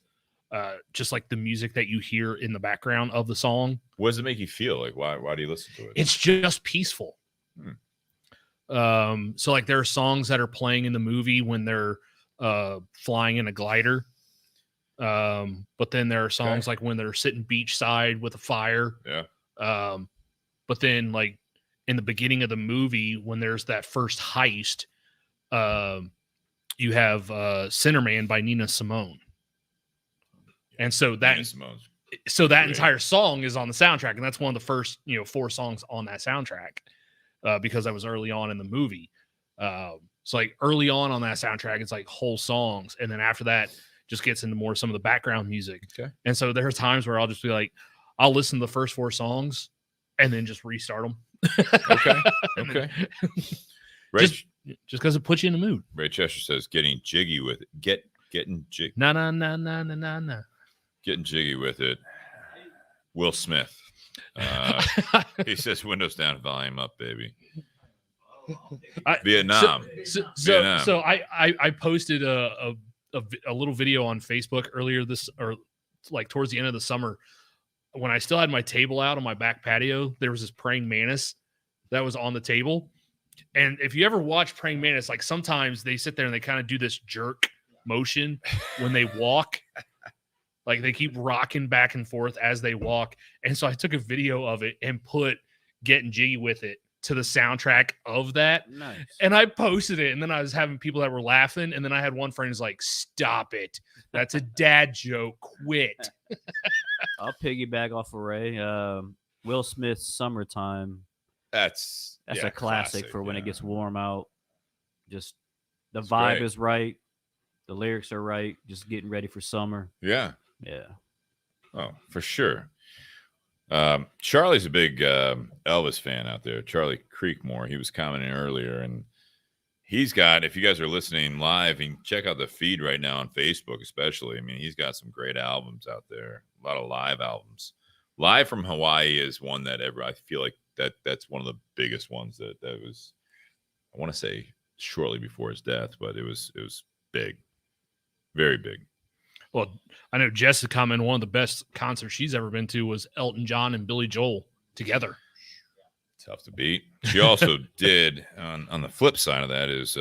just like the music that you hear in the background of the song. What does it make you feel? Like why do you listen to it? It's just peaceful. So like there are songs that are playing in the movie when they're flying in a glider, but then there are songs like when they're sitting beachside with a fire. But then like in the beginning of the movie when there's that first heist, you have Centerman by Nina Simone, and so that entire song is on the soundtrack, and that's one of the first 4 songs on that soundtrack. Because that was early on in the movie. So like early on that soundtrack, it's like whole songs. And then after that just gets into more some of the background music. Okay. And so there are times where I'll just be like, I'll listen to the first 4 songs and then just restart them. Okay. Just because it puts you in the mood. Ray Chester says getting jiggy with it. Getting jiggy. Na. Getting jiggy with it. Will Smith. He says windows down, volume up, baby. Vietnam. So I posted a little video on Facebook earlier like towards the end of the summer when I still had my table out on my back patio. There was this praying mantis that was on the table, and if you ever watch praying mantis, like sometimes they sit there and they kind of do this jerk motion when they walk. Like they keep rocking back and forth as they walk. And so I took a video of it and put Getting Jiggy With It to the soundtrack of that. Nice. And I posted it. And then I was having people that were laughing. And then I had one friend who's like, stop it. That's a dad joke. Quit. I'll piggyback off of Ray. Will Smith's Summertime. That's a classic for when it gets warm out. Just the vibe is right. The lyrics are right. Just getting ready for summer. Yeah. Yeah. Oh, for sure. Charlie's a big Elvis fan out there. Charlie Creekmore. He was commenting earlier, and he's got, if you guys are listening live, and check out the feed right now on Facebook, especially. I mean, he's got some great albums out there. A lot of live albums. Live from Hawaii is one that I feel like that's one of the biggest ones that was, I want to say shortly before his death, but it was big, very big. Well, I know Jess has commented one of the best concerts she's ever been to was Elton John and Billy Joel together. Tough to beat. She also did on the flip side of that is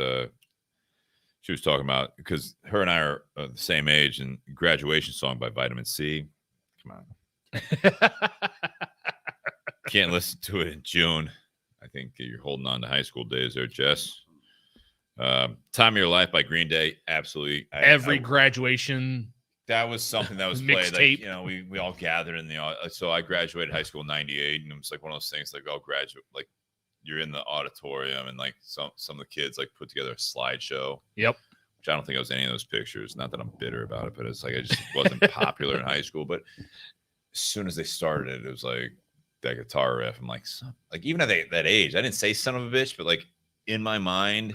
she was talking about, because her and I are the same age, and Graduation Song by Vitamin C. Come on. Can't listen to it in June. I think you're holding on to high school days there, Jess. Time of Your Life by Green Day. Absolutely. Every graduation. That was something that was played. Mixtape. Like, you know, we all gathered in the, so I graduated high school in 98, and it was like one of those things like, oh, graduate, like you're in the auditorium, and like some of the kids like put together a slideshow. Yep. Which I don't think it was any of those pictures. Not that I'm bitter about it, but it's like I just wasn't popular in high school. But as soon as they started it, it was like that guitar riff. I'm like, even at that age, I didn't say son of a bitch, but like in my mind,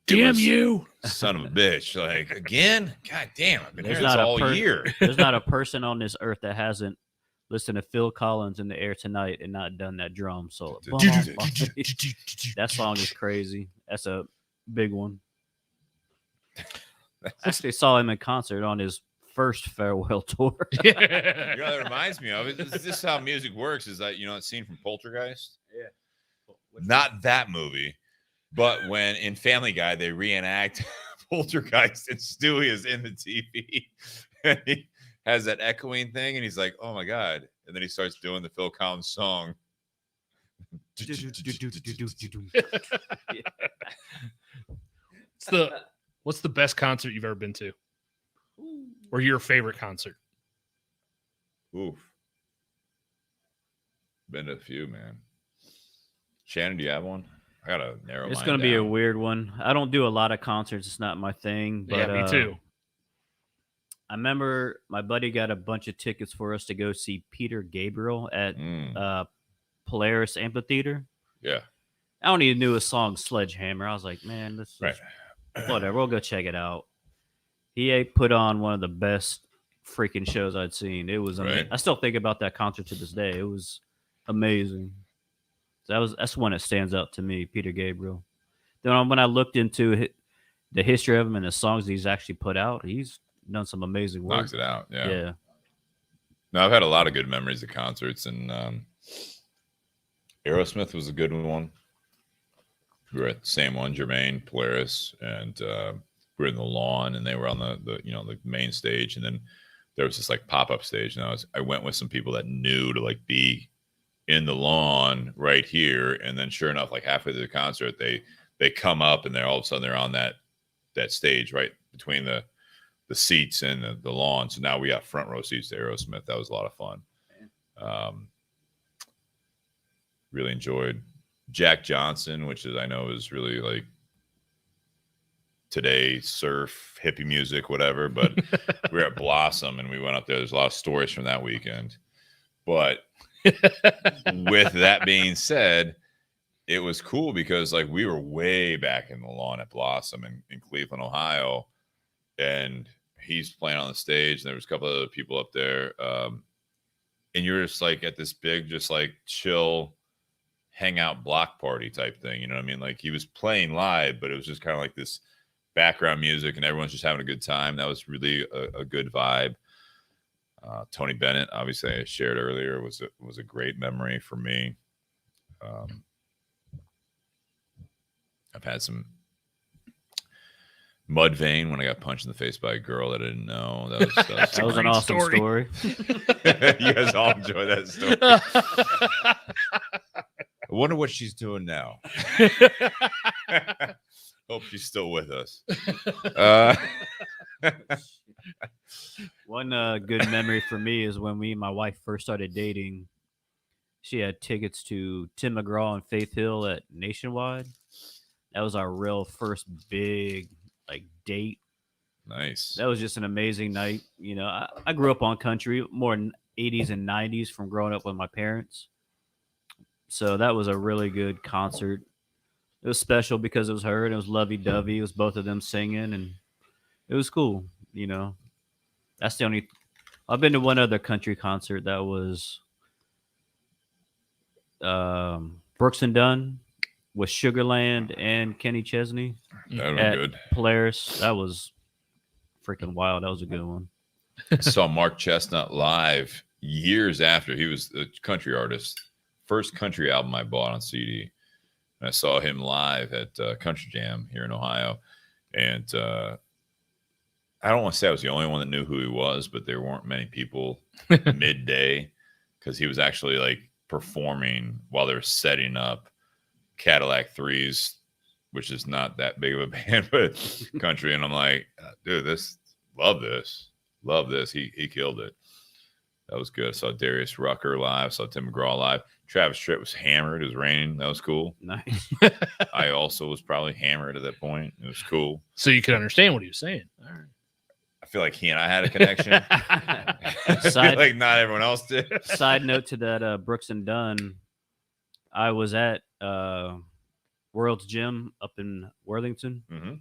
damn you, son of a bitch. Like, again, god damn, I've been hearing this all year. There's not a person on this earth that hasn't listened to Phil Collins in the Air Tonight and not done that drum solo. That song is crazy. That's a big one. I actually saw him in concert on his first farewell tour. You know, that reminds me of it. This is how music works. Is that, you know, that scene from Poltergeist? Yeah. Not that movie, but when in Family Guy they reenact Poltergeist and Stewie is in the TV and he has that echoing thing and he's like, oh my god, and then he starts doing the Phil Collins song. What's the best concert you've ever been to? Or your favorite concert? Oof. Been to a few, man. Shannon, do you have one? I gotta narrow It's mine going to be a down. weird one. I don't do a lot of concerts. It's not my thing. But, Yeah, me too. I remember my buddy got a bunch of tickets for us to go see Peter Gabriel at Polaris Amphitheater. Yeah. I only even knew his song Sledgehammer. I was like, man, this is whatever. We'll go check it out. He put on one of the best freaking shows I'd seen. It was amazing. I still think about that concert to this day. It was amazing. So that's one that stands out to me, Peter Gabriel. Then when I looked into the history of him and the songs he's actually put out, he's done some amazing work. Knocks it out. Yeah. Yeah. No, I've had a lot of good memories of concerts, and Aerosmith was a good one. We were at the same one, Jermaine, Polaris, and we were in the lawn, and they were on the main stage, and then there was this like pop-up stage, and I went with some people that knew to like be in the lawn right here, and then sure enough, like halfway through the concert, they come up, and they're all of a sudden they're on that stage right between the seats and the lawn. So now we got front row seats to Aerosmith. That was a lot of fun. Really enjoyed Jack Johnson, which I know is really like today surf hippie music, whatever. But we were at Blossom and we went up there. There's a lot of stories from that weekend. But with that being said, it was cool because like we were way back in the lawn at Blossom in Cleveland, Ohio, and he's playing on the stage, and there was a couple of other people up there, and you're just like at this big, just like chill hangout block party type thing. You know what I mean? Like he was playing live, but it was just kind of like this background music, and everyone's just having a good time. That was really a good vibe. Tony Bennett, obviously I shared earlier, was a great memory for me. I've had some Mudvayne when I got punched in the face by a girl that I didn't know. That was an awesome story. You guys all enjoy that story. I wonder what she's doing now. Hope she's still with us. One good memory for me is when me and my wife first started dating. She had tickets to Tim McGraw and Faith Hill at Nationwide. That was our real first big like date. Nice. That was just an amazing night. You know, I grew up on country, more in 80s and 90s from growing up with my parents. So that was a really good concert. It was special because it was her and it was lovey-dovey. It was both of them singing, and it was cool. You know, that's the only. I've been to one other country concert that was Brooks and Dunn with Sugarland and Kenny Chesney That at was good. Polaris. That was freaking wild. That was a good one. I saw Mark Chestnut live years after he was a country artist. first country album I bought on CD. And I saw him live at Country Jam here in Ohio. And I don't want to say I was the only one that knew who he was, but there weren't many people midday, because he was actually like performing while they were setting up Cadillac 3s, which is not that big of a band, but country. And I'm like, dude, love this. He killed it. That was good. I saw Darius Rucker live. Saw Tim McGraw live. Travis Tritt was hammered. It was raining. That was cool. Nice. I also was probably hammered at that point. It was cool. So you could understand what he was saying. All right. I feel like he and I had a connection. I feel like not everyone else did. Side note to that, Brooks and Dunn, I was at World's Gym up in Worthington. Mm-hmm.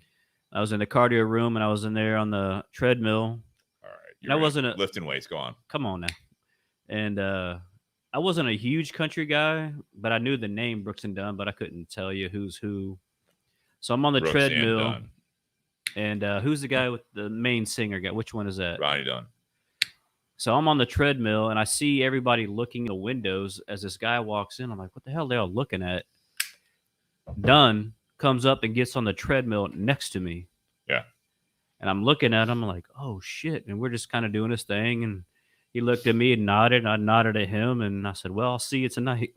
I was in the cardio room, and I was in there on the treadmill. All right. And I wasn't lifting weights. Go on. Come on now. And I wasn't a huge country guy, but I knew the name Brooks and Dunn, but I couldn't tell you who's who. So I'm on the Brooks treadmill. And who's the guy with the main singer guy? Which one is that? Ronnie Dunn. So I'm on the treadmill, and I see everybody looking in the windows as this guy walks in. I'm like, what the hell are they all looking at? Dunn comes up and gets on the treadmill next to me. Yeah. And I'm looking at him, I'm like, oh, shit. And we're just kind of doing this thing. And he looked at me and nodded. And I nodded at him, and I said, well, I'll see you tonight.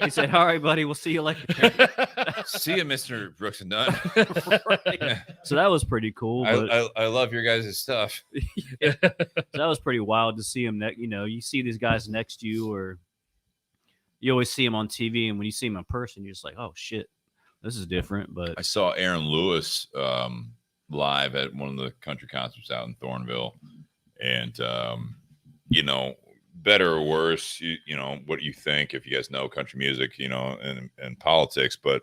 He said, all right, buddy, we'll see you later. See you, Mr. Brooks and Dunn. Right. So that was pretty cool. But I love your guys' stuff. So that was pretty wild to see him. You see these guys next to you, or you always see them on TV, and when you see them in person, you're just like, oh, shit, this is different. But I saw Aaron Lewis live at one of the country concerts out in Thornville. And, better or worse, you know, what you think, if you guys know country music, and politics. But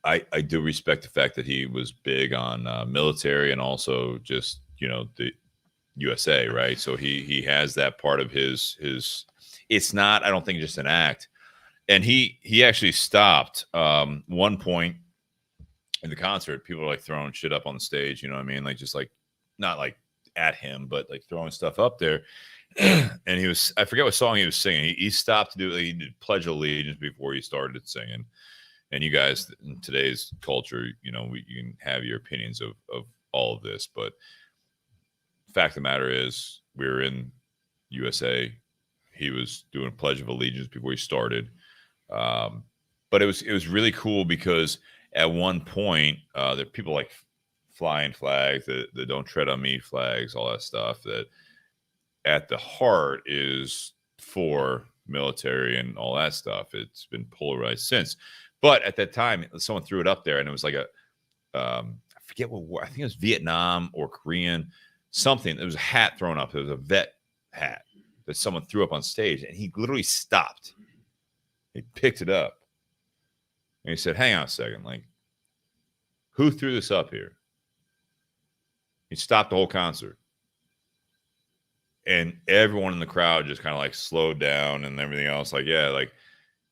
I do respect the fact that he was big on military and also just, the USA, right? So he has that part of his it's not, I don't think, just an act. And he actually stopped one point in the concert. People were like throwing shit up on the stage, you know what I mean? Like, just like, not like at him, but like throwing stuff up there. And I forget what song he was singing. He stopped to do, he did Pledge Allegiance before he started singing. And you guys in today's culture, you can have your opinions of all of this, but fact of the matter is, we're in USA. He was doing Pledge of Allegiance before he started. But it was really cool because at one point, there are people like flying flags, the Don't Tread on Me flags, all that stuff, that at the heart is for military and all that stuff. It's been polarized since. But at that time, someone threw it up there, and it was like I forget what war, I think it was Vietnam or Korean, something. There was a hat thrown up. It was a vet hat that someone threw up on stage, and he literally stopped. He picked it up, and he said, hang on a second, like, who threw this up here? He stopped the whole concert. And everyone in the crowd just kind of like slowed down and everything else. Like, yeah, like,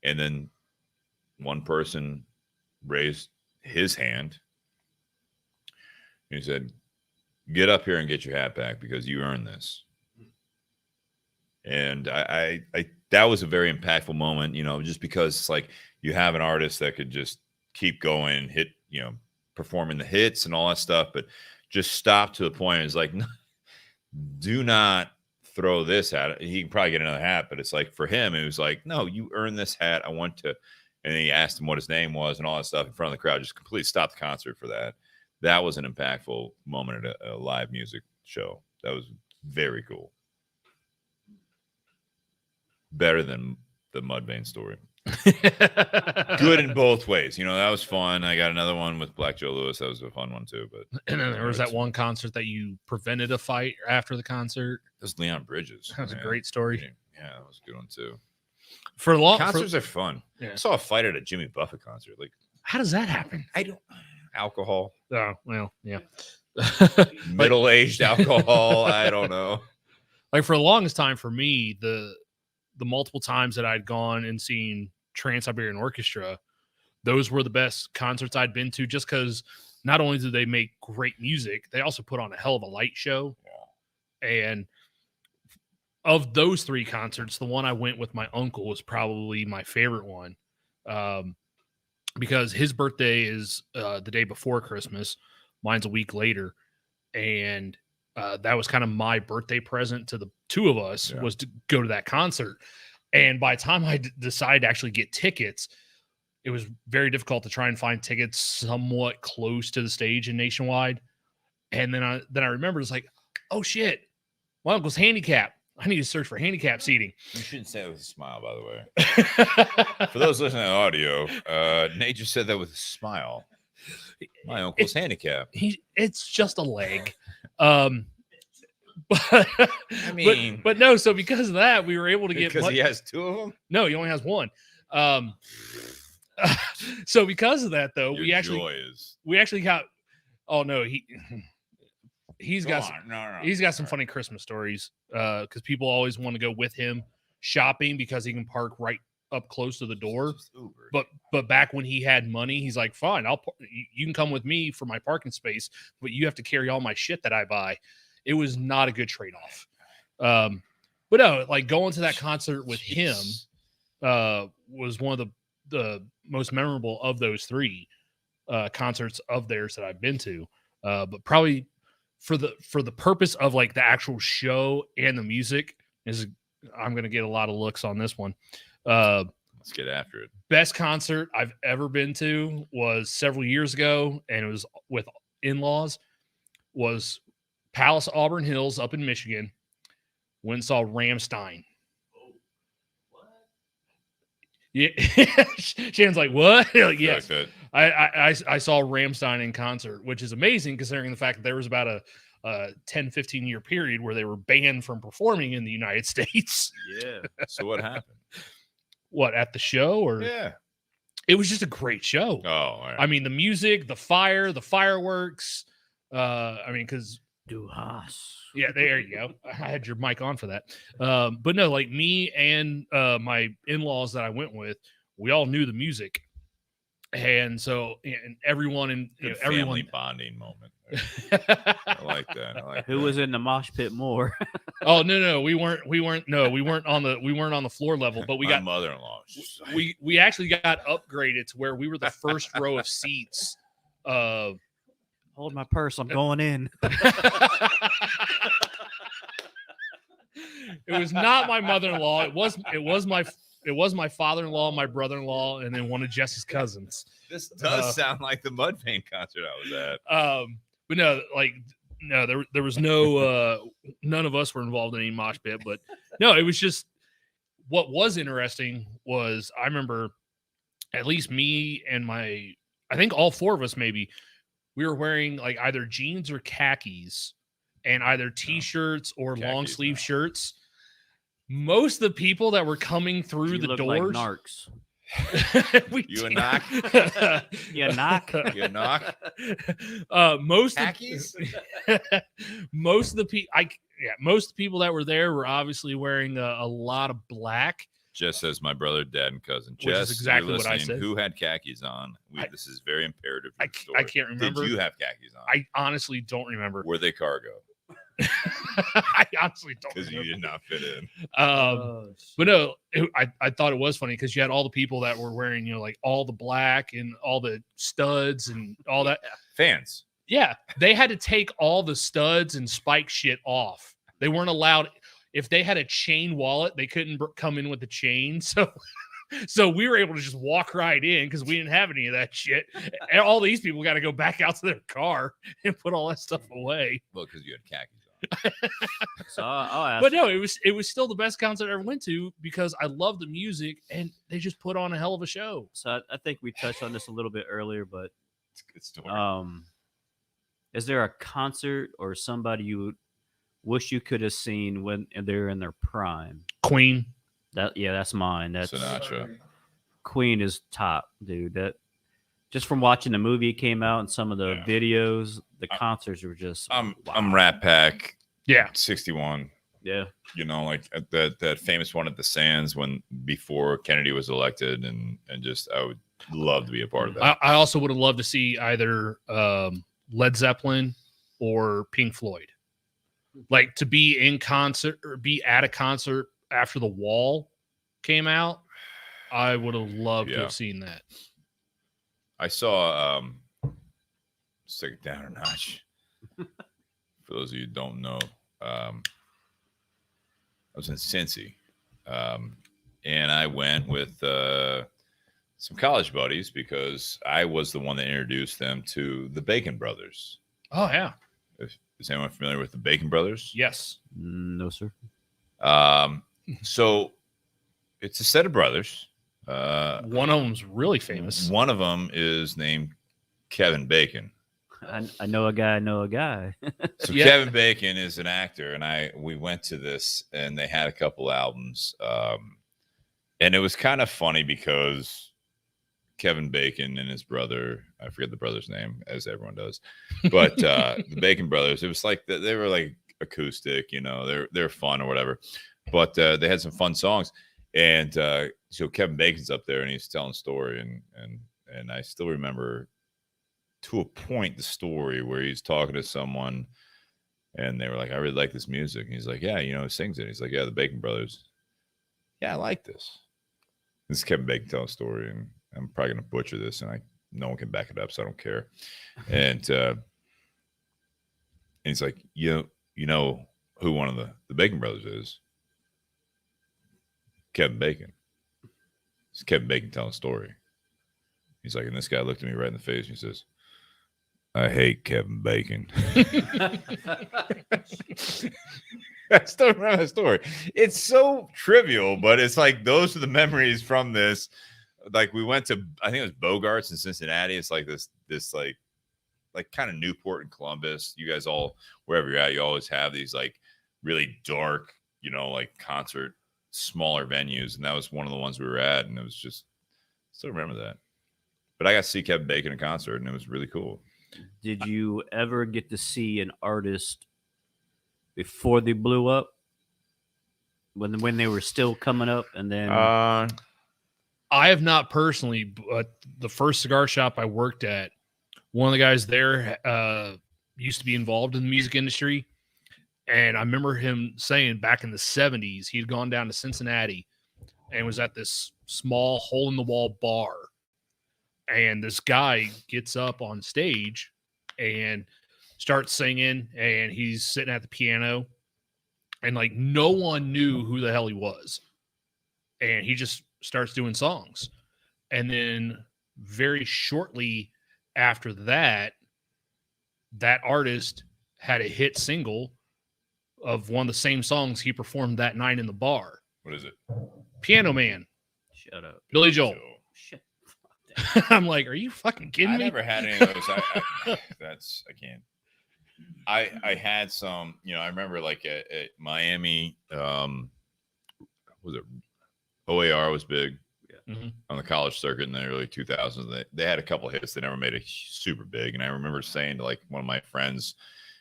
and then one person raised his hand. He said, get up here and get your hat back because you earned this. And I that was a very impactful moment, just because it's like you have an artist that could just keep going and hit, performing the hits and all that stuff, but just stop to the point. It's like, do not throw this hat. He can probably get another hat, but it's like, for him, it was like, no, you earned this hat. I want to. And then he asked him what his name was and all that stuff in front of the crowd. Just completely stopped the concert for that. That was an impactful moment at a live music show. That was very cool. Better than the Mudvayne story. Good in both ways. That was fun. I got another one with Black Joe Lewis. That was a fun one too. But and then there was that one concert that you prevented a fight after the concert. That was Leon Bridges. That was a great story. Yeah, that was a good one too. Concerts are fun. Yeah. I saw a fight at a Jimmy Buffett concert. Like, how does that happen? I don't. Alcohol. Oh, well, yeah. Middle-aged alcohol. I don't know. Like, for the longest time for me, the multiple times that I'd gone and seen Trans-Siberian Orchestra, those were the best concerts I'd been to, just because not only did they make great music, they also put on a hell of a light show. Yeah. And of those 3 concerts, the one I went with my uncle was probably my favorite one, because his birthday is the day before Christmas. Mine's a week later, and that was kind of my birthday present to the 2 of us was to go to that concert. And by the time I decided to actually get tickets, it was very difficult to try and find tickets somewhat close to the stage in Nationwide. And then I remember it's like, oh shit, my uncle's handicapped. I need to search for handicap seating. You shouldn't say it with a smile, by the way. For those listening to audio, Nate just said that with a smile. My uncle's handicapped. It's just a leg. But I mean, but no. So because of that, we were able to get. Because he has 2 of them. No, he only has 1. So because of that, though, we actually got. Oh no, he's got some funny Christmas stories because people always want to go with him shopping because he can park right up close to the door. But back when he had money, he's like, fine, you can come with me for my parking space, but you have to carry all my shit that I buy. It was not a good trade-off. But no, like going to that concert with him was one of the most memorable of those 3 concerts of theirs that I've been to. But probably for the purpose of like the actual show and the music I'm going to get a lot of looks on this one. Let's get after it. Best concert I've ever been to was several years ago, and it was with in-laws, was Palace Auburn Hills up in Michigan. Went and saw Rammstein. Yeah. Shannon's like, what? Like, yes. I saw Rammstein in concert, which is amazing considering the fact that there was about a 10-15 year period where they were banned from performing in the United States. Yeah. So what happened? What, at the show? Or yeah, it was just a great show. Oh, all right. I mean, the music, the fire, the fireworks. I mean, because yeah, there you go. I had your mic on for that. But no, like me and my in-laws that I went with, we all knew the music. And so, and everyone in family bonding moment. I like that. Who was in the mosh pit more? Oh no, we weren't on the floor level, but we got mother-in-law. We actually got upgraded to where we were the first row of seats. Hold my purse, I'm going in. It was not my mother-in-law. It was my father-in-law, my brother-in-law, and then one of Jesse's cousins. This does sound like the Mudvayne concert I was at. But no, there was no none of us were involved in any mosh pit, but no, it was just what was interesting was I remember at least me and I think all 4 of us maybe, we were wearing like either jeans or khakis and either t-shirts or long sleeve shirts. Most of the people that were coming through the doors, like narcs. You a knock? You knock? You knock? Most khakis? Most of the people that were there were obviously wearing a lot of black. Jess says my brother, dad, and cousin. Which Jess, is exactly you're what I listening. said. Who had khakis on? This is very imperative. I can't remember. Did you have khakis on? I honestly don't remember. Were they cargo? I honestly don't, because you did not fit in. But no, I thought it was funny because you had all the people that were wearing, like all the black and all the studs and all that. Fans. Yeah, they had to take all the studs and spike shit off. They weren't allowed. If they had a chain wallet, they couldn't come in with the chain. So we were able to just walk right in because we didn't have any of that shit. And all these people got to go back out to their car and put all that stuff away. Well, because you had khakis on. So I'll ask. But no, it was still the best concert I ever went to because I love the music and they just put on a hell of a show. So I think we touched on this a little bit earlier, but it's a good story. Is there a concert or somebody you would wish you could have seen when they're in their prime? Queen. That's mine. That's Sinatra. Queen is top, dude. That just from watching the movie came out and some of the videos, the concerts were just. I'm Rat Pack. Yeah, 61. Yeah, like that famous one at the Sands before Kennedy was elected, and just I would love to be a part of that. I also would have loved to see either Led Zeppelin or Pink Floyd. Like to be in concert or be at a concert after The Wall came out, I would have loved to have seen that. I saw let's take it down a notch. For those of you who don't know, I was in Cincy, and I went with some college buddies because I was the one that introduced them to the Bacon Brothers. Oh, yeah. Is anyone familiar with the Bacon Brothers? Yes. No, sir. So it's a set of brothers. One of them's really famous. One of them is named Kevin Bacon. I know a guy. So Kevin Bacon is an actor, and we went to this, and they had a couple albums, and it was kind of funny because Kevin Bacon and his brother, I forget the brother's name, as everyone does, but the Bacon Brothers, it was like they were like acoustic, you know, they're fun or whatever, but they had some fun songs, and so Kevin Bacon's up there, and he's telling a story, and I still remember to a point the story where he's talking to someone and they were like, I really like this music. And he's like, yeah, you know, who sings it? He's like, yeah, the Bacon Brothers. Yeah, I like this. This is Kevin Bacon telling a story, and I'm probably going to butcher this, and no one can back it up, so I don't care. And he's like, you know who one of the Bacon Brothers is? Kevin Bacon. It's Kevin Bacon telling a story. He's like, and this guy looked at me right in the face and he says, I hate Kevin Bacon. I still remember that story. It's so trivial, but it's like those are the memories from this. Like we went to, I think it was Bogart's in Cincinnati. It's like this like kind of Newport and Columbus. You guys all, wherever you're at, you always have these like really dark, you know, like concert, smaller venues. And that was one of the ones we were at. And it was just, still remember that. But I got to see Kevin Bacon in concert, and it was really cool. Did you ever get to see an artist before they blew up? When they were still coming up, and then I have not personally, but the first cigar shop I worked at, one of the guys there used to be involved in the music industry, and I remember him saying back in the 70s he had gone down to Cincinnati and was at this small hole in the wall bar. And this guy gets up on stage and starts singing, and he's sitting at the piano, and like no one knew who the hell he was. And he just starts doing songs. And then very shortly after that, that artist had a hit single of one of the same songs he performed that night in the bar. What is it? Piano Man. Shut up. Billy Joel. Shit. I'm like, are you fucking kidding me? I never had any of those. I can't. I had some, you know, I remember like at Miami, was it OAR was big on the college circuit in the early 2000s. They had a couple hits. They never made it super big. And I remember saying to like one of my friends,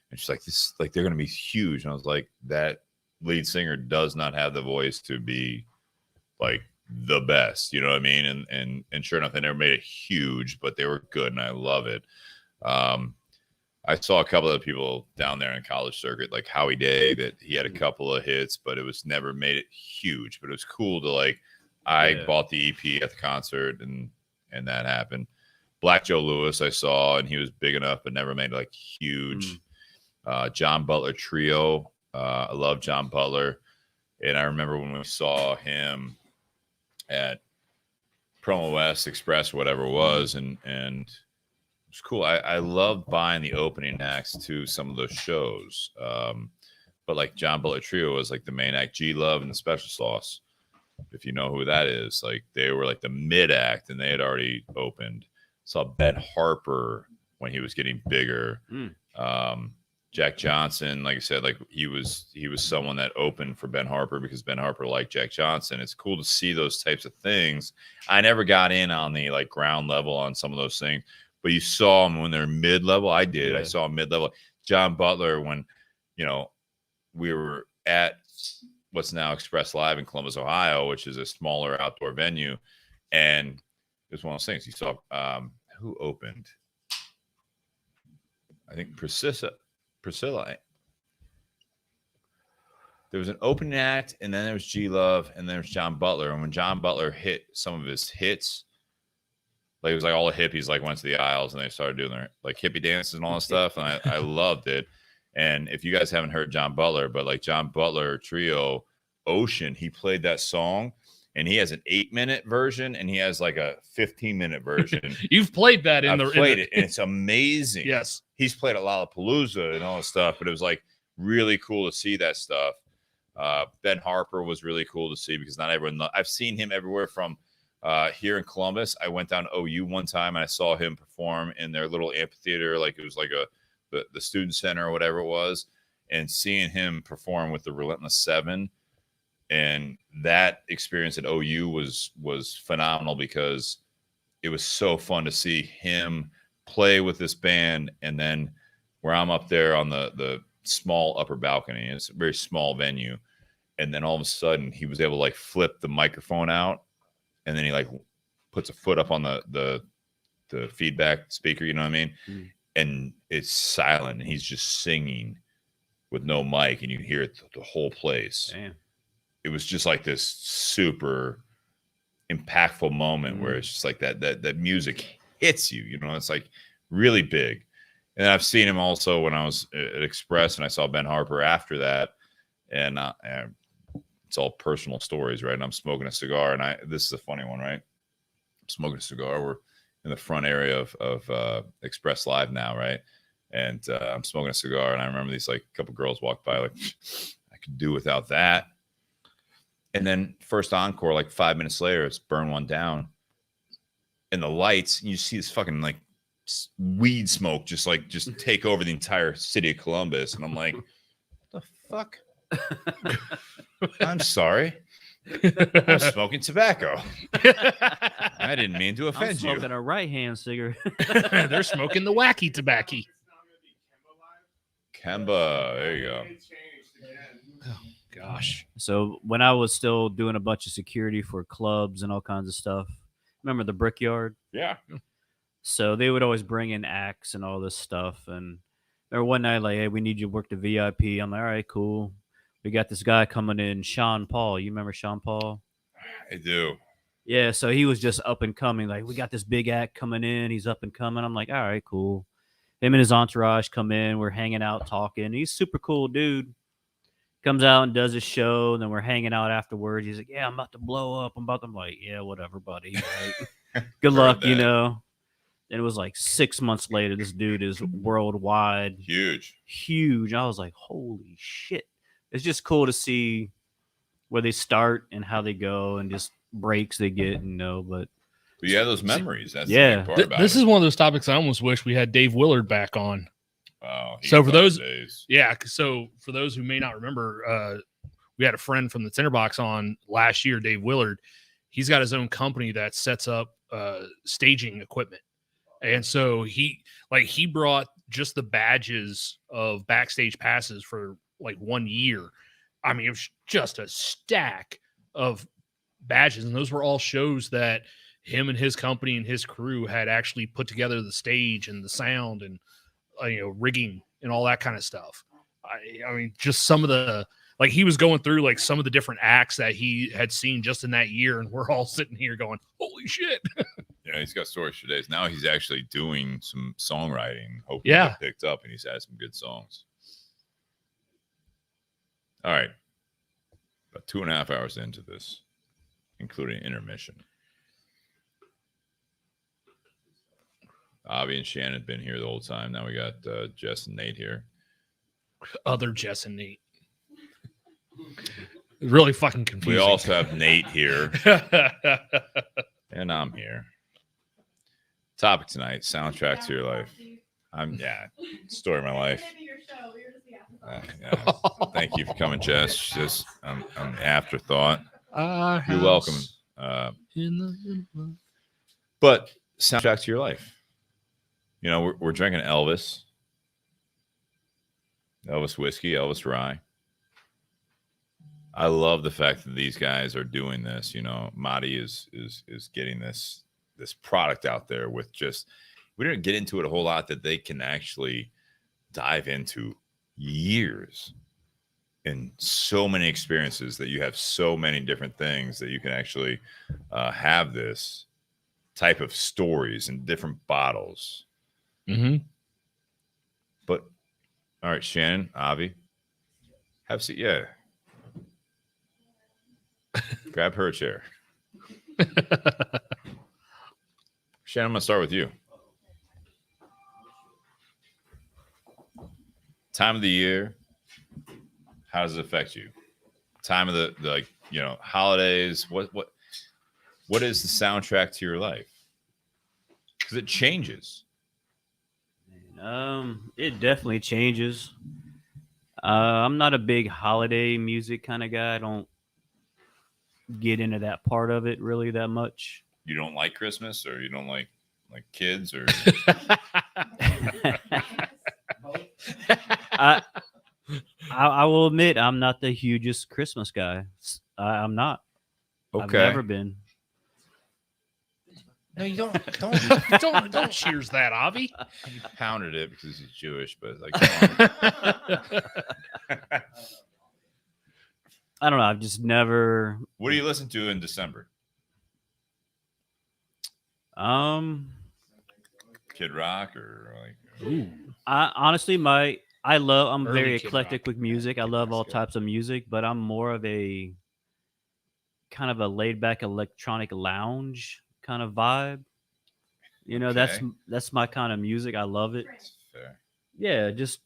and she's like, this, like, they're going to be huge. And I was like, that lead singer does not have the voice to be like the best, you know what I mean? And sure enough, they never made it huge, but they were good, and I love it. I saw a couple of people down there in college circuit, like Howie Day, that he had a couple of hits, but it was never made it huge. But it was cool to like, I bought the EP at the concert, and that happened. Black Joe Lewis I saw, and he was big enough, but never made like huge. John Butler Trio. I love John Butler. And I remember when we saw him at Promo West Express, whatever it was, and it was cool. I love buying the opening acts to some of those shows. But like John Butler Trio was like the main act, G Love and the Special Sauce. If you know who that is, like they were like the mid act, and they had already opened. Saw Ben Harper when he was getting bigger. Jack Johnson, like I said, like he was someone that opened for Ben Harper because Ben Harper liked Jack Johnson. It's cool to see those types of things. I never got in on the like ground level on some of those things, but you saw them when they're mid level. I did. Yeah. I saw mid level. John Butler when, you know, we were at what's now Express Live in Columbus, Ohio, which is a smaller outdoor venue, and it was one of those things. You saw who opened. I think Priscilla. there was an opening act, and then there was G Love, and then there was John Butler. And when John Butler hit some of his hits, like it was like all the hippies like went to the aisles and they started doing their like hippie dances and all that stuff. And I loved it. And if you guys haven't heard John Butler, but like John Butler Trio Ocean, he played that song. And he has an 8-minute version, and he has like a 15-minute version. You've played that and it's amazing. Yes, he's played at Lollapalooza and all that stuff, but it was like really cool to see that stuff. Ben Harper was really cool to see because not everyone. I've seen him everywhere from here in Columbus. I went down to OU one time and I saw him perform in their little amphitheater, like it was like the student center or whatever it was, and seeing him perform with the Relentless Seven. And that experience at OU was phenomenal because it was so fun to see him play with this band. And then where I'm up there on the small upper balcony, it's a very small venue. And then all of a sudden he was able to like flip the microphone out, and then he like puts a foot up on the feedback speaker, you know what I mean? Mm. And it's silent, and he's just singing with no mic, and you hear it the whole place. Damn. It was just like this super impactful moment where it's just like that music hits you, you know, it's like really big. And I've seen him also when I was at Express, and I saw Ben Harper after that. And it's all personal stories, right? And I'm smoking a cigar, and this is a funny one, right? I'm smoking a cigar. We're in the front area of Express Live now, right? And I'm smoking a cigar, and I remember these like couple girls walked by, like, I could do without that. And then first encore, like 5 minutes later, it's burn one down. And the lights, you see this fucking like weed smoke just take over the entire city of Columbus. And I'm like, what the fuck? I'm sorry. I'm smoking tobacco. I didn't mean to offend you. I'm smoking a right-hand cigarette. They're smoking the wacky tobacco. Kemba, there you go. Oh, gosh. So when I was still doing a bunch of security for clubs and all kinds of stuff, remember the Brickyard? Yeah. So they would always bring in acts and all this stuff. And there one night, like, hey, we need you to work the VIP. I'm like, all right, cool. We got this guy coming in, Sean Paul. You remember Sean Paul? I do. Yeah, so he was just up and coming. Like, we got this big act coming in. He's up and coming. I'm like, all right, cool. Him and his entourage come in. We're hanging out, talking. He's super cool dude. Comes out and does his show, and then we're hanging out afterwards. He's like, yeah, I'm about to blow up. I'm like, yeah, whatever, buddy. Right? Good luck, you know. And it was like 6 months later, this dude is worldwide. Huge. I was like, holy shit. It's just cool to see where they start and how they go and just breaks they get, you know. But yeah, those memories. That's the main part about this is one of those topics I almost wish we had Dave Willard back on. Oh, so for those, so for those who may not remember, we had a friend from the Tinderbox on last year, Dave Willard. He's got his own company that sets up staging equipment, and so he brought just the badges of backstage passes for like 1 year. I mean, it was just a stack of badges, and those were all shows that him and his company and his crew had actually put together the stage and the sound and rigging and all that kind of stuff. I mean, just some of the, like, he was going through like some of the different acts that he had seen just in that year, and we're all sitting here going, holy shit. Yeah, he's got stories for days. Now he's actually doing some songwriting, hoping to get picked up, and he's had some good songs. All right. About 2.5 hours into this, including intermission. Avi and Shannon have been here the whole time. Now we got Jess and Nate here. Other Jess and Nate. Really fucking confusing. We also have Nate here. And I'm here. Topic tonight, soundtrack to your life. Story of my life. Thank you for coming, Jess. Just I'm afterthought. You're welcome. But soundtrack to your life. You know, we're drinking Elvis whiskey, Elvis Rye. I love the fact that these guys are doing this. You know, Matti is getting this product out there with just, we didn't get into it a whole lot, that they can actually dive into years in so many experiences that you have so many different things that you can actually have this type of stories in different bottles. Mm-hmm. But all right, Shannon, Avi, have a seat. Yeah. Grab her chair. Shannon, I'm gonna start with you. Time of the year, how does it affect you? Time of the like, you know, holidays. What is the soundtrack to your life? Because it changes. It definitely changes. I'm not a big holiday music kind of guy. I don't get into that part of it really that much. You don't like Christmas, or you don't like kids, or I will admit I'm not the hugest Christmas guy. I'm not. okay. I've never been. No, you don't cheers that, Avi. He pounded it because he's Jewish, but like, come on. I don't know. I've just never. What do you listen to in December? Kid Rock or like? Ooh. Honestly, I'm Early very Kid eclectic Rock. with music. I love all types of music, but I'm more of a kind of a laid back electronic lounge kind of vibe. You know, Okay. that's my kind of music. I love it. That's fair. Yeah, just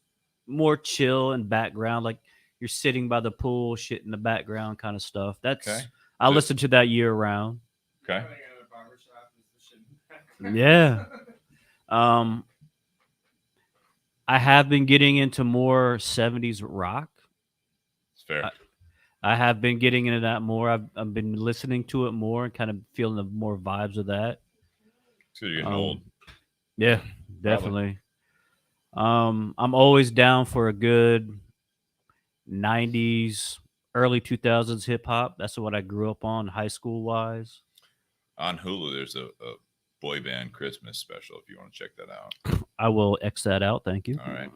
more chill and background, like you're sitting by the pool, shit in the background kind of stuff. That's Okay. I So- listen to that year round. Okay. Yeah. I have been getting into more 70s rock. It's fair. I have been getting into that more. I've been listening to it more and kind of feeling the more vibes of that. So you're getting old. Yeah, definitely. I'm always down for a good 90s, early 2000s hip hop. That's what I grew up on high school wise. On Hulu, there's a boy band Christmas special if you want to check that out. I will X that out. Thank you. All right.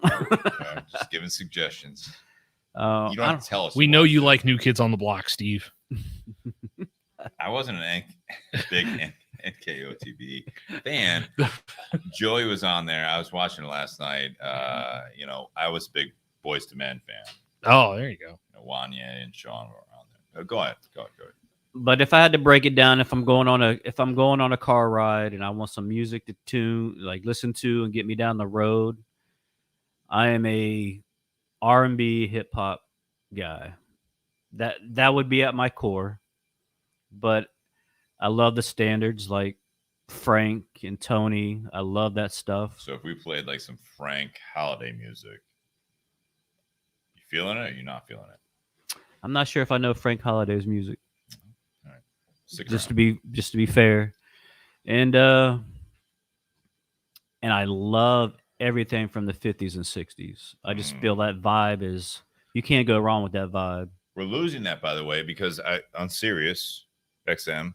Just giving suggestions. You I don't have to tell us. We know you watched like New Kids on the Block, Steve. it. I wasn't an big NKOTB fan. Joey was on there. I was watching it last night. You know, I was a big Boys to Men fan. Oh, there you go. You know, Wanya and Sean were on there. Go ahead. But if I had to break it down, if I'm going on a car ride and I want some music to tune, like listen to and get me down the road, I am a R&B hip hop guy. That would be at my core. But I love the standards like Frank and Tony. I love that stuff. So if we played like some Frank holiday music, you feeling it or you're not feeling it? I'm not sure if I know Frank Holiday's music. All right. Stick Just around. to be fair. And I love everything from the 50s and 60s. I just feel that vibe is you can't go wrong with that vibe. We're losing that, by the way, because on Sirius XM,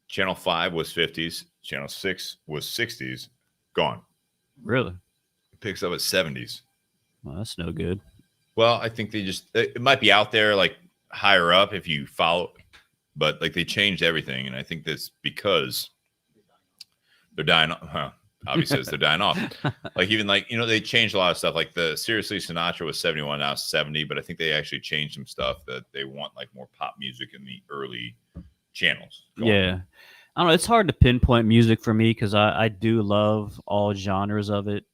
Channel 5 was 50s, Channel 6 was 60s, gone. Really? It picks up at 70s. Well, that's no good. Well, I think it might be out there like higher up if you follow, but like they changed everything. And I think that's because they're dying. Avi says they're dying off. Like even like, you know, they changed a lot of stuff. Like the Seriously Sinatra was 71, now it's 70, but I think they actually changed some stuff that they want like more pop music in the early channels. Yeah. I don't know. It's hard to pinpoint music for me because I do love all genres of it.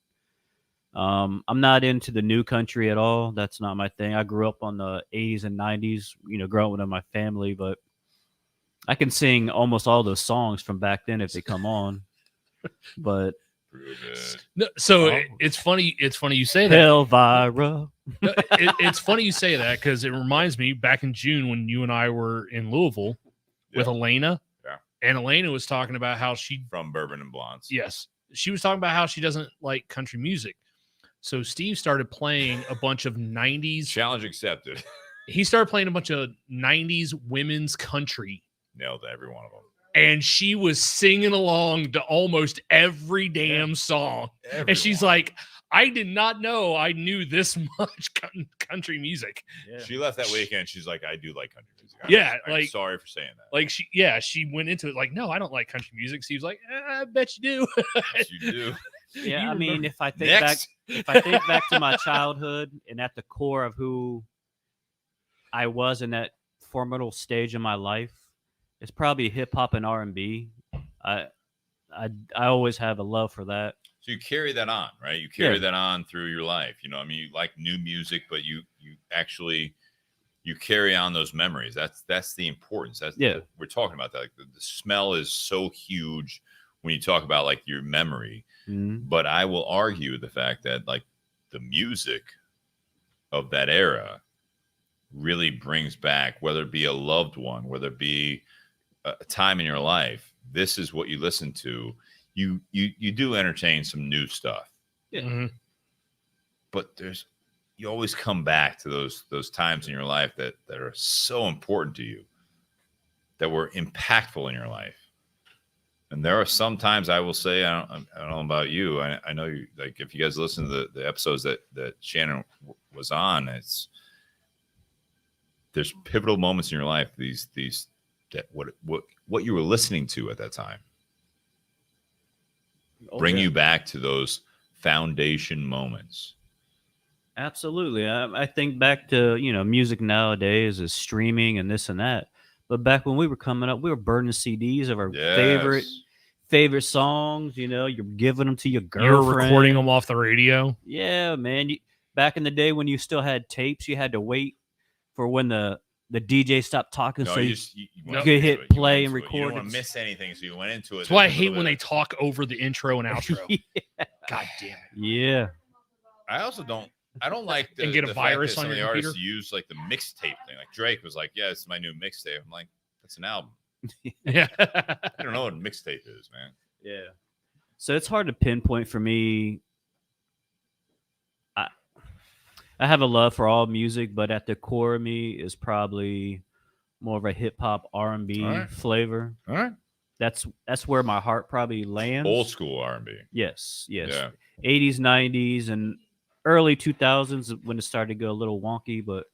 I'm not into the new country at all. That's not my thing. I grew up on the 80s and 90s, you know, growing up with my family, but I can sing almost all those songs from back then if they come on. But No, so Oh. it's funny. It's funny you say that. Elvira. No, it's funny you say that because it reminds me back in June when you and I were in Louisville with Yeah. Elena. Yeah. And Elena was talking about how From Bourbon and Blondes. yes, she was talking about how she doesn't like country music. So Steve started playing a bunch of 90s. Challenge accepted. He started playing a bunch of 90s women's country. Nailed every one of them. And she was singing along to almost every damn song. And she's like, I did not know I knew this much country music. Yeah. She left that weekend. She's like, I do like country music. I'm sorry for saying that. Like she went into it like, no, I don't like country music. She was like, I bet you do. Yes, you do. Yeah, I mean, if I think back to my childhood and at the core of who I was in that formidable stage of my life, it's probably hip hop and R&B. I always have a love for that. So you carry that on, right? You carry that on through your life. You know, I mean, you like new music, but you actually carry on those memories. That's the importance. We're talking about that. Like the smell is so huge when you talk about like your memory. Mm-hmm. But I will argue the fact that like the music of that era really brings back, whether it be a loved one, whether it be a time in your life. This is what you listen to. You do entertain some new stuff. Yeah. Mm-hmm. But you always come back to those times in your life that are so important to you, that were impactful in your life. And there are some times I will say, I don't know about you. I know you, like, if you guys listen to the episodes that Shannon was on, there's pivotal moments in your life. These that what you were listening to at that time bring you back to those foundation moments. Absolutely. I think back to, music nowadays is streaming and this and that. But back when we were coming up, we were burning CDs of our favorite songs. You're giving them to your girlfriend. You're recording them off the radio. Yeah, man. Back in the day when you still had tapes, you had to wait for when the DJ stopped talking, so you could hit play and record. You don't want to miss anything, so you went into it. That's why I hate when they talk over the intro and outro. Yeah. God damn it. Yeah. I also don't like and get a virus on your computer. Artists use like the mixtape thing. Like Drake was like, "Yeah, it's my new mixtape." I'm like, "That's an album." Yeah. I don't know what a mixtape is, man. Yeah. So it's hard to pinpoint for me. I have a love for all music, but at the core of me is probably more of a hip hop R&B flavor. All right. That's where my heart probably lands. Old school R&B. Yes. Yeah. 80s, 90s, and early 2000s when it started to go a little wonky, but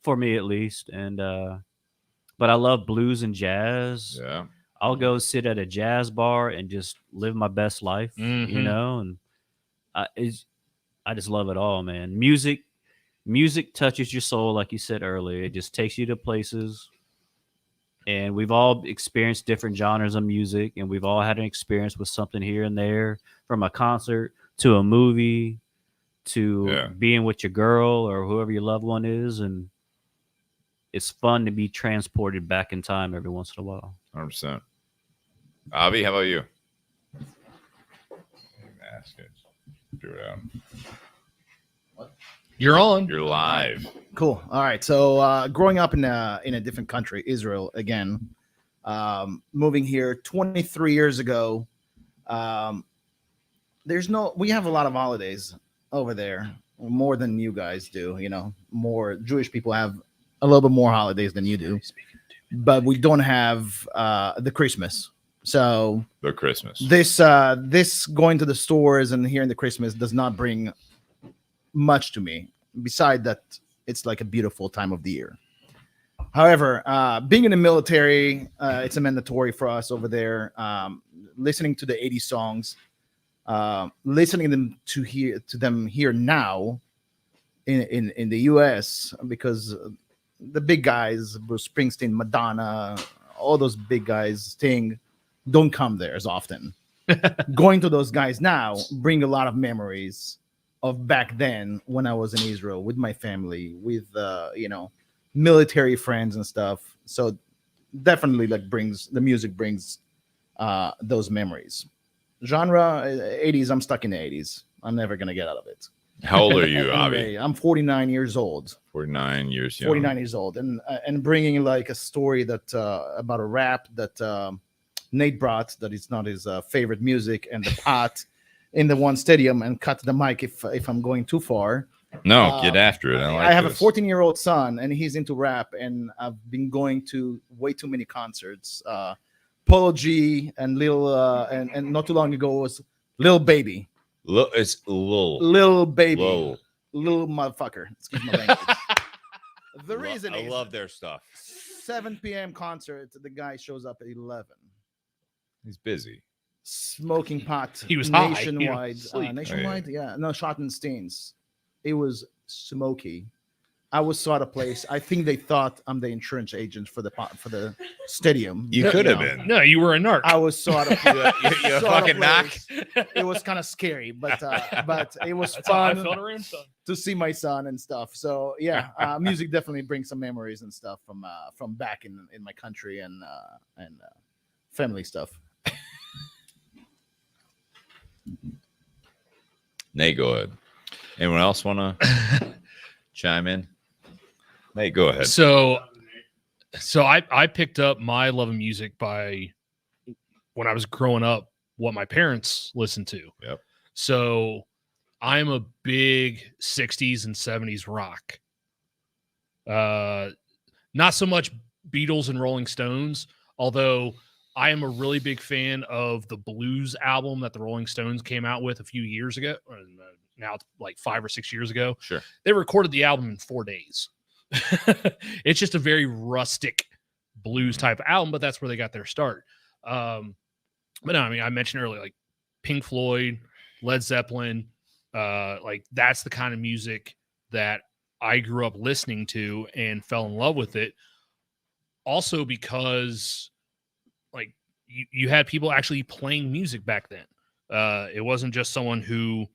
for me at least. And but I love blues and jazz. Yeah. I'll go sit at a jazz bar and just live my best life, and I just love it all, man. Music touches your soul, like you said earlier. It just takes you to places. And we've all experienced different genres of music, and we've all had an experience with something here and there, from a concert to a movie to being with your girl or whoever your loved one is. And it's fun to be transported back in time every once in a while. 100%. Avi, how about you? Do it out. You're on. You're live. Cool. All right. So growing up in a different country, Israel again, moving here 23 years ago, we have a lot of holidays over there, more than you guys do. More Jewish people have a little bit more holidays than you do, but we don't have the Christmas. So the Christmas. This going to the stores and hearing the Christmas does not bring much to me, beside that it's like a beautiful time of the year. However, being in the military, it's a mandatory for us over there. Listening to the 80s songs, listening to them here now in the US, because the big guys, Bruce Springsteen, Madonna, all those big guys, Sting, don't come there as often. Going to those guys now bring a lot of memories of back then when I was in Israel with my family, with military friends and stuff. So definitely the music brings those memories. Genre 80s, I'm stuck in the 80s. I'm never gonna get out of it. How old are you, Avi? Anyway, I'm 49 years old. 49 years young. 49 years old, and bringing like a story that about a rap that Nate brought, that is not his favorite music, and the pot in the one stadium, and cut the mic if I'm going too far. No, get after it. I have a 14-year-old son, and he's into rap, and I've been going to way too many concerts. Polo G and Lil, and not too long ago was Lil Baby. It's Lil. Lil baby. Lil. Little motherfucker. Excuse my language. The reason I is love their stuff. 7 p.m. concert. The guy shows up at 11. He's busy. Smoking pot. He was high. Nationwide. Sleep. Nationwide? Yeah. No, shot in stains. It was smoky. I was saw the place. I think they thought I'm the insurance agent for the stadium. You could have been. No, you were a narc. I was sort of You fucking knock. It was kind of scary, but it was That's how I fun felt around son. to see my son and stuff. So yeah, music definitely brings some memories and stuff from back in my country and family stuff. Nate, go ahead. Anyone else want to chime in? Nate, go ahead. So I picked up my love of music by when I was growing up, what my parents listened to. Yep. So I'm a big 60s and 70s rock. Not so much Beatles and Rolling Stones, although I am a really big fan of the blues album that the Rolling Stones came out with a few years ago. Now it's like 5 or 6 years ago. Sure. They recorded the album in 4 days. It's just a very rustic blues type album, but that's where they got their start. But no, I mean, I mentioned earlier, like Pink Floyd, Led Zeppelin, like that's the kind of music that I grew up listening to and fell in love with it. Also because like you had people actually playing music back then. It wasn't just someone who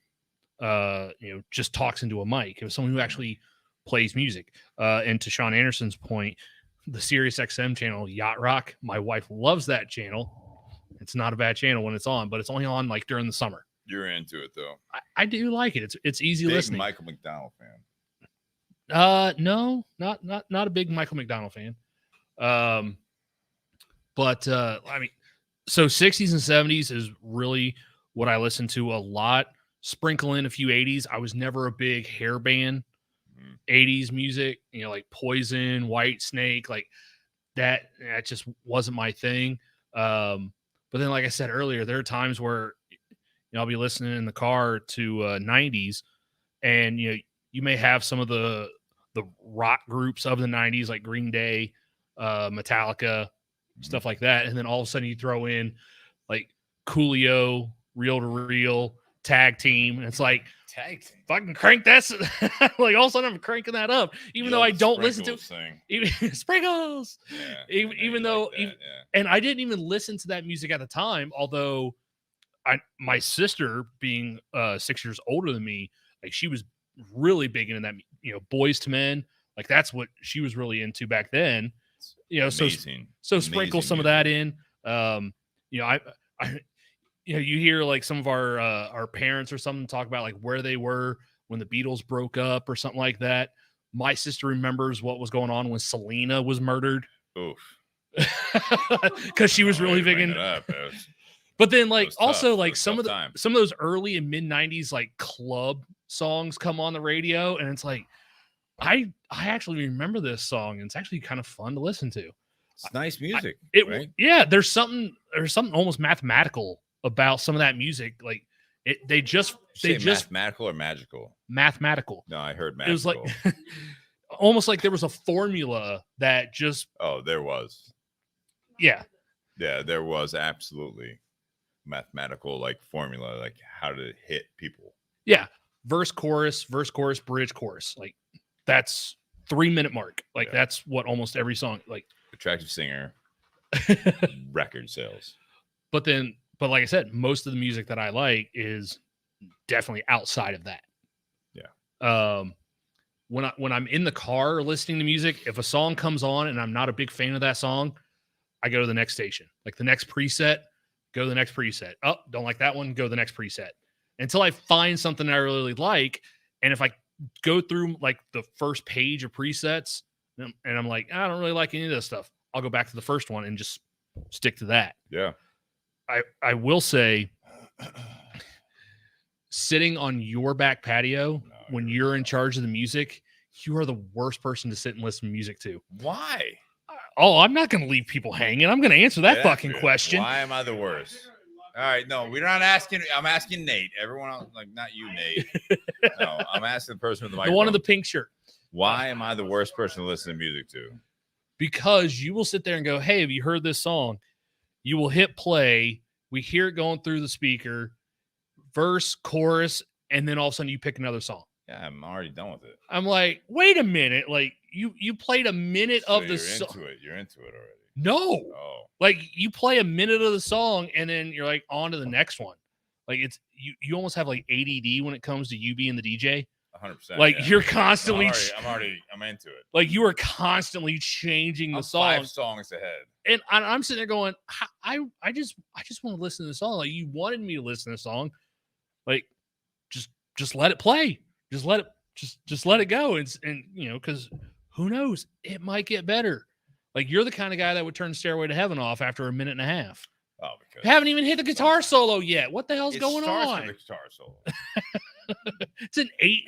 just talks into a mic. It was someone who actually plays music. And to Sean Anderson's point, the Sirius XM channel, Yacht Rock, my wife loves that channel. It's not a bad channel when it's on, but it's only on like during the summer. You're into it though. I do like it. It's easy Big listening. Michael McDonald fan. No, not a big Michael McDonald fan. But I mean, so 60s and 70s is really what I listen to a lot. Sprinkle in a few 80s. I was never a big hair band 80s music, like Poison, White Snake, like that just wasn't my thing. But then, like I said earlier, there are times where I'll be listening in the car to 90s, and you may have some of the rock groups of the 90s like Green Day, Metallica, stuff like that, and then all of a sudden you throw in like Coolio, Reel to Reel, Tag Team, and it's like fucking crank that. Like all of a sudden I'm cranking that up, even though I don't listen to even Sprinkles. Yeah, even though, and I didn't even listen to that music at the time. Although my sister, being 6 years older than me, like she was really big into that. Boys to Men, like that's what she was really into back then. So sprinkle some of that in. You hear like some of our parents or something talk about like where they were when the Beatles broke up or something like that. My sister remembers what was going on when Selena was murdered. Oof. Because she was really big in. But then like also like some of those early and mid 90s like club songs come on the radio, and it's like I actually remember this song, and it's actually kind of fun to listen to. It's nice music. Right? Yeah, there's something almost mathematical about some of that music. Like they just mathematical or magical? Mathematical. No, I heard magical. It was like almost like there was a formula that just. Oh, there was. Yeah. Yeah, there was absolutely mathematical like formula, like how to hit people. Yeah, verse, chorus, bridge, chorus. Like that's 3-minute mark. Like that's what almost every song. Like attractive singer, record sales. But like I said, most of the music that I like is definitely outside of that. Yeah. When I'm in the car listening to music, if a song comes on and I'm not a big fan of that song, I go to the next station. Like the next preset, go to the next preset. Oh, don't like that one, go to the next preset. Until I find something I really like. And if I go through like the first page of presets and I'm like, I don't really like any of this stuff, I'll go back to the first one and just stick to that. Yeah. I will say, sitting on your back patio when you're in charge of the music, you are the worst person to sit and listen to music to. Why? Oh, I'm not going to leave people hanging. I'm going to answer that fucking question. Why am I the worst? All right, no, we're not asking. I'm asking Nate. Everyone else, like not you, Nate. No, I'm asking the person with the The microphone. one in the pink shirt. Why am I the worst person to listen to music to? Because you will sit there and go, hey, have you heard this song? You will hit play. We hear it going through the speaker, verse, chorus, and then all of a sudden you pick another song. Yeah, I'm already done with it. I'm like, wait a minute. Like you played a minute So of the song. You're into it already. No. Oh. Like you play a minute of the song and then you're like on to the next one. Like it's you almost have like ADD when it comes to you being the DJ. 100%. Like yeah. you're constantly I'm into it. like you are constantly changing the song. 5 songs ahead. And I'm sitting there going, I just want to listen to the song. Like you wanted me to listen to the song. Like just let it play. Just let it go. And you know, because who knows? It might get better. Like you're the kind of guy that would turn Stairway to Heaven off after a minute and a half. Oh, because Haven't even hit the guitar solo yet. What the hell's going starts on? with the guitar solo.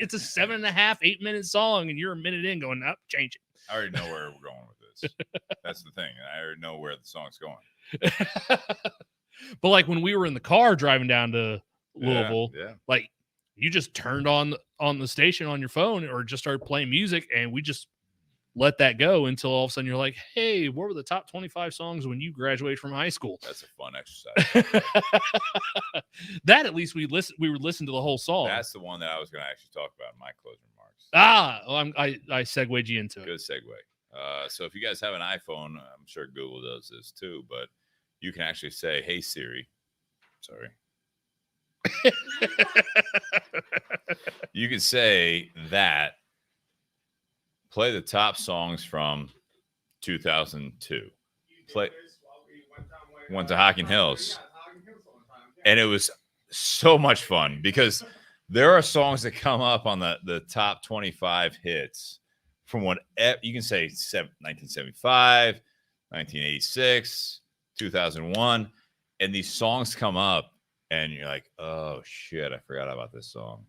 It's a 7.5, 8 minute song, and you're a minute in going, up, change it. I already know where we're going with this. That's the thing. I already know where the song's going. But like when we were in the car driving down to Louisville, Yeah. like you just turned on the station on your phone or just started playing music, and we just let that go until all of a sudden you're like, hey, what were the top 25 songs when you graduated from high school? That's a fun exercise. That at least we would listen to the whole song. That's the one that I was going to actually talk about in my closing remarks. I segued you into it. Good segue. So if you guys have an iPhone, I'm sure Google does this too, but you can actually say, hey, Siri. Sorry. You can say that. Play the top songs from 2002. Went to Hocking Hills. And it was so much fun because there are songs that come up on the top 25 hits from what you can say 1975, 1986, 2001. And these songs come up and you're like, oh, shit, I forgot about this song.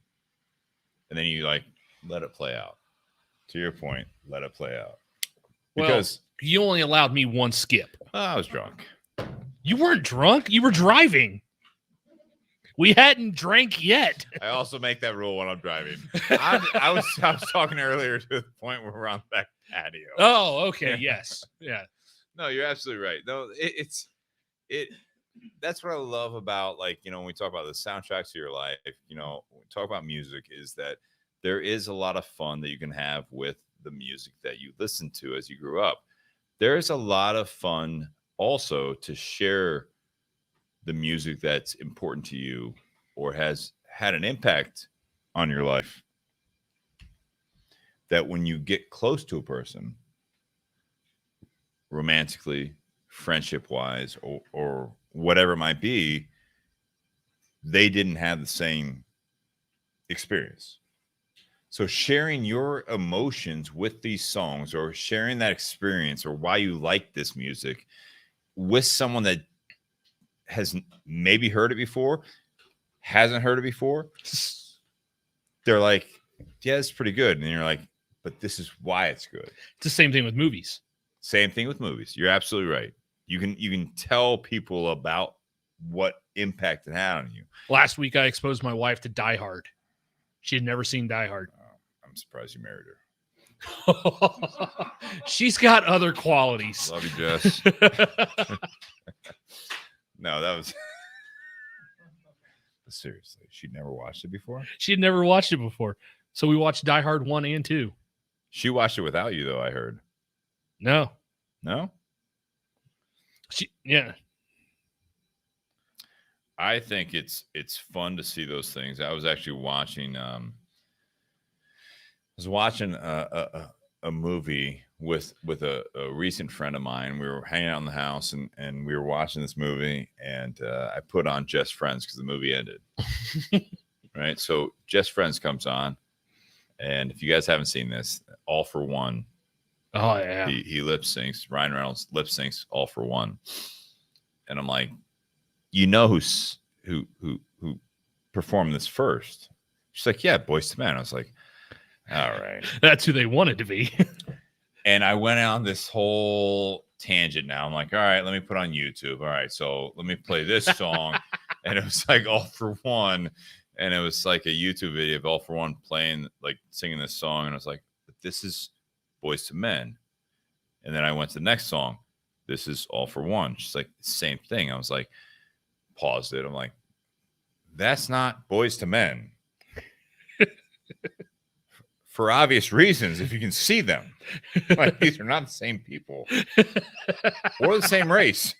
And then you like let it play out. To your point, let it play out. Because you only allowed me one skip. I was drunk. You weren't drunk. You were driving. We hadn't drank yet. I also make that rule when I'm driving. I was talking earlier to the point where we're on the back patio. Oh, okay. Yes. Yeah. No, you're absolutely right. No, that's what I love about, like, you know, when we talk about the soundtracks of your life, you know, when we talk about music, is that there is a lot of fun that you can have with the music that you listened to as you grew up. There's a lot of fun also to share the music that's important to you or has had an impact on your life. That when you get close to a person, romantically, friendship-wise, or whatever it might be, they didn't have the same experience. So sharing your emotions with these songs or sharing that experience or why you like this music with someone that has maybe heard it before, hasn't heard it before, they're like, yeah, it's pretty good. And you're like, but this is why it's good. It's the same thing with movies. Same thing with movies. You're absolutely right. You can tell people about what impact it had on you. Last week, I exposed my wife to Die Hard. She had never seen Die Hard. I'm surprised you married her. She's got other qualities. Love you, Jess. No, that was seriously. She'd never watched it before. She had never watched it before, so we watched Die Hard 1 and 2. She watched it without you, though. I heard. No. Yeah. I think it's fun to see those things. I was actually watching. A movie with a recent friend of mine. We were hanging out in the house and we were watching this movie, and I put on Just Friends because the movie ended. Right, so Just Friends comes on, and if you guys haven't seen this, All for One. Oh yeah, he lip syncs. Ryan Reynolds lip syncs All for One, and I'm like, you know who performed this first? She's like, yeah, Boyz II Men. I was like, all right, that's who they wanted to be. And I went on this whole tangent. Now I'm like, all right, let me put on YouTube. All right, so let me play this song. and it was like All for One, and it was like a YouTube video of All for One playing, like singing this song, and I was like, this is Boys to Men. And then I went to the next song. This is All for One. She's like, same thing. I was like, paused it. I'm like, that's not Boys to Men. For obvious reasons, if you can see them. Like, these are not the same people. Or the same race.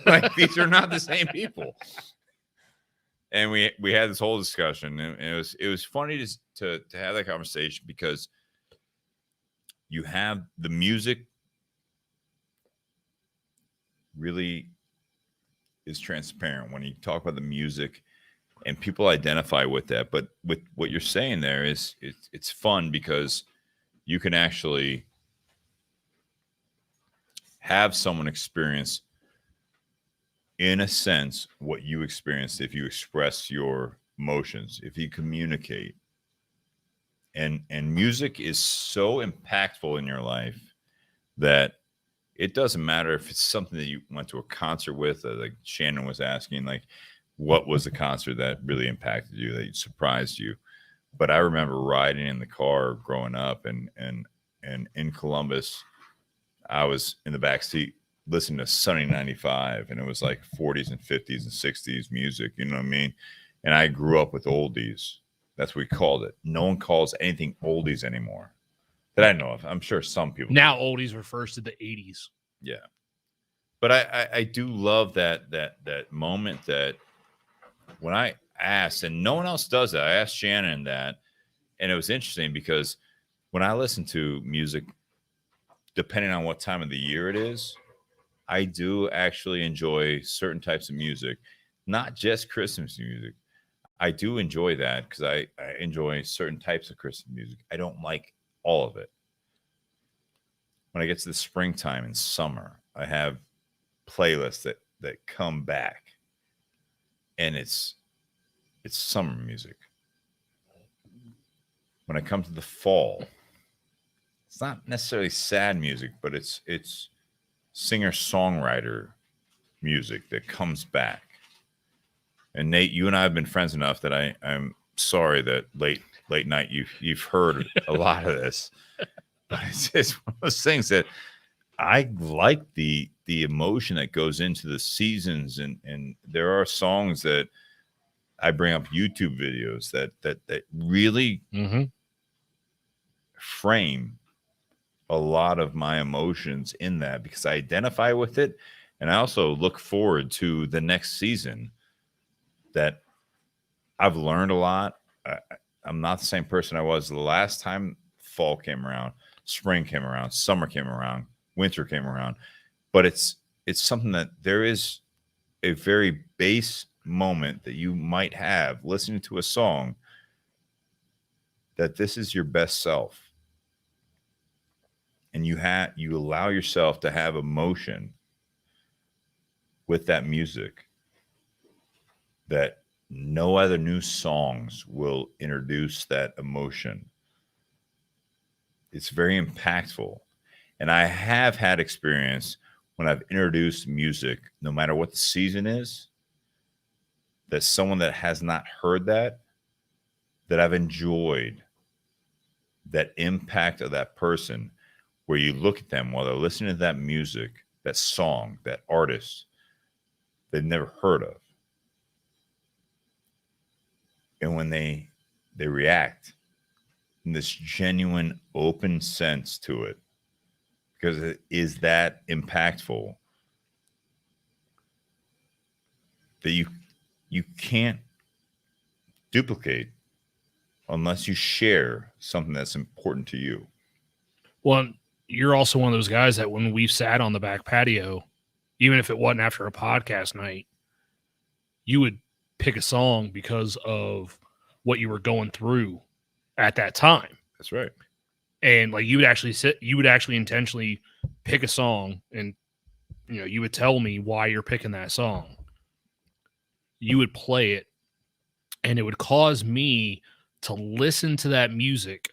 Like, these are not the same people. And we had this whole discussion, and it was funny to have that conversation, because you have the music really is transparent when you talk about the music, and people identify with that. But with what you're saying there is it's fun, because you can actually have someone experience, in a sense, what you experienced if you express your emotions, if you communicate. And music is so impactful in your life that it doesn't matter if it's something that you went to a concert with, like Shannon was asking, like, what was the concert that really impacted you, that surprised you? But I remember riding in the car growing up, and in Columbus, I was in the back seat listening to Sunny 95, and it was like 40s and 50s and 60s music, you know what I mean? And I grew up with oldies. That's what we called it. No one calls anything oldies anymore that I know of. I'm sure some people now do. Oldies refers to the 80s. Yeah. But I do love that moment that when I asked, and no one else does that, I asked Shannon that, and it was interesting, because when I listen to music, depending on what time of the year it is, I do actually enjoy certain types of music, not just Christmas music. I do enjoy that, because I enjoy certain types of Christmas music. I don't like all of it. When I get to the springtime and summer, I have playlists that come back, and it's summer music. When I come to the fall, it's not necessarily sad music, but it's singer-songwriter music that comes back. And Nate, you and I have been friends enough that I'm sorry that late night you've heard a lot of this, but it's one of those things that I like, the emotion that goes into the seasons, and there are songs that I bring up, YouTube videos that really frame a lot of my emotions in that, because I identify with it, and I also look forward to the next season. That I've learned a lot. I'm not the same person I was the last time fall came around, spring came around, summer came around, winter came around. But it's something that there is a very base moment that you might have listening to a song, that this is your best self. And you allow yourself to have emotion with that music that no other new songs will introduce that emotion. It's very impactful. And I have had experience when I've introduced music, no matter what the season is, that someone that has not heard that I've enjoyed that impact of that person, where you look at them while they're listening to that music, that song, that artist they've never heard of. And when they react in this genuine, open sense to it, because it is that impactful, that you can't duplicate unless you share something that's important to you. Well, you're also one of those guys that when we've sat on the back patio, even if it wasn't after a podcast night, you would pick a song because of what you were going through at that time. That's right. And like, you would actually intentionally pick a song, and you would tell me why you're picking that song. You would play it, and it would cause me to listen to that music,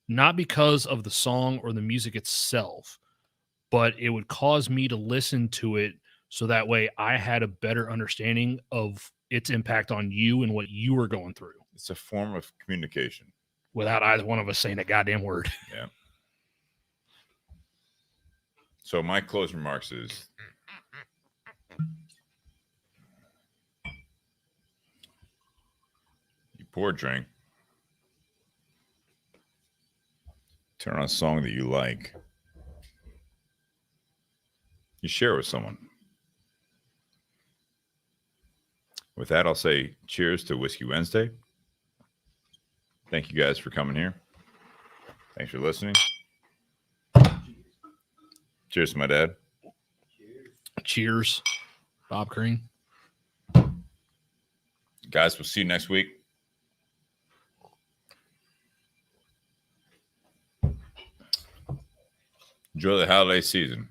not because of the song or the music itself, but it would cause me to listen to it so that way I had a better understanding of its impact on you and what you were going through It's a form of communication. without either one of us saying a goddamn word. Yeah. So my closing remarks is you pour a drink, turn on a song that you like, you share it with someone. With that, I'll say cheers to Whiskey Wednesday. Thank you guys for coming here. Thanks for listening. Cheers to my dad. Cheers, Bob Crane. Guys, we'll see you next week. Enjoy the holiday season.